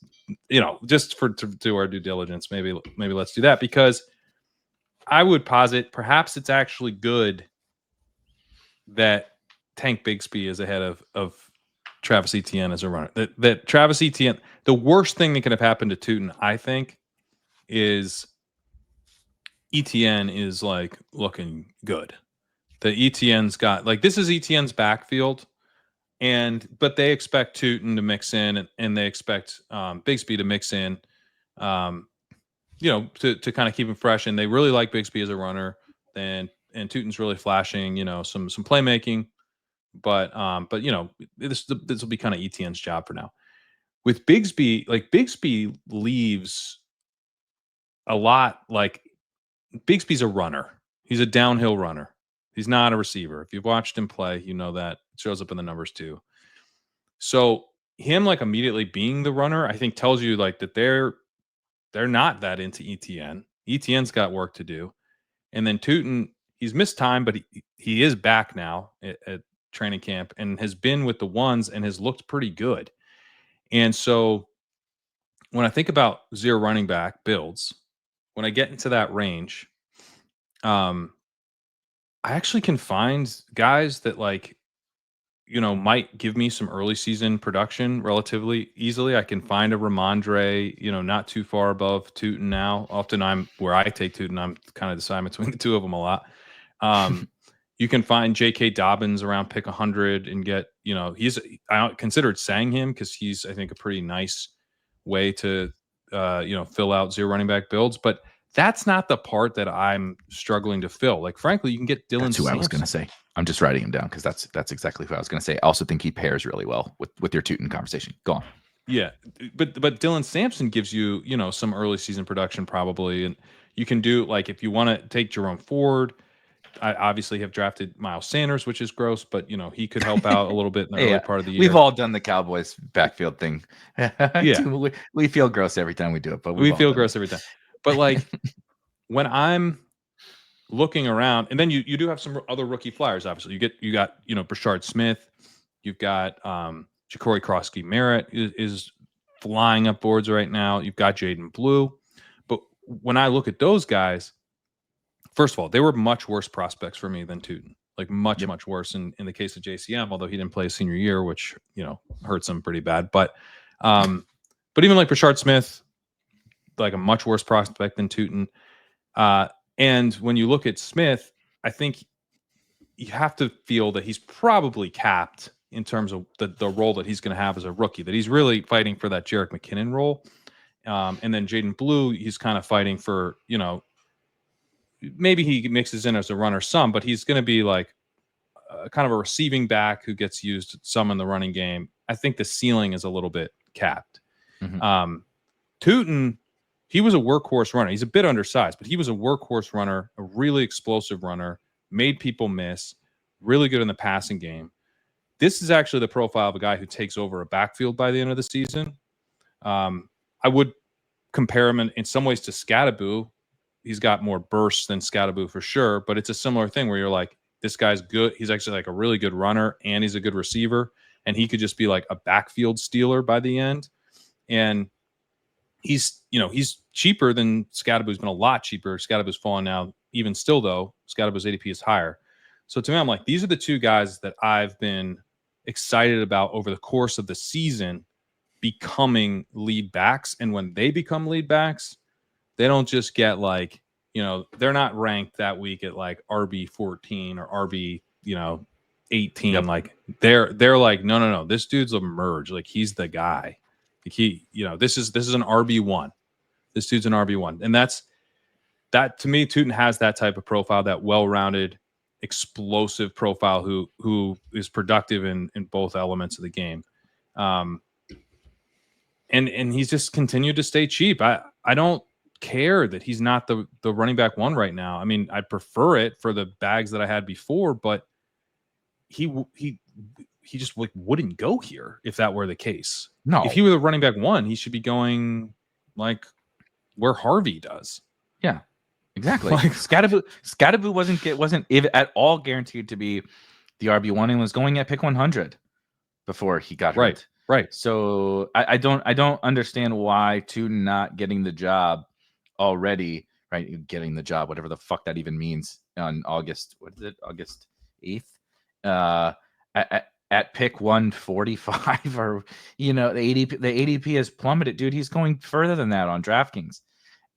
just to do our due diligence. Maybe let's do that, because I would posit perhaps it's actually good that Tank Bigsby is ahead of Travis Etienne as a runner. That Travis Etienne, the worst thing that could have happened to Tootin, I think, is Etienne is like looking good. The Etienne's got like, this is Etienne's backfield, but they expect Tootin to mix in, and they expect Bigsby to mix in, to kind of keep him fresh. And they really like Bigsby as a runner, and Tootin's really flashing, some playmaking. But this will be kind of Etienne's job for now. With Bigsby, like Bigsby leaves a lot. Like, Bigsby's a runner. He's a downhill runner. He's not a receiver. If you've watched him play, you know that. It shows up in the numbers too. So him like immediately being the runner, I think tells you like that they're not that into Etienne. Etienne's got work to do. And then Tootin, he's missed time, but he is back now at training camp and has been with the ones and has looked pretty good. And so when I think about 0 running back builds, when I get into that range, I actually can find guys that like, might give me some early season production relatively easily. I can find a Ramondre, not too far above Tootin now. Often where I take Tootin, I'm kind of deciding between the two of them a lot. You can find J.K. Dobbins around pick 100 and get, I considered saying him because he's, I think, a pretty nice way to fill out zero running back builds, but that's not the part that I'm struggling to fill. Like, frankly, you can get Dylan. That's who Sampson. I was going to say. I'm just writing him down because that's exactly who I was going to say. I also think he pairs really well with your Tootin conversation. Go on. Yeah, but Dylan Sampson gives you some early season production probably, and you can do, like, if you want to take Jerome Ford. I obviously have drafted Miles Sanders, which is gross, but he could help out a little bit in the early part of the year. We've all done the Cowboys backfield thing. Yeah, we feel gross every time we do it, but we feel gross every time. But like when I'm looking around, and then you do have some other rookie flyers. Obviously, you got Brashard Smith, you've got Ja'Cory Krosky Merritt is flying up boards right now. You've got Jaden Blue, but when I look at those guys, first of all, they were much worse prospects for me than Tootin. Like much worse in the case of JCM, although he didn't play his senior year, which hurts him pretty bad. But even like Brashard Smith, like a much worse prospect than Tootin. And when you look at Smith, I think you have to feel that he's probably capped in terms of the role that he's going to have as a rookie, that he's really fighting for that Jerick McKinnon role. And then Jaden Blue, he's kind of fighting for, maybe he mixes in as a runner some, but he's going to be like kind of a receiving back who gets used some in the running game. I think the ceiling is a little bit capped. Mm-hmm. Tootin, he was a workhorse runner. He's a bit undersized, but he was a workhorse runner, a really explosive runner, made people miss, really good in the passing game. This is actually the profile of a guy who takes over a backfield by the end of the season. I would compare him in some ways to Scattaboo. He's got more bursts than Scattaboo for sure, but it's a similar thing where you're like, this guy's good. He's actually like a really good runner, and he's a good receiver, and he could just be like a backfield stealer by the end. And he's cheaper than Scattaboo's been a lot cheaper. Scattaboo's fallen now. Even still, though, Scattaboo's ADP is higher. So to me, I'm like, these are the two guys that I've been excited about over the course of the season becoming lead backs. And when they become lead backs, they don't just get like, they're not ranked that week at like RB 14 or RB, 18. Yep. Like they're like, no, this dude's a merge. Like he's the guy. Like this is an RB1. This dude's an RB1. And that to me, Tootin has that type of profile, that well-rounded, explosive profile who is productive in both elements of the game. And he's just continued to stay cheap. I don't care that he's not the running back one right now. I mean, I'd prefer it for the bags that I had before, but he just like wouldn't go here if that were the case. No, if he were the running back one, he should be going like where Harvey does. Yeah, exactly. Like Scattaboo wasn't at all guaranteed to be the RB1 and was going at pick 100 before he got hurt. Right. So I don't understand why Tootin not getting the job already, right? Getting the job, whatever the fuck that even means, on August 8th, at pick 145, or the ADP has plummeted, dude. He's going further than that on DraftKings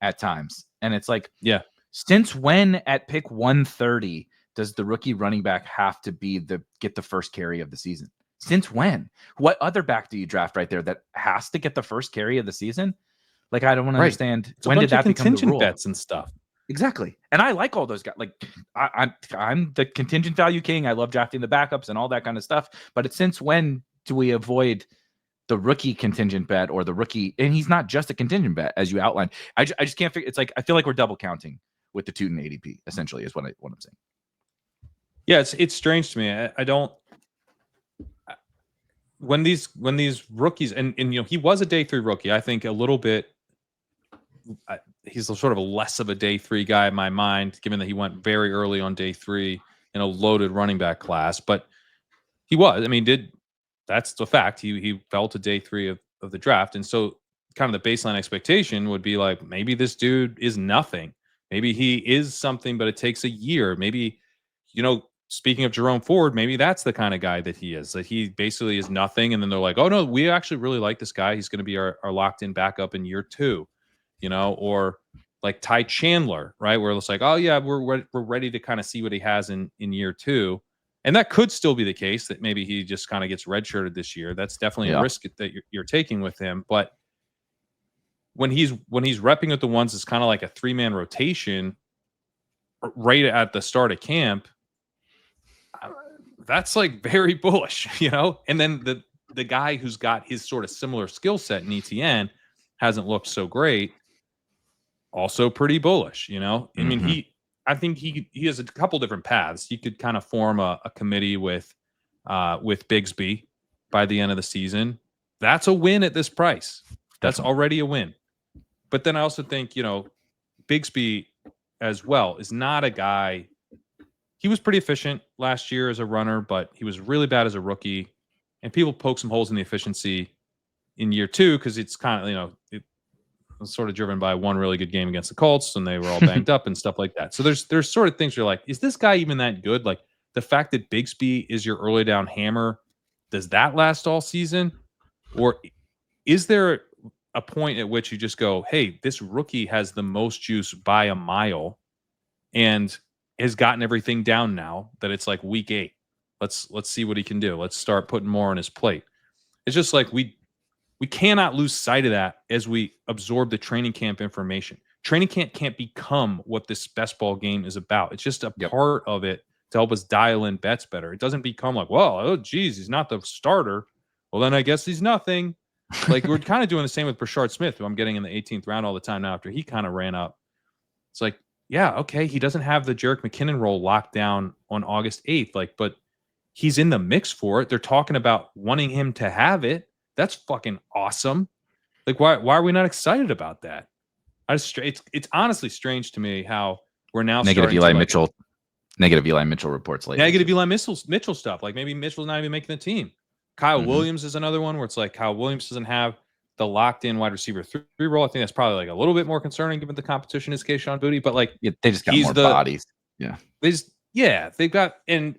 at times, and it's like, yeah. Since when at pick 130 does the rookie running back have to get the first carry of the season? Since when? What other back do you draft right there that has to get the first carry of the season? Like, I don't want to understand. It's when did that become the rule? Bets and stuff. Exactly. And I like all those guys. Like, I'm the contingent value king. I love drafting the backups and all that kind of stuff. But it's since when do we avoid the rookie contingent bet or the rookie? And he's not just a contingent bet, as you outlined. I just can't figure. It's like, I feel like we're double counting with the Tootin ADP, essentially, is what I'm saying. Yeah, it's strange to me. I don't. When these rookies, and he was a day 3 rookie. I think a little bit. He's sort of a less of a day 3 guy in my mind, given that he went very early on day 3 in a loaded running back class. But he was. I mean, that's the fact. He fell to day 3 of the draft, and so kind of the baseline expectation would be like, maybe this dude is nothing. Maybe he is something, but it takes a year. Maybe, speaking of Jerome Ford, maybe that's the kind of guy that he is, that he basically is nothing. And then they're like, oh no, we actually really like this guy. He's going to be our locked in backup in year 2, or like Ty Chandler, right? Where it's like, oh yeah, we're ready to kind of see what he has in year 2. And that could still be the case, that maybe he just kind of gets redshirted this year. That's definitely a risk that you're taking with him. But when he's repping with the ones, it's kind of like a 3-man rotation right at the start of camp. That's like very bullish, And then the guy who's got his sort of similar skill set in ETN hasn't looked so great. Also pretty bullish, I mean, I think he has a couple different paths. He could kind of form a committee with Bigsby by the end of the season. That's a win at this price. That's already a win. But then I also think, Bigsby as well is not a guy. He was pretty efficient last year as a runner, but he was really bad as a rookie. And people poke some holes in the efficiency in year 2 because it's kind of, it was sort of driven by one really good game against the Colts, and they were all banged up and stuff like that. So there's sort of things you're like, is this guy even that good? Like the fact that Bigsby is your early down hammer, does that last all season? Or is there a point at which you just go, hey, this rookie has the most juice by a mile and has gotten everything down now that it's like week 8. Let's see what he can do. Let's start putting more on his plate. It's just like we cannot lose sight of that as we absorb the training camp information. Training camp can't become what this best ball game is about. It's just a part of it to help us dial in bets better. It doesn't become like, well, oh geez, he's not the starter. Well, then I guess he's nothing. Like we're kind of doing the same with Brashard Smith, who I'm getting in the 18th round all the time now after he kind of ran up. It's like, yeah, okay, he doesn't have the Jerick McKinnon role locked down on August 8th, but he's in the mix for it. They're talking about wanting him to have it. That's fucking awesome. Like, why are we not excited about that? It's honestly strange to me how we're now negative Eli Mitchell reports lately. Negative Eli Mitchell stuff. Like maybe Mitchell's not even making the team. Kyle Williams is another one where it's like Kyle Williams doesn't have the locked-in wide receiver 3 role. I think that's probably like a little bit more concerning given the competition is Kayshon Boutte. But like, they just got more bodies. Yeah, they've got and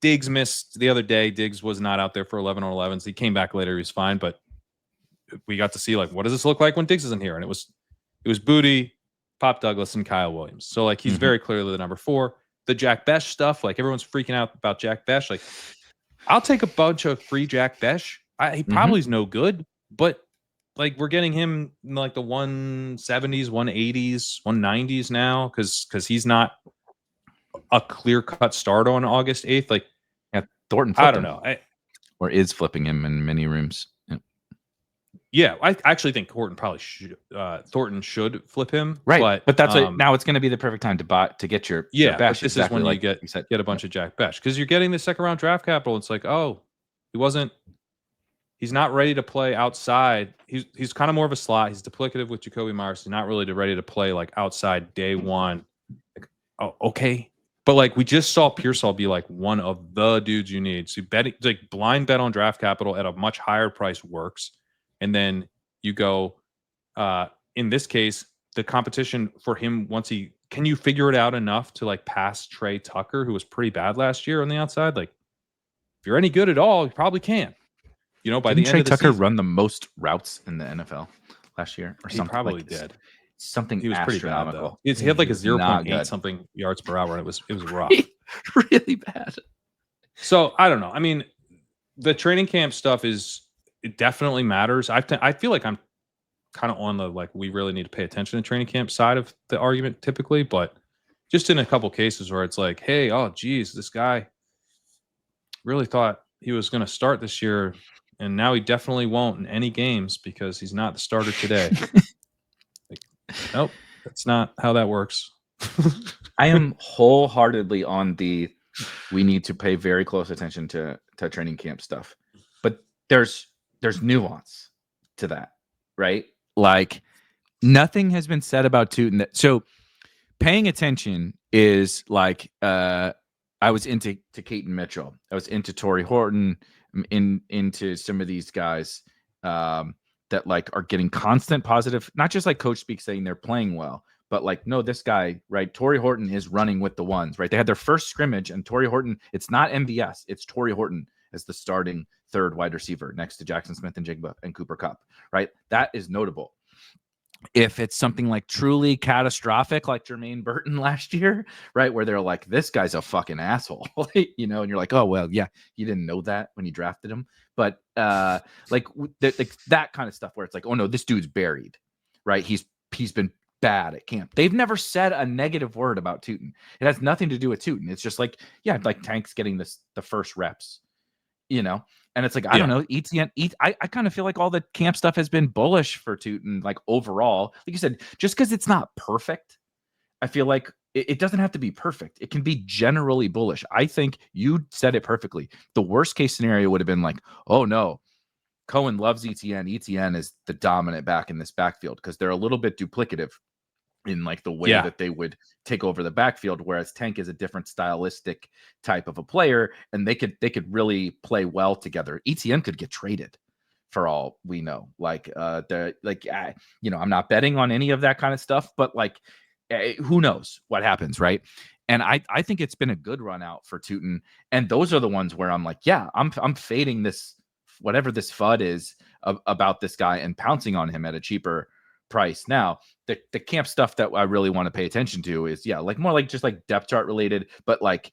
Diggs missed the other day. Diggs was not out there for 11 on 11s. He came back later. He was fine, but we got to see like what does this look like when Diggs isn't here? And it was Boutte, Pop Douglas, and Kyle Williams. So like he's very clearly the number 4. The Jack Besh stuff, like everyone's freaking out about Jack Besh. Like I'll take a bunch of free Jack Besh. He probably is no good, but like we're getting him in like the 170s, 180s, 190s now because he's not a clear-cut start on August 8th. Like, Thornton. I don't know. Or is flipping him in many rooms. Yeah, I actually think Thornton should flip him. Right, but that's now it's going to be the perfect time to get your Besh. This is when you get a bunch of Jack Besh because you're getting the second round draft capital. It's like, oh, he's not ready to play outside. He's kind of more of a slot. He's duplicative with Jacoby Myers. He's not really ready to play like outside day one. Like, oh, okay. But like we just saw Pearsall be like one of the dudes you need. So like blind bet on draft capital at a much higher price works. And then you go, in this case, the competition for him can you figure it out enough to like pass Trey Tucker, who was pretty bad last year on the outside? Like, if you're any good at all, you probably can. By the end Trey of the Tucker season, run the most routes in the NFL last year, or he something? Probably did. Something he was astronomical. Pretty bad, he had like a 0.8 something yards per hour, and it was rough, really bad. So I don't know. I mean, the training camp stuff it definitely matters. I feel like I'm kind of on the like we really need to pay attention to training camp side of the argument typically, but just in a couple cases where it's like, hey, oh geez, this guy really thought he was going to start this year, and now he definitely won't in any games because he's not the starter today. Like, nope, that's not how that works. I am wholeheartedly on we need to pay very close attention to training camp stuff, but there's nuance to that, right? Like nothing has been said about Tootin. So paying attention is like I was into Keaton Mitchell. I was into Torrey Horton, into some of these guys that like are getting constant positive, not just like coach speak saying they're playing well, but like, no, this guy, right? Torrey Horton is running with the ones, right? They had their first scrimmage and Torrey Horton, it's not MVS, it's Torrey Horton as the starting third wide receiver next to Jackson Smith and Jigba and Cooper Kupp, right? That is notable. If it's something like truly catastrophic, like Jermaine Burton last year, right, where they're like, this guy's a fucking asshole, and you're like, oh, well, yeah, you didn't know that when you drafted him. But like that kind of stuff where it's like, oh, no, this dude's buried, right? He's been bad at camp. They've never said a negative word about Tootin. It has nothing to do with Tootin. It's just like, yeah, like Tank's getting the first reps, and it's like, I don't know, ETN. I kind of feel like all the camp stuff has been bullish for Tootin, like overall. Like you said, just because it's not perfect, I feel like it doesn't have to be perfect. It can be generally bullish. I think you said it perfectly. The worst case scenario would have been like, oh no, Cohen loves ETN. ETN is the dominant back in this backfield because they're a little bit duplicative in like the way that they would take over the backfield, whereas Tank is a different stylistic type of a player, and they could really play well together. ETN could get traded for all we know. Like I'm not betting on any of that kind of stuff, but like who knows what happens, right? And I think it's been a good run out for Tootin, and those are the ones where I'm like, yeah, I'm fading this whatever this FUD is about this guy and pouncing on him at a cheaper price. Now, the camp stuff that I really want to pay attention to is like more like just like depth chart related, but like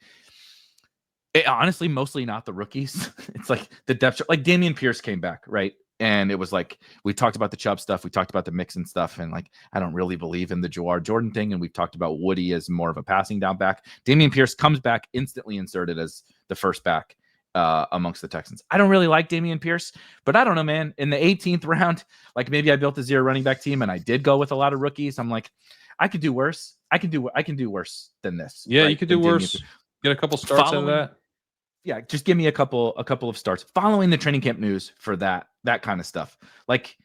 honestly, mostly not the rookies. It's like the depth chart, like Dameon Pierce came back, right? And it was like, we talked about the Chubb stuff. We talked about the Mixon stuff. And like, I don't really believe in the Jawar Jordan thing. And we've talked about Woody as more of a passing down back. Dameon Pierce comes back instantly inserted as the first back amongst the Texans. I don't really like Dameon Pierce, but I don't know, man. In the 18th round, like maybe I built a zero running back team and I did go with a lot of rookies. I'm like, I could do worse. I can do worse than this. Yeah, right? you could do worse. Get a couple starts out of that. Yeah, just give me a couple of starts following the training camp news for that kind of stuff. Like,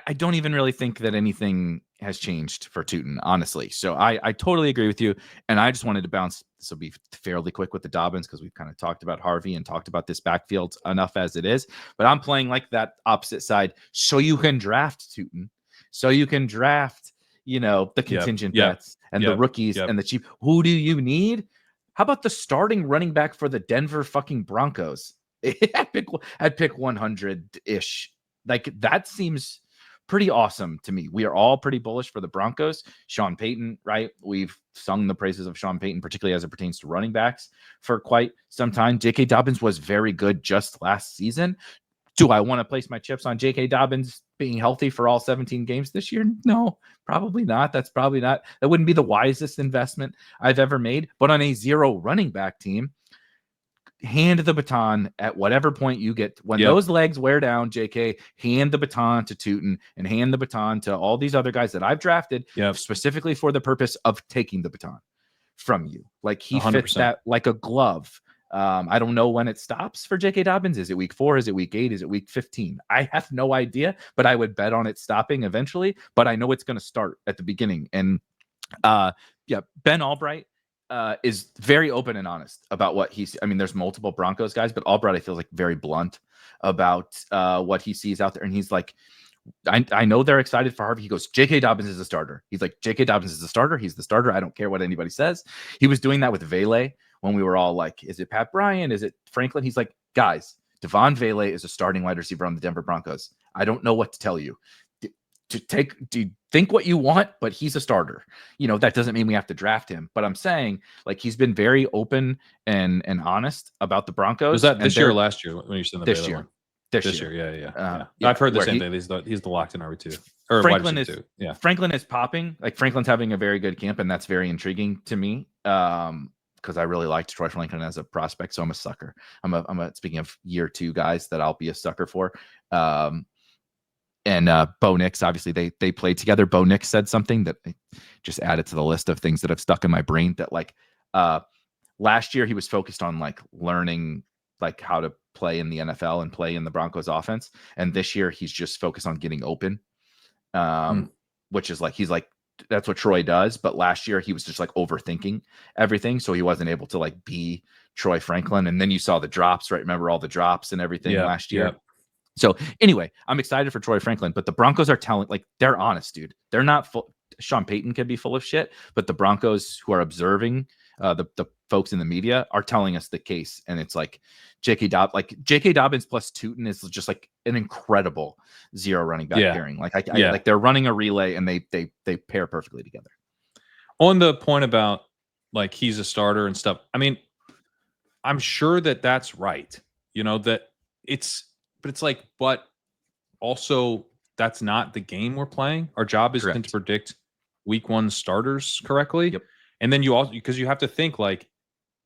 I don't even really think that anything has changed for Tootin, honestly. So I totally agree with you. And I just wanted to bounce. This will be fairly quick with the Dobbins because we've kind of talked about Harvey and talked about this backfield enough as it is. But I'm playing like that opposite side so you can draft Tootin. So you can draft, the contingent bets and the rookies and the cheap. Who do you need? How about the starting running back for the Denver fucking Broncos? I'd pick 100-ish. Like, that seems pretty awesome to me. We are all pretty bullish for the Broncos. Sean Payton, right? We've sung the praises of Sean Payton, particularly as it pertains to running backs, for quite some time. J.K. Dobbins was very good just last season. Do I want to place my chips on J.K. Dobbins being healthy for all 17 games this year? No, probably not. That wouldn't be the wisest investment I've ever made. But on a zero running back team, hand the baton at whatever point you get. When those legs wear down, JK, hand the baton to Tootin and hand the baton to all these other guys that I've drafted specifically for the purpose of taking the baton from you. Like, he 100%. Fits that like a glove. I don't know when it stops for J.K. Dobbins. Is it week 4? Is it week 8? Is it week 15? I have no idea, but I would bet on it stopping eventually. But I know it's going to start at the beginning. And Ben Albright is very open and honest about what he's. I mean, there's multiple Broncos guys, but Albright, I feel like, very blunt about what he sees out there. And he's like, I know they're excited for Harvey. He goes, J.K. Dobbins is a starter. He's like, J.K. Dobbins is a starter. He's the starter. I don't care what anybody says. He was doing that with Vele when we were all like, is it Pat Bryant? Is it Franklin? He's like, guys, Devon Vele is a starting wide receiver on the Denver Broncos. I don't know what to tell you. Do think what you want, but he's a starter. That doesn't mean we have to draft him. But I'm saying, like, he's been very open and honest about the Broncos. Was that this year or last year when you said this year? One? This year, yeah. I've heard the same thing. He's the locked in RB2 or Franklin is. Two. Yeah, Franklin is popping. Like, Franklin's having a very good camp, and that's very intriguing to me. Because I really liked Troy Franklin as a prospect, so I'm a sucker. I'm a speaking of year 2 guys that I'll be a sucker for. And Bo Nix, obviously they played together. Bo Nix said something that I just added to the list of things that have stuck in my brain. That like last year he was focused on like learning like how to play in the NFL and play in the Broncos offense, and this year he's just focused on getting open, which is like he's like that's what Troy does. But last year he was just like overthinking everything, so he wasn't able to like be Troy Franklin. And then you saw the drops, right? Remember all the drops and everything last year. So anyway, I'm excited for Troy Franklin, but the Broncos are telling, like, they're honest, dude. They're not full. Sean Payton could be full of shit, but the Broncos who are observing the folks in the media are telling us the case. And it's like J.K. Dobbins plus Tootin is just like an incredible zero running back pairing. Like, like they're running a relay and they pair perfectly together. On the point about like he's a starter and stuff, I mean, I'm sure that that's right. That but it's like, but also that's not the game we're playing. Our job is to predict week 1 starters correctly. Yep. And then you also, because you have to think like,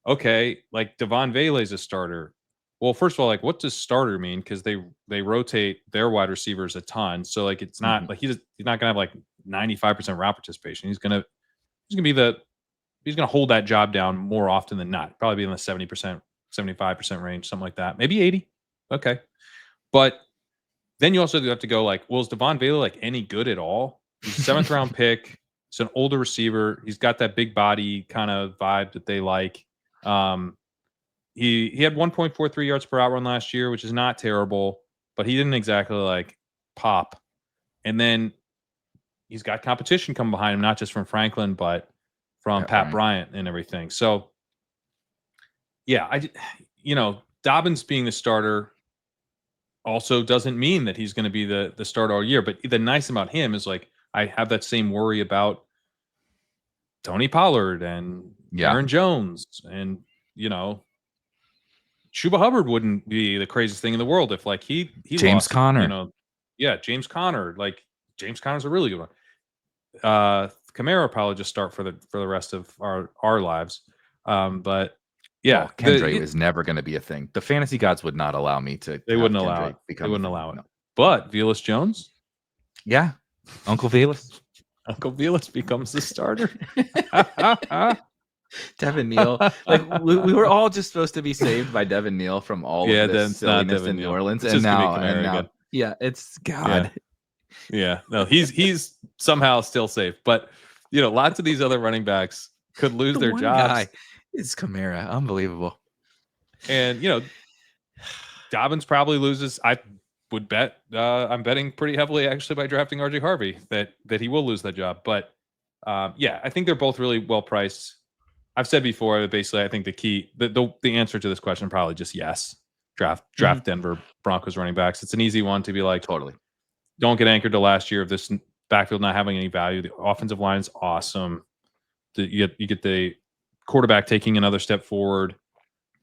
okay, like Devon Vele's a starter. Well, first of all, like what does starter mean? Because they rotate their wide receivers a ton. So like it's not like he's not gonna have like 95% route participation. He's gonna hold that job down more often than not. Probably be in the 70%, 75% range, something like that. Maybe 80. Okay. But then you also have to go like, well, is Devon Vele like any good at all? He's a 7th round pick. He's an older receiver. He's got that big body kind of vibe that they like. He had 1.43 yards per out run last year, which is not terrible, but he didn't exactly like pop. And then he's got competition coming behind him, not just from Franklin, but from Pat Bryant and everything. So, yeah, Dobbins being the starter also doesn't mean that he's going to be the starter all year. But the nice about him is like I have that same worry about Tony Pollard and Aaron Jones and Chuba Hubbard wouldn't be the craziest thing in the world if like he James lost, Conner. James Conner. Like James Conner's a really good one. Kamara probably just start for the rest of our lives. But yeah, Kendra is never going to be a thing. The fantasy gods would not allow me to. They wouldn't allow it. They wouldn't allow it. No. But Velus Jones, yeah, Uncle Velus. Uncle Velus becomes the starter. Devin Neal, like we were all just supposed to be saved by Devin Neal from all of this silliness in New Orleans, and now, yeah, it's God. Yeah, no, he's somehow still safe, but lots of these other running backs could lose their jobs. It's Kamara, unbelievable, and Dobbins probably loses. I would bet. I'm betting pretty heavily actually by drafting RJ Harvey that he will lose that job, but yeah, I think they're both really well priced. I've said before that basically I think the key, the answer to this question probably just yes. Draft Denver Broncos running backs. It's an easy one to be like, totally. Don't get anchored to last year of this backfield not having any value. The offensive line is awesome. You get the quarterback taking another step forward.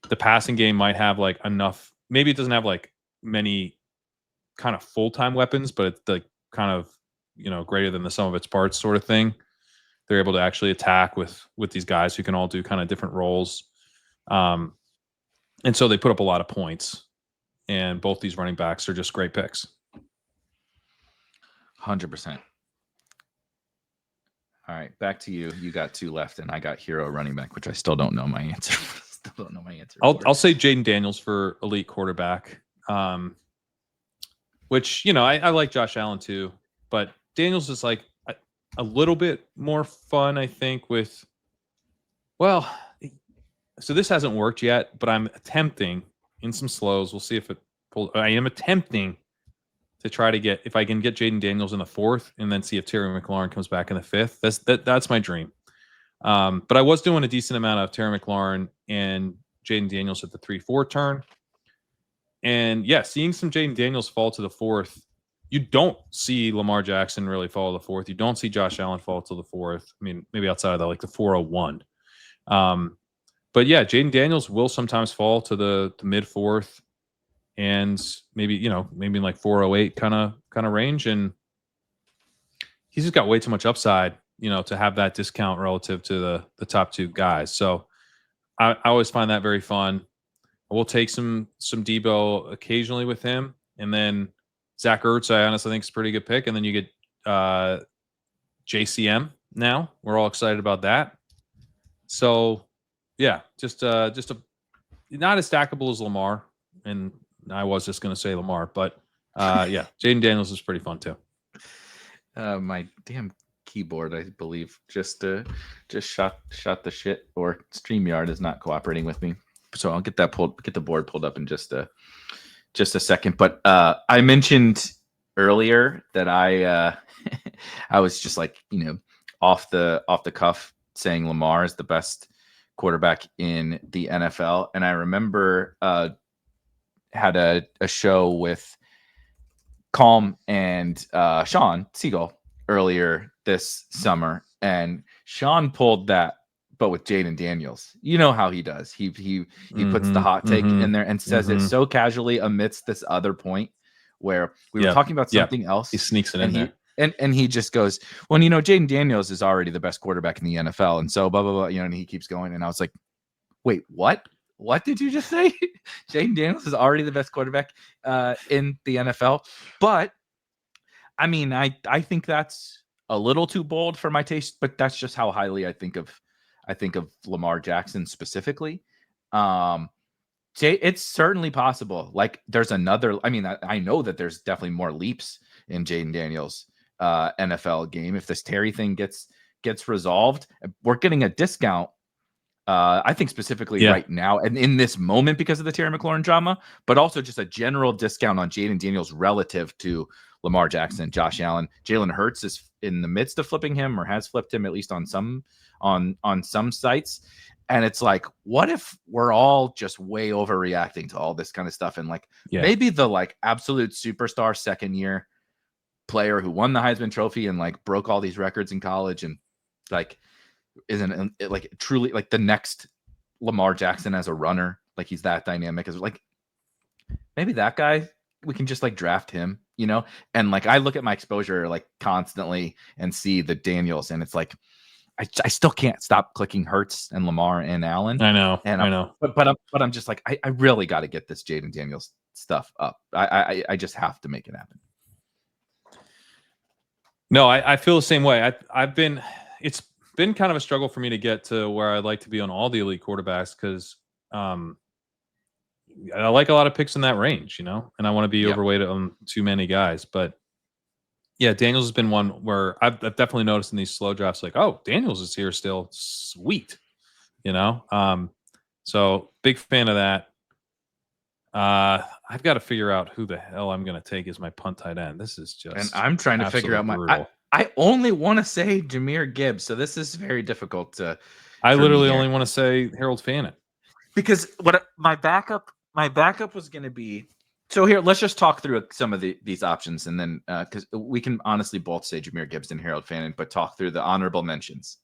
The passing game might have like enough. Maybe it doesn't have like many kind of full-time weapons, but it's like kind of greater than the sum of its parts sort of thing. They're able to actually attack with these guys who can all do kind of different roles. And so they put up a lot of points. And both these running backs are just great picks. 100%. All right, back to you. You got 2 left, and I got hero running back, which I still don't know my answer. I'll say Jaden Daniels for elite quarterback. Which, I like Josh Allen too. But Daniels is like a little bit more fun, I think, with, well, so this hasn't worked yet, but I'm attempting in some slows. We'll see if it pulls. I am attempting to try to get, if I can get Jaden Daniels in the 4th and then see if Terry McLaurin comes back in the 5th. That's my dream. But I was doing a decent amount of Terry McLaurin and Jaden Daniels at the 3-4 turn. And yeah, seeing some Jaden Daniels fall to the 4th, you don't see Lamar Jackson really fall to the 4th. You don't see Josh Allen fall to the 4th. I mean, maybe outside of that, like the 401. But yeah, Jaden Daniels will sometimes fall to the mid 4th, and maybe in like 408 kind of range. And he's just got way too much upside, to have that discount relative to the top 2 guys. So I always find that very fun. We'll take some Debo occasionally with him, and then Zach Ertz, I honestly think is a pretty good pick. And then you get JCM now. We're all excited about that. So, yeah, just not as stackable as Lamar. And I was just going to say Lamar. But, yeah, Jaden Daniels is pretty fun, too. My damn keyboard, I believe, just shot the shit, or StreamYard is not cooperating with me. So I'll get the board pulled up in just a second. But I mentioned earlier that I was just like, off the cuff saying Lamar is the best quarterback in the NFL. And I remember had a show with Calm and Sean Siegel earlier this summer, and Sean pulled that, but with Jaden Daniels. You know how he does. He puts the hot take in there and says it so casually amidst this other point where we were talking about something else. He sneaks it in there. And he just goes, well, Jaden Daniels is already the best quarterback in the NFL. And so blah, blah, blah, and he keeps going. And I was like, wait, what? What did you just say? Jaden Daniels is already the best quarterback in the NFL. But I mean, I think that's a little too bold for my taste, but that's just how highly I think of Lamar Jackson specifically. It's certainly possible. Like there's another, I mean, I know that there's definitely more leaps in Jaden Daniels' NFL game. If this Terry thing gets resolved, we're getting a discount. I think specifically right now and in this moment because of the Terry McLaurin drama, but also just a general discount on Jaden Daniels relative to Lamar Jackson, Josh Allen. Jalen Hurts is in the midst of flipping him or has flipped him at least on some sites. And it's like, what if we're all just way overreacting to all this kind of stuff? And like maybe the like absolute superstar second year player who won the Heisman Trophy and like broke all these records in college and like isn't like truly like the next Lamar Jackson as a runner. Like he's that dynamic as like maybe that guy, we can just like draft him, and like I look at my exposure like constantly and see the Daniels and it's like, I still can't stop clicking Hurts and Lamar and Allen. I know. But I'm just like, I really got to get this Jaden Daniels stuff up. I just have to make it happen. No, I feel the same way. It's been kind of a struggle for me to get to where I'd like to be on all the elite quarterbacks because I like a lot of picks in that range, and I want to be overweight on too many guys. But yeah, Daniels has been one where I've definitely noticed in these slow drafts, like, oh, Daniels is here still. Sweet. So big fan of that. I've got to figure out who the hell I'm going to take as my punt tight end. This is just, and I'm trying to figure out I only want to say Jahmyr Gibbs. So this is very difficult to. I literally only want to say Harold Fannin because my backup was going to be. So here, let's just talk through some of these options, and then because we can honestly both say Jahmyr Gibbs and Harold Fannin, but talk through the honorable mentions.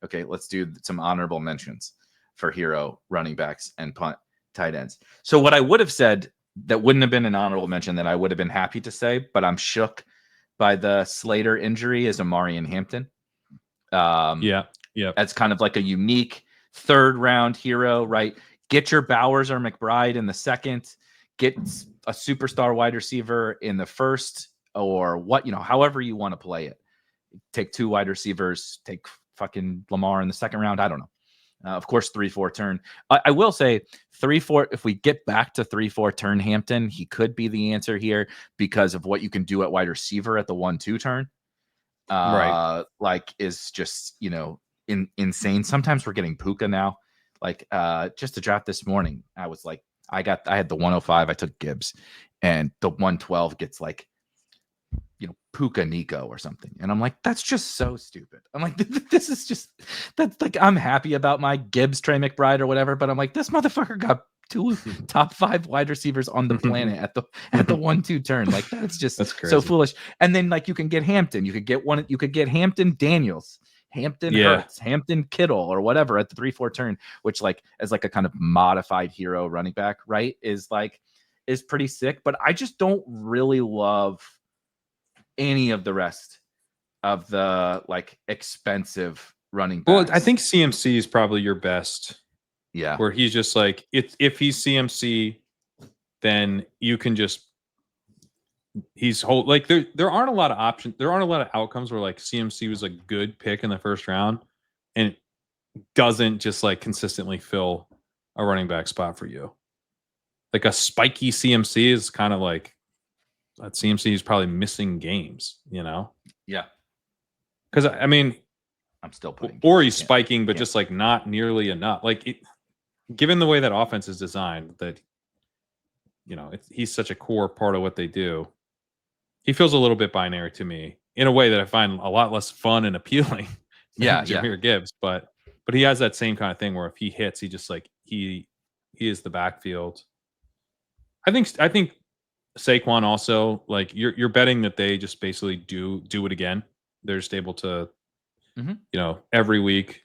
Okay, let's do some honorable mentions for hero running backs and punt tight ends. So what I would have said that wouldn't have been an honorable mention that I would have been happy to say, but I'm shook by the Slater injury is Amarian Hampton. That's kind of like a unique third round hero, right? Get your Bowers or McBride in the second. Get a superstar wide receiver in the first, or however you want to play it. Take two wide receivers, take fucking Lamar in the second round. I don't know. Of course, 3-4 turn. I will say 3-4. If we get back to 3-4 turn Hampton, he could be the answer here because of what you can do at wide receiver at the 1-2 turn. Right. Like is just, insane. Sometimes we're getting Puka now. Like just to draft this morning, I was like, I had the 105. I took Gibbs, and the 112 gets like, Puka Nico or something. And I'm like, that's just so stupid. I'm like, this is just, that's like, I'm happy about my Gibbs, Trey McBride or whatever, but I'm like, this motherfucker got two top 5 wide receivers on the planet at the 1-2 turn. Like that's so foolish. And then like you can get Hampton, you could get Hampton Daniels, Hampton Hurts, Hampton Kittle or whatever at the 3-4 turn, which like as like a kind of modified hero running back, right? Is pretty sick. But I just don't really love any of the rest of the like expensive running backs. Well, I think CMC is probably your best. Yeah. Where he's just like, if he's CMC, then you can just like there aren't a lot of options. There aren't a lot of outcomes where like CMC was a good pick in the first round and doesn't just like consistently fill a running back spot for you. Like a spiky CMC is kind of like that CMC is probably missing games, Yeah. Because I mean, I'm still putting, or he's spiking, but just like not nearly enough. Like, given the way that offense is designed, that he's such a core part of what they do. He feels a little bit binary to me in a way that I find a lot less fun and appealing. Jahmyr Gibbs, but he has that same kind of thing where if he hits, he just like he is the backfield. I think Saquon also, like you're betting that they just basically do it again. They're just able to, every week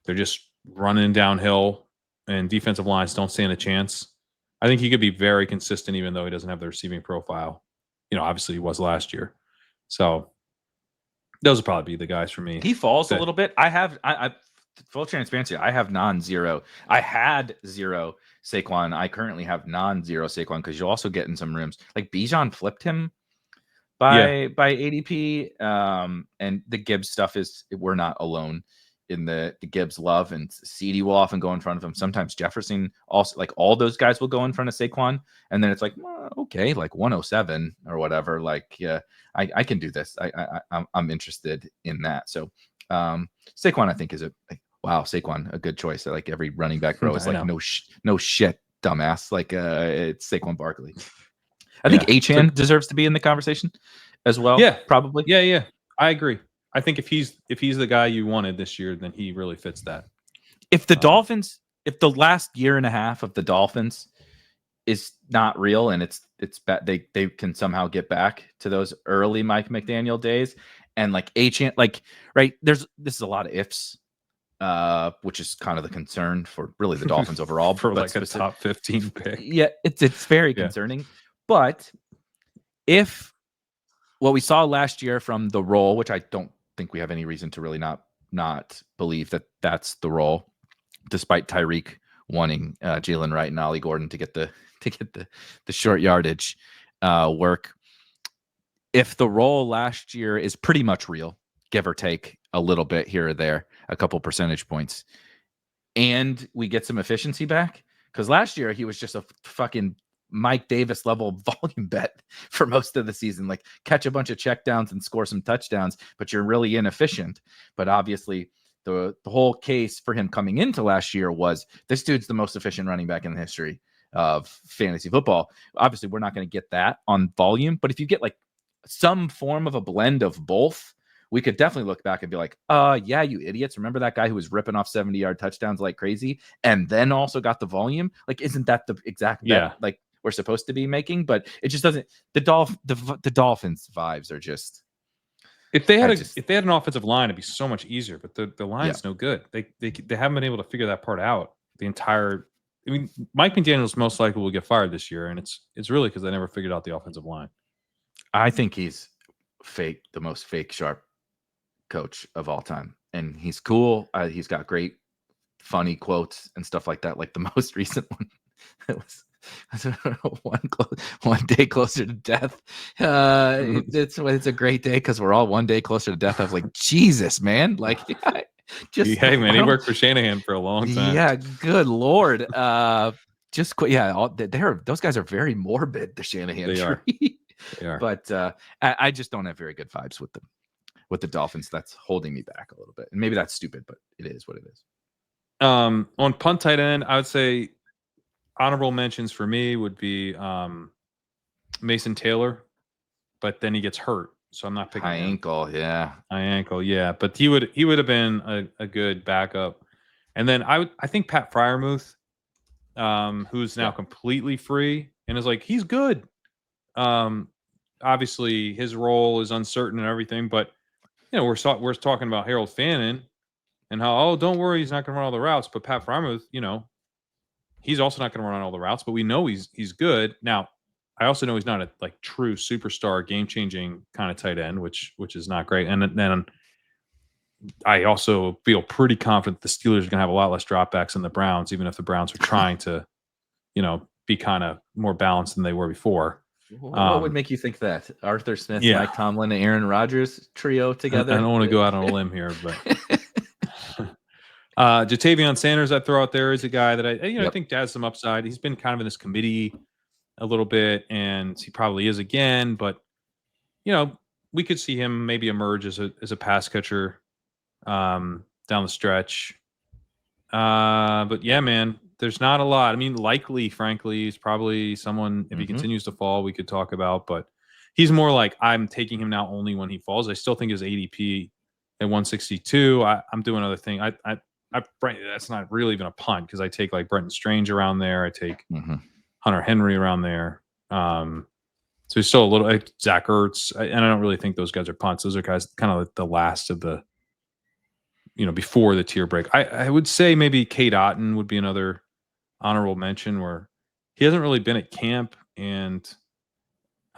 they're just running downhill and defensive lines don't stand a chance. I think he could be very consistent even though he doesn't have the receiving profile. obviously he was last year. So those would probably be the guys for me. He falls a little bit. I full transparency, I have non-zero. I had zero Saquon. I currently have non-zero Saquon because you'll also get in some rooms. Like Bijan flipped him by ADP. And the Gibbs stuff is, we're not alone in the Gibbs love, and CD will often go in front of him. Sometimes Jefferson also, like all those guys will go in front of Saquon, and then it's like, well, okay, like 107 or whatever. Like, yeah, I can do this. I'm interested in that. So Saquon, I think, is wow, Saquon, a good choice. Like every running back bro is like, no shit, dumbass. Like it's Saquon Barkley. I think Achane deserves to be in the conversation as well. Yeah, probably. Yeah. I agree. I think if he's the guy you wanted this year, then he really fits that. If the Dolphins, if the last year and a half of the Dolphins is not real, and it's bad, they can somehow get back to those early Mike McDaniel days, and like Achane, like right, this is a lot of ifs, which is kind of the concern for really the Dolphins overall, for like a top 15 pick. Yeah, it's very concerning. But if what we saw last year from the role, which I don't think we have any reason to really not believe that that's the role, despite Tyreek wanting Jalen Wright and Ollie Gordon to get the short yardage work. If the role last year is pretty much real, give or take a little bit here or there, a couple percentage points, and we get some efficiency back, because last year he was just a fucking Mike Davis level volume bet for most of the season, like catch a bunch of checkdowns and score some touchdowns, but you're really inefficient. But obviously the whole case for him coming into last year was, this dude's the most efficient running back in the history of fantasy football. Obviously we're not going to get that on volume, but if you get like some form of a blend of both, we could definitely look back and be like, yeah, you idiots. Remember that guy who was ripping off 70-yard touchdowns like crazy and then also got the volume? Like, isn't that the exact bet like we're supposed to be making? But it just doesn't. The Dolphins vibes are just. If they had an offensive line, it'd be so much easier. But the line's no good. They haven't been able to figure that part out. The entire. I mean, Mike McDaniel's most likely will get fired this year, and it's really because they never figured out the offensive line. I think he's the most fake sharp coach of all time, and he's cool. He's got great funny quotes and stuff like that. Like the most recent one, it was one day closer to death. It's a great day because we're all one day closer to death. I was like, Jesus, man, like hey man, he worked for Shanahan for a long time. Yeah, good Lord. Just quit. Yeah, those guys are very morbid, the Shanahan tree. They are. But I just don't have very good vibes with them. With the Dolphins, that's holding me back a little bit. And maybe that's stupid, but it is what it is. On punt tight end, I would say honorable mentions for me would be Mason Taylor, but then he gets hurt, so I'm not picking high ankle. Yeah. But he would have been a good backup. And then I think Pat Freiermuth, who's now completely free and is like, he's good. Obviously his role is uncertain and everything, but we're talking about Harold Fannin and how, don't worry, he's not going to run all the routes. But Pat Freiermuth, he's also not going to run all the routes, but we know he's good. Now, I also know he's not a like true superstar, game-changing kind of tight end, which is not great. And then I also feel pretty confident the Steelers are going to have a lot less dropbacks than the Browns, even if the Browns are trying to, be kind of more balanced than they were before. What would make you think that? Arthur Smith, Mike Tomlin, and Aaron Rodgers trio together? I don't want to go out on a limb here, but Jatavion Sanders I throw out there is a guy that I think has some upside. He's been kind of in this committee a little bit, and he probably is again, but we could see him maybe emerge as a pass catcher down the stretch. But yeah, man, there's not a lot. I mean, likely, frankly, he's probably someone, if he continues to fall, we could talk about, but he's more like, I'm taking him now only when he falls. I still think his ADP at 162, I'm doing other thing. That's not really even a punt because I take like Brenton Strange around there. I take Hunter Henry around there. So he's still a little like Zach Ertz, and I don't really think those guys are punts. Those are guys kind of like the last of the, before the tier break. I would say maybe Kate Otten would be another honorable mention where he hasn't really been at camp, and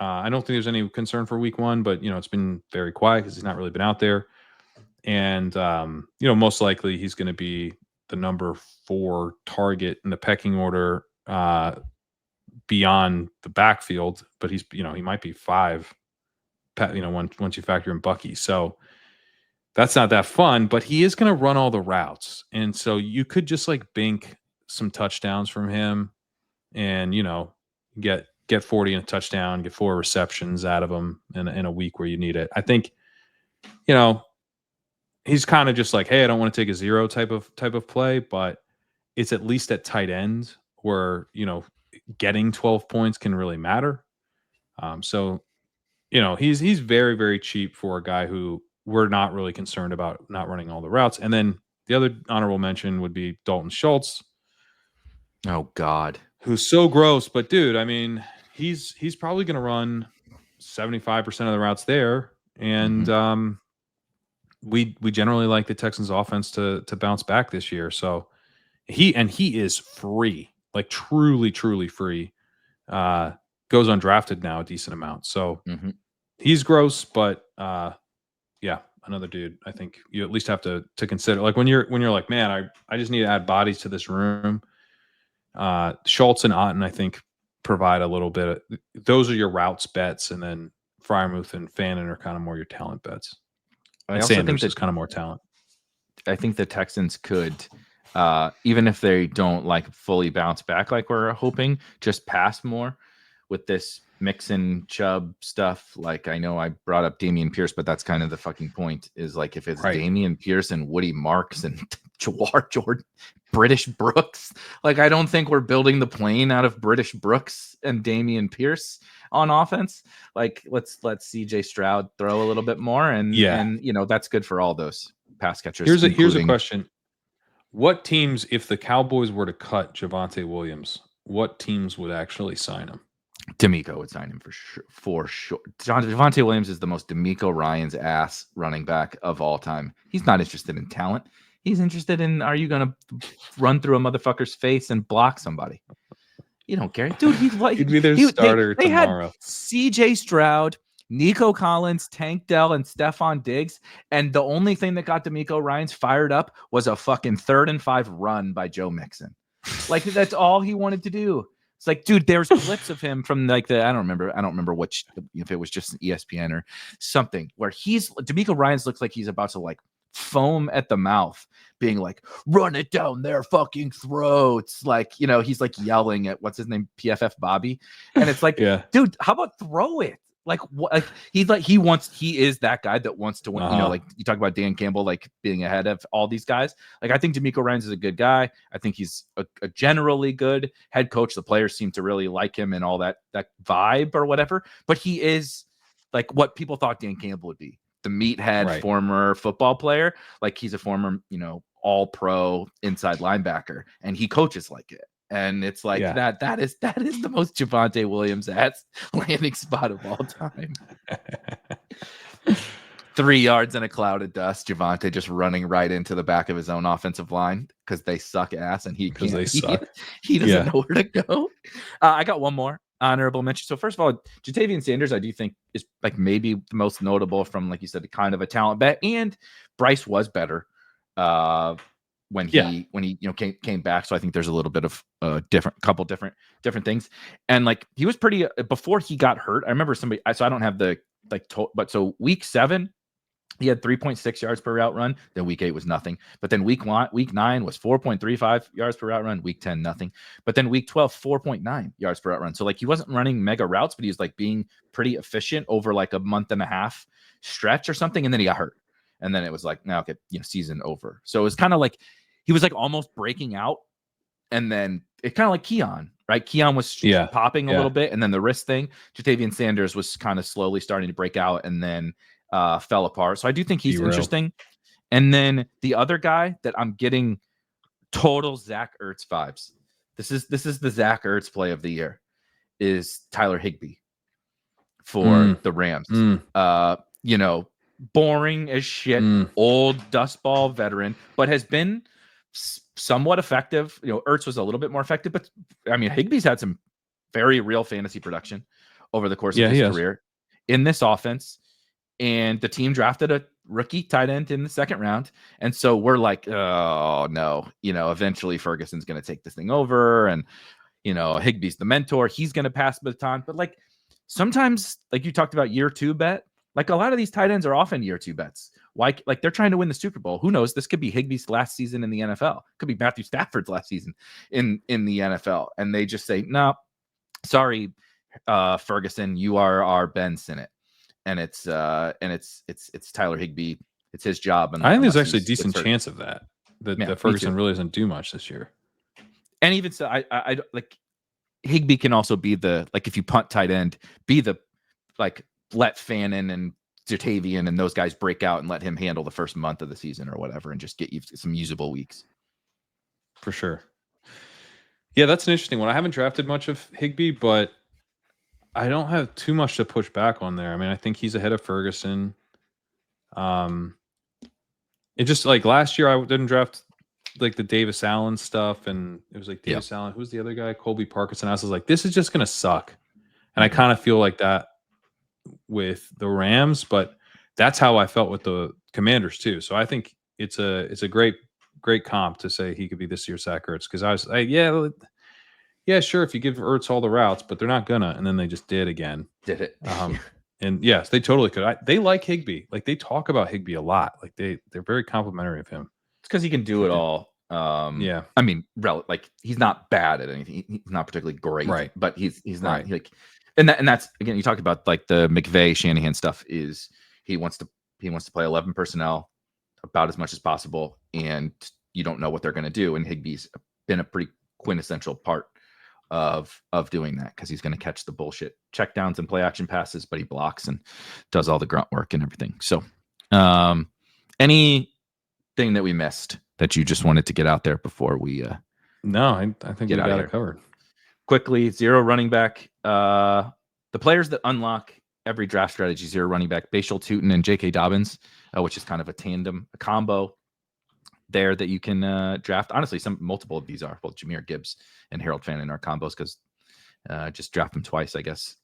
I don't think there's any concern for week 1, but it's been very quiet because he's not really been out there. And most likely he's going to be the number 4 target in the pecking order beyond the backfield, but he's he might be 5 once you factor in Bucky. So that's not that fun, but he is going to run all the routes. And so you could just like bank some touchdowns from him and, get 40 and a touchdown, get 4 receptions out of him in a week where you need it. I think, he's kind of just like, hey, I don't want to take a 0 type of play, but it's at least at tight end where, getting 12 points can really matter. So, he's very, very cheap for a guy who we're not really concerned about not running all the routes. And then the other honorable mention would be Dalton Schultz. Oh God. Who's so gross, but dude, I mean, he's probably going to run 75% of the routes there. And we generally like the Texans offense to bounce back this year. So he is free, like truly, truly free. Goes undrafted now a decent amount. So he's gross, but yeah, another dude I think you at least have to consider. Like when you're like, man, I just need to add bodies to this room. Schultz and Otten, I think, provide a little bit of, those are your routes bets, and then Freiermuth and Fannin are kind of more your talent bets. And Sanders is kind of more talent. I think the Texans could, even if they don't like fully bounce back like we're hoping, just pass more with this Mixon Chubb stuff. Like, I know I brought up Dameon Pierce, but that's kind of the fucking point, is like if it's Dameon Pierce and Woody Marks and Jawar Jordan, British Brooks, like I don't think we're building the plane out of British Brooks and Dameon Pierce on offense. Like let's CJ Stroud throw a little bit more, and that's good for all those pass catchers. Here's a question. What teams, if the Cowboys were to cut Javonte Williams, what teams would actually sign him? D'Amico would sign him for sure. Javonte Williams is the most D'Amico Ryans ass running back of all time. He's not interested in talent. He's interested in, are you going to run through a motherfucker's face and block somebody? You don't care. Dude, he'd be their starter tomorrow. Had CJ Stroud, Nico Collins, Tank Dell, and Stephon Diggs. And the only thing that got D'Amico Ryans fired up was a fucking 3rd and 5 run by Joe Mixon. Like, that's all he wanted to do. It's like, dude, there's clips of him from like I don't remember which, if it was just ESPN or something, where D'Amico Ryans looks like he's about to like foam at the mouth, being like, run it down their fucking throats. Like, he's like yelling at what's his name, PFF Bobby. And it's like, dude, how about throw it? Like, what? Like, he is that guy that wants to win. Like you talk about Dan Campbell, like being ahead of all these guys. Like, I think D'Amico Ryans is a good guy. I think he's a generally good head coach. The players seem to really like him and all that vibe or whatever. But he is like what people thought Dan Campbell would be. The meathead former football player. Like, he's a former, all pro inside linebacker, and he coaches like it. And it's like that is the most Javonte Williams ass landing spot of all time. 3 yards in a cloud of dust. Javonte just running right into the back of his own offensive line because they suck ass, and he doesn't know where to go. I got one more honorable mention. So first of all, Jatavian Sanders, I do think is like maybe the most notable from, like you said, kind of a talent bet. And Bryce was better when he came back. So I think there's a little bit of different things. And like he was pretty before he got hurt. I remember somebody. So I don't have the but so week 7. He had 3.6 yards per route run. Then week 8 was nothing. But then week 9 was 4.35 yards per route run. Week 10, nothing. But then week 12, 4.9 yards per route run. So like he wasn't running mega routes, but he was like being pretty efficient over like a month and a half stretch or something. And then he got hurt. And then it was like, now okay, season over. So it was kind of like he was like almost breaking out. And then it kind of like Keon, right? Keon was popping a little bit. And then the wrist thing, Jatavian Sanders was kind of slowly starting to break out and then fell apart. So I do think he's interesting. And then the other guy that I'm getting total Zach Ertz vibes. This is the Zach Ertz play of the year, is Tyler Higbee for the Rams. Boring as shit, old dustball veteran, but has been somewhat effective. Ertz was a little bit more effective, but I mean, Higbee's had some very real fantasy production over the course of his career in this offense. And the team drafted a rookie tight end in the second round. And so we're like, oh, no, eventually Ferguson's going to take this thing over. And, Higbee's the mentor. He's going to pass the baton. But like sometimes, like you talked about year 2 bet, like a lot of these tight ends are often year 2 bets. Why? Like they're trying to win the Super Bowl. Who knows? This could be Higbee's last season in the NFL. It could be Matthew Stafford's last season in the NFL. And they just say, no, sorry, Ferguson, you are our Ben Sinnott. And it's Tyler Higbee. It's his job. And I think there's actually a decent chance of that Ferguson really doesn't do much this year. And even so, I like Higbee can also be the, like, if you punt tight end, be the, like, let Fannin and Jatavian and those guys break out and let him handle the first month of the season or whatever and just get you some usable weeks. For sure. Yeah, that's an interesting one. I haven't drafted much of Higbee, but I don't have too much to push back on there. I mean, I think he's ahead of Ferguson. It just like last year, I didn't draft like the Davis Allen stuff, and it was like Davis Allen. Who's the other guy? Colby Parkinson. I was like, this is just gonna suck, and I kind of feel like that with the Rams, but that's how I felt with the Commanders too. So I think it's a great comp to say he could be this year's Zach Ertz, because I was like, yeah, sure, if you give Ertz all the routes, but they're not gonna, and then they just did again. Did it? And yes, they totally could. They like Higbee. Like they talk about Higbee a lot. Like they're very complimentary of him. It's because he can do it all. Yeah. I mean, like he's not bad at anything. He's not particularly great, right? But he's not like, and that's again, you talked about like the McVay Shanahan stuff. Is he wants to play 11 personnel about as much as possible, and you don't know what they're going to do. And Higbee's been a pretty quintessential part of doing that, because he's going to catch the bullshit checkdowns and play action passes, but he blocks and does all the grunt work and everything. So anything that we missed that you just wanted to get out there before we no, I think we got it covered. Quickly, zero running back. The players that unlock every draft strategy, zero running back: Bashal Tutin and J.K. Dobbins, which is kind of a combo there that you can draft. Honestly, multiple of these are. Both Jahmyr Gibbs and Harold Fannin are combos, because just draft them twice, I guess.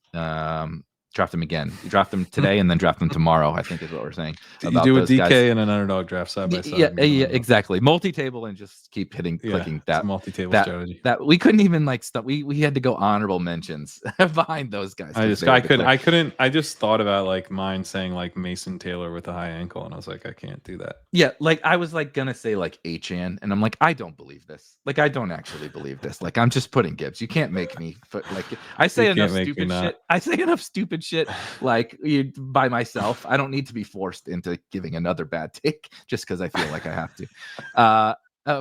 Draft them again. You draft them today and then draft them tomorrow, I think is what we're saying. You do a DK guys. And an underdog draft side by side. Yeah, exactly. Multi-table and just keep clicking that multi-table strategy. That we couldn't even like stuff. We had to go honorable mentions behind those guys. I couldn't. I just thought about like mine saying like Mason Taylor with a high ankle, and I was like, I can't do that. Yeah, like I was like gonna say like Achan, and I'm like, I don't believe this. Like I don't actually believe this. Like I'm just putting Gibbs. You can't make me like I say enough stupid shit. I say enough stupid shit like by myself. I don't need to be forced into giving another bad take just because I feel like I have to.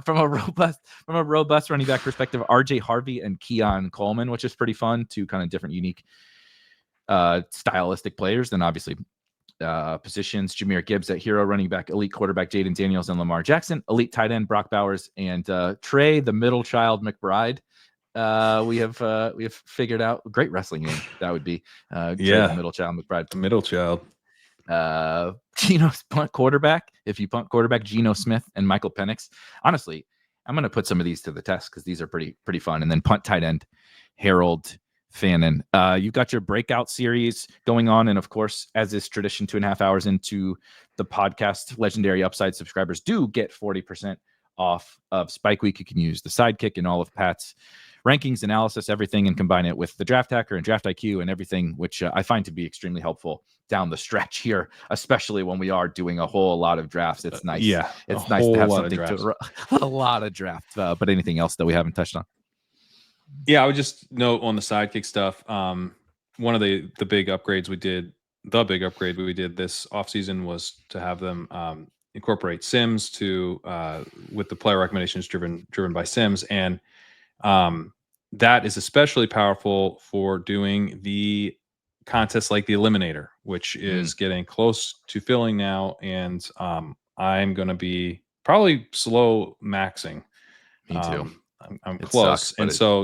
From a robust running back perspective, RJ Harvey and Keon Coleman, which is pretty fun. Two kind of different, unique stylistic players. Then obviously positions: Jahmyr Gibbs at hero running back, elite quarterback Jaden Daniels and Lamar Jackson, elite tight end Brock Bowers, and Trey the middle child McBride. We have figured out a great wrestling name that would be the middle child McBride. The middle child. Geno punt quarterback. If you punt quarterback, Geno Smith and Michael Penix. Honestly, I'm gonna put some of these to the test because these are pretty fun. And then punt tight end, Harold Fannin. You've got your breakout series going on, and of course, as is tradition, 2.5 hours into the podcast, Legendary Upside subscribers do get 40% off of Spike Week. You can use the Sidekick and all of Pat's rankings, analysis, everything, and combine it with the Draft Hacker and Draft IQ and everything, which I find to be extremely helpful down the stretch here, especially when we are doing a whole lot of drafts. It's nice. It's nice to have something a lot of drafts. But anything else that we haven't touched on? Yeah, I would just note on the Sidekick stuff. One of the big upgrades we did, this offseason was to have them incorporate Sims to with the player recommendations driven by Sims, and that is especially powerful for doing the contests like the Eliminator, which is getting close to filling now, and I'm going to be probably slow maxing. Me too. I'm close, sucks, and so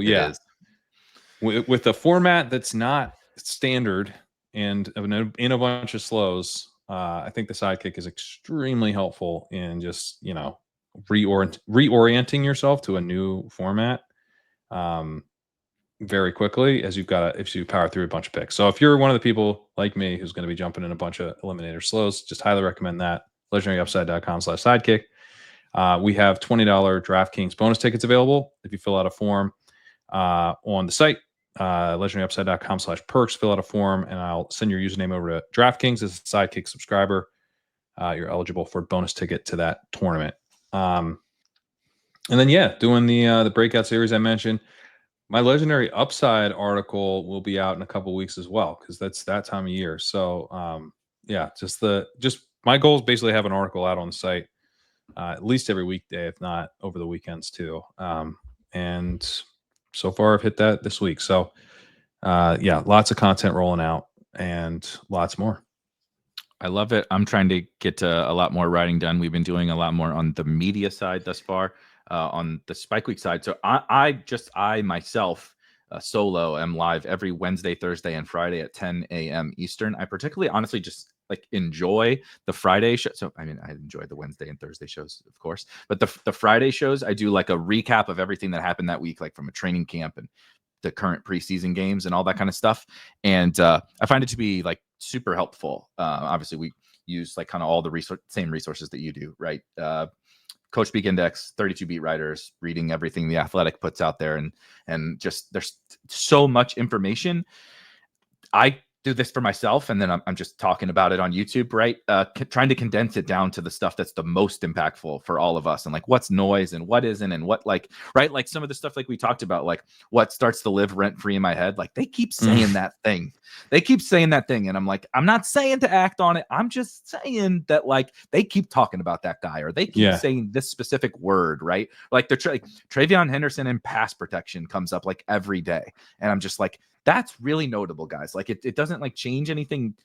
with a format that's not standard and in a bunch of slows, I think the Sidekick is extremely helpful in just reorienting yourself to a new format. very quickly as if you power through a bunch of picks. So if you're one of the people like me who's going to be jumping in a bunch of eliminator slows, just highly recommend that. legendaryupside.com/sidekick. We have $20 DraftKings bonus tickets available if you fill out a form on the site, legendaryupside.com/perks. Fill out a form, and I'll send your username over to DraftKings as a Sidekick subscriber. You're eligible for a bonus ticket to that tournament. And then, doing the breakout series I mentioned. My Legendary Upside article will be out in a couple weeks as well, because that's that time of year. So, just my goal is basically have an article out on the site at least every weekday, if not over the weekends too. And so far I've hit that this week. So, lots of content rolling out and lots more. I love it. I'm trying to get a lot more writing done. We've been doing a lot more on the media side thus far, on the Spike Week side. So I myself solo am live every Wednesday, Thursday, and Friday at 10 a.m. Eastern. I particularly, honestly, just like enjoy the Friday show. So I mean, I enjoy the Wednesday and Thursday shows, of course, but the Friday shows, I do like a recap of everything that happened that week, like from a training camp and the current preseason games and all that kind of stuff. And I find it to be like super helpful. Obviously, we use like kind of all the same resources that you do, right? Coach Speak Index, 32 beat writers, reading everything the Athletic puts out there, and just there's so much information. I do this for myself, and then I'm just talking about it on YouTube, right? Trying to condense it down to the stuff that's the most impactful for all of us, and like what's noise and what isn't, and what, like, right? Like some of the stuff like we talked about, like what starts to live rent free in my head. Like they keep saying that thing. They keep saying that thing, and I'm like, I'm not saying to act on it. I'm just saying that like they keep talking about that guy, or they keep saying this specific word, right? Like they're like Travion Henderson in pass protection comes up like every day, and I'm just like, that's really notable, guys. Like it doesn't like change anything,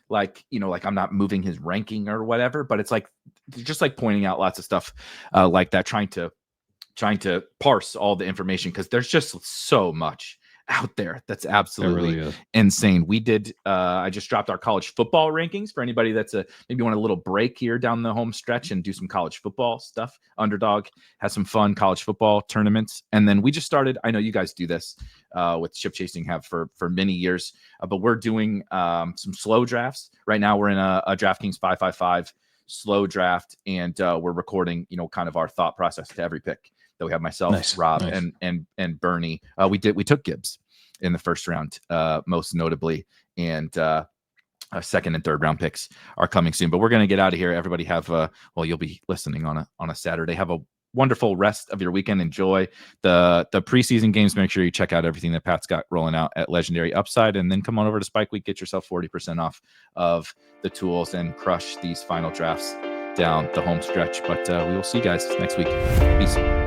like, you know, like I'm not moving his ranking or whatever, but it's like just like pointing out lots of stuff like that, trying to parse all the information, because there's just so much out there that's absolutely really insane. We did I just dropped our college football rankings for anybody that's maybe want a little break here down the home stretch and do some college football stuff. Underdog has some fun college football tournaments. And then we just started, I know you guys do this with Ship Chasing, have for many years, but we're doing some slow drafts right now. We're in a DraftKings 555 slow draft, and we're recording, you know, kind of our thought process to every pick that we have. Myself, Rob, and Bernie. We took Gibbs in the first round, most notably, and second and third round picks are coming soon. But we're going to get out of here. Everybody have you'll be listening on a Saturday. Have a wonderful rest of your weekend. Enjoy the preseason games. Make sure you check out everything that Pat's got rolling out at Legendary Upside, and then come on over to Spike Week, get yourself 40% off of the tools, and crush these final drafts down the home stretch. But we will see you guys next week. Peace.